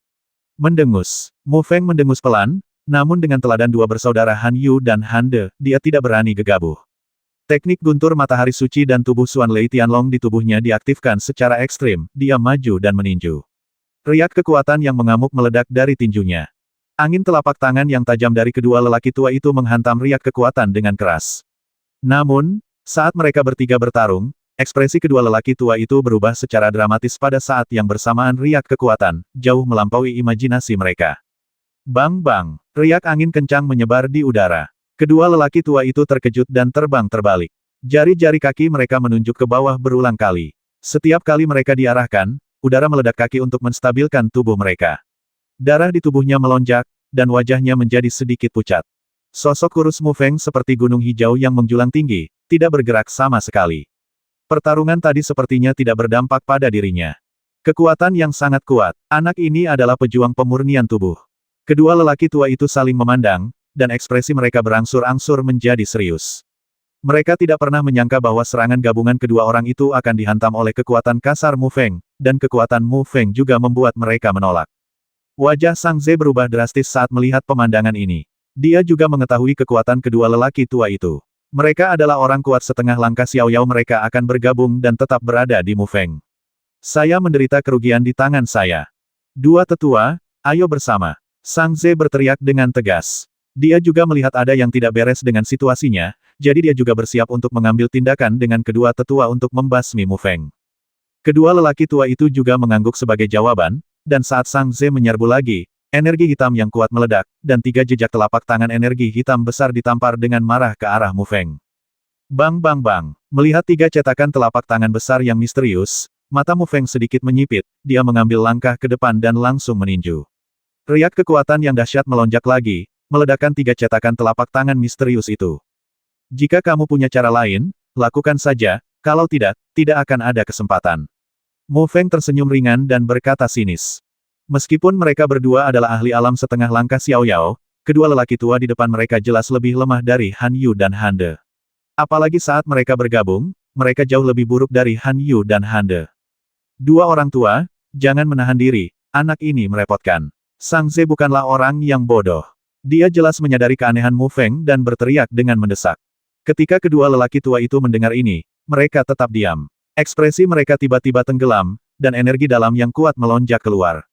Mendengus. Mu Feng mendengus pelan, namun dengan teladan dua bersaudara Han Yu dan Han De, dia tidak berani gegabah. Teknik guntur matahari suci dan tubuh Xuan Lei Tianlong di tubuhnya diaktifkan secara ekstrim, dia maju dan meninju. Riak kekuatan yang mengamuk meledak dari tinjunya. Angin telapak tangan yang tajam dari kedua lelaki tua itu menghantam riak kekuatan dengan keras. Namun, saat mereka bertiga bertarung, ekspresi kedua lelaki tua itu berubah secara dramatis pada saat yang bersamaan riak kekuatan, jauh melampaui imajinasi mereka. Bang-bang, riak angin kencang menyebar di udara. Kedua lelaki tua itu terkejut dan terbang terbalik. Jari-jari kaki mereka menunjuk ke bawah berulang kali. Setiap kali mereka diarahkan, udara meledak kaki untuk menstabilkan tubuh mereka. Darah di tubuhnya melonjak, dan wajahnya menjadi sedikit pucat. Sosok kurus Mu Feng seperti gunung hijau yang menjulang tinggi, tidak bergerak sama sekali. Pertarungan tadi sepertinya tidak berdampak pada dirinya. Kekuatan yang sangat kuat. Anak ini adalah pejuang pemurnian tubuh. Kedua lelaki tua itu saling memandang, dan ekspresi mereka berangsur-angsur menjadi serius. Mereka tidak pernah menyangka bahwa serangan gabungan kedua orang itu akan dihantam oleh kekuatan kasar Mu Feng, dan kekuatan Mu Feng juga membuat mereka menolak. Wajah Sang Ze berubah drastis saat melihat pemandangan ini. Dia juga mengetahui kekuatan kedua lelaki tua itu. Mereka adalah orang kuat setengah langkah Xiaoyao, mereka akan bergabung dan tetap berada di Mu Feng. Saya menderita kerugian di tangan saya. Dua tetua, ayo bersama. Sang Ze berteriak dengan tegas. Dia juga melihat ada yang tidak beres dengan situasinya, jadi dia juga bersiap untuk mengambil tindakan dengan kedua tetua untuk membasmi Mu Feng. Kedua lelaki tua itu juga mengangguk sebagai jawaban, dan saat Sang Ze menyerbu lagi, energi hitam yang kuat meledak, dan 3 jejak telapak tangan energi hitam besar ditampar dengan marah ke arah Mu Feng. Bang bang bang. Melihat 3 cetakan telapak tangan besar yang misterius, mata Mu Feng sedikit menyipit, dia mengambil langkah ke depan dan langsung meninju. Riak kekuatan yang dahsyat melonjak lagi, meledakkan 3 cetakan telapak tangan misterius itu. Jika kamu punya cara lain, lakukan saja, kalau tidak, tidak akan ada kesempatan. Mu Feng tersenyum ringan dan berkata sinis. Meskipun mereka berdua adalah ahli alam setengah langkah Xiao Yao, kedua lelaki tua di depan mereka jelas lebih lemah dari Han Yu dan Han De. Apalagi saat mereka bergabung, mereka jauh lebih buruk dari Han Yu dan Han De. Dua orang tua, jangan menahan diri, anak ini merepotkan. Sang Ze bukanlah orang yang bodoh. Dia jelas menyadari keanehan Mu Feng dan berteriak dengan mendesak. Ketika kedua lelaki tua itu mendengar ini, mereka tetap diam. Ekspresi mereka tiba-tiba tenggelam, dan energi dalam yang kuat melonjak keluar.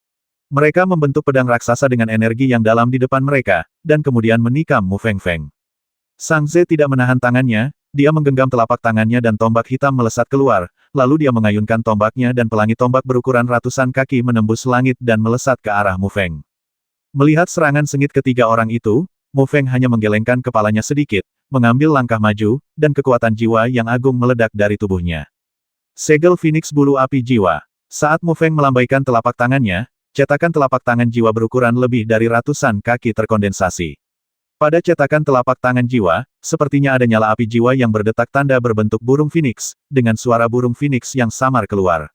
Mereka membentuk pedang raksasa dengan energi yang dalam di depan mereka, dan kemudian menikam Mu Feng Feng. Sang Ze tidak menahan tangannya, dia menggenggam telapak tangannya dan tombak hitam melesat keluar, lalu dia mengayunkan tombaknya dan pelangi tombak berukuran ratusan kaki menembus langit dan melesat ke arah Mu Feng. Melihat serangan sengit ketiga orang itu, Mu Feng hanya menggelengkan kepalanya sedikit, mengambil langkah maju, dan kekuatan jiwa yang agung meledak dari tubuhnya. Segel Phoenix Bulu Api Jiwa. Saat Mu Feng melambaikan telapak tangannya, cetakan telapak tangan jiwa berukuran lebih dari ratusan kaki terkondensasi. Pada cetakan telapak tangan jiwa, sepertinya ada nyala api jiwa yang berdetak tanda berbentuk burung phoenix, dengan suara burung phoenix yang samar keluar.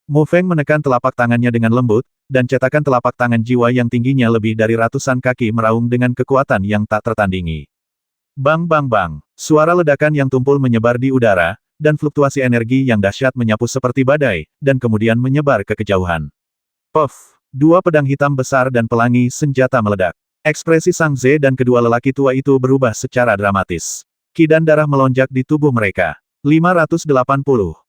Mu Feng menekan telapak tangannya dengan lembut, dan cetakan telapak tangan jiwa yang tingginya lebih dari ratusan kaki meraung dengan kekuatan yang tak tertandingi. Bang bang bang. Suara ledakan yang tumpul menyebar di udara, dan fluktuasi energi yang dahsyat menyapu seperti badai, dan kemudian menyebar ke kejauhan. Puff! 2 pedang hitam besar dan pelangi senjata meledak. Ekspresi Sang Ze dan kedua lelaki tua itu berubah secara dramatis. Ki dan darah melonjak di tubuh mereka. 580.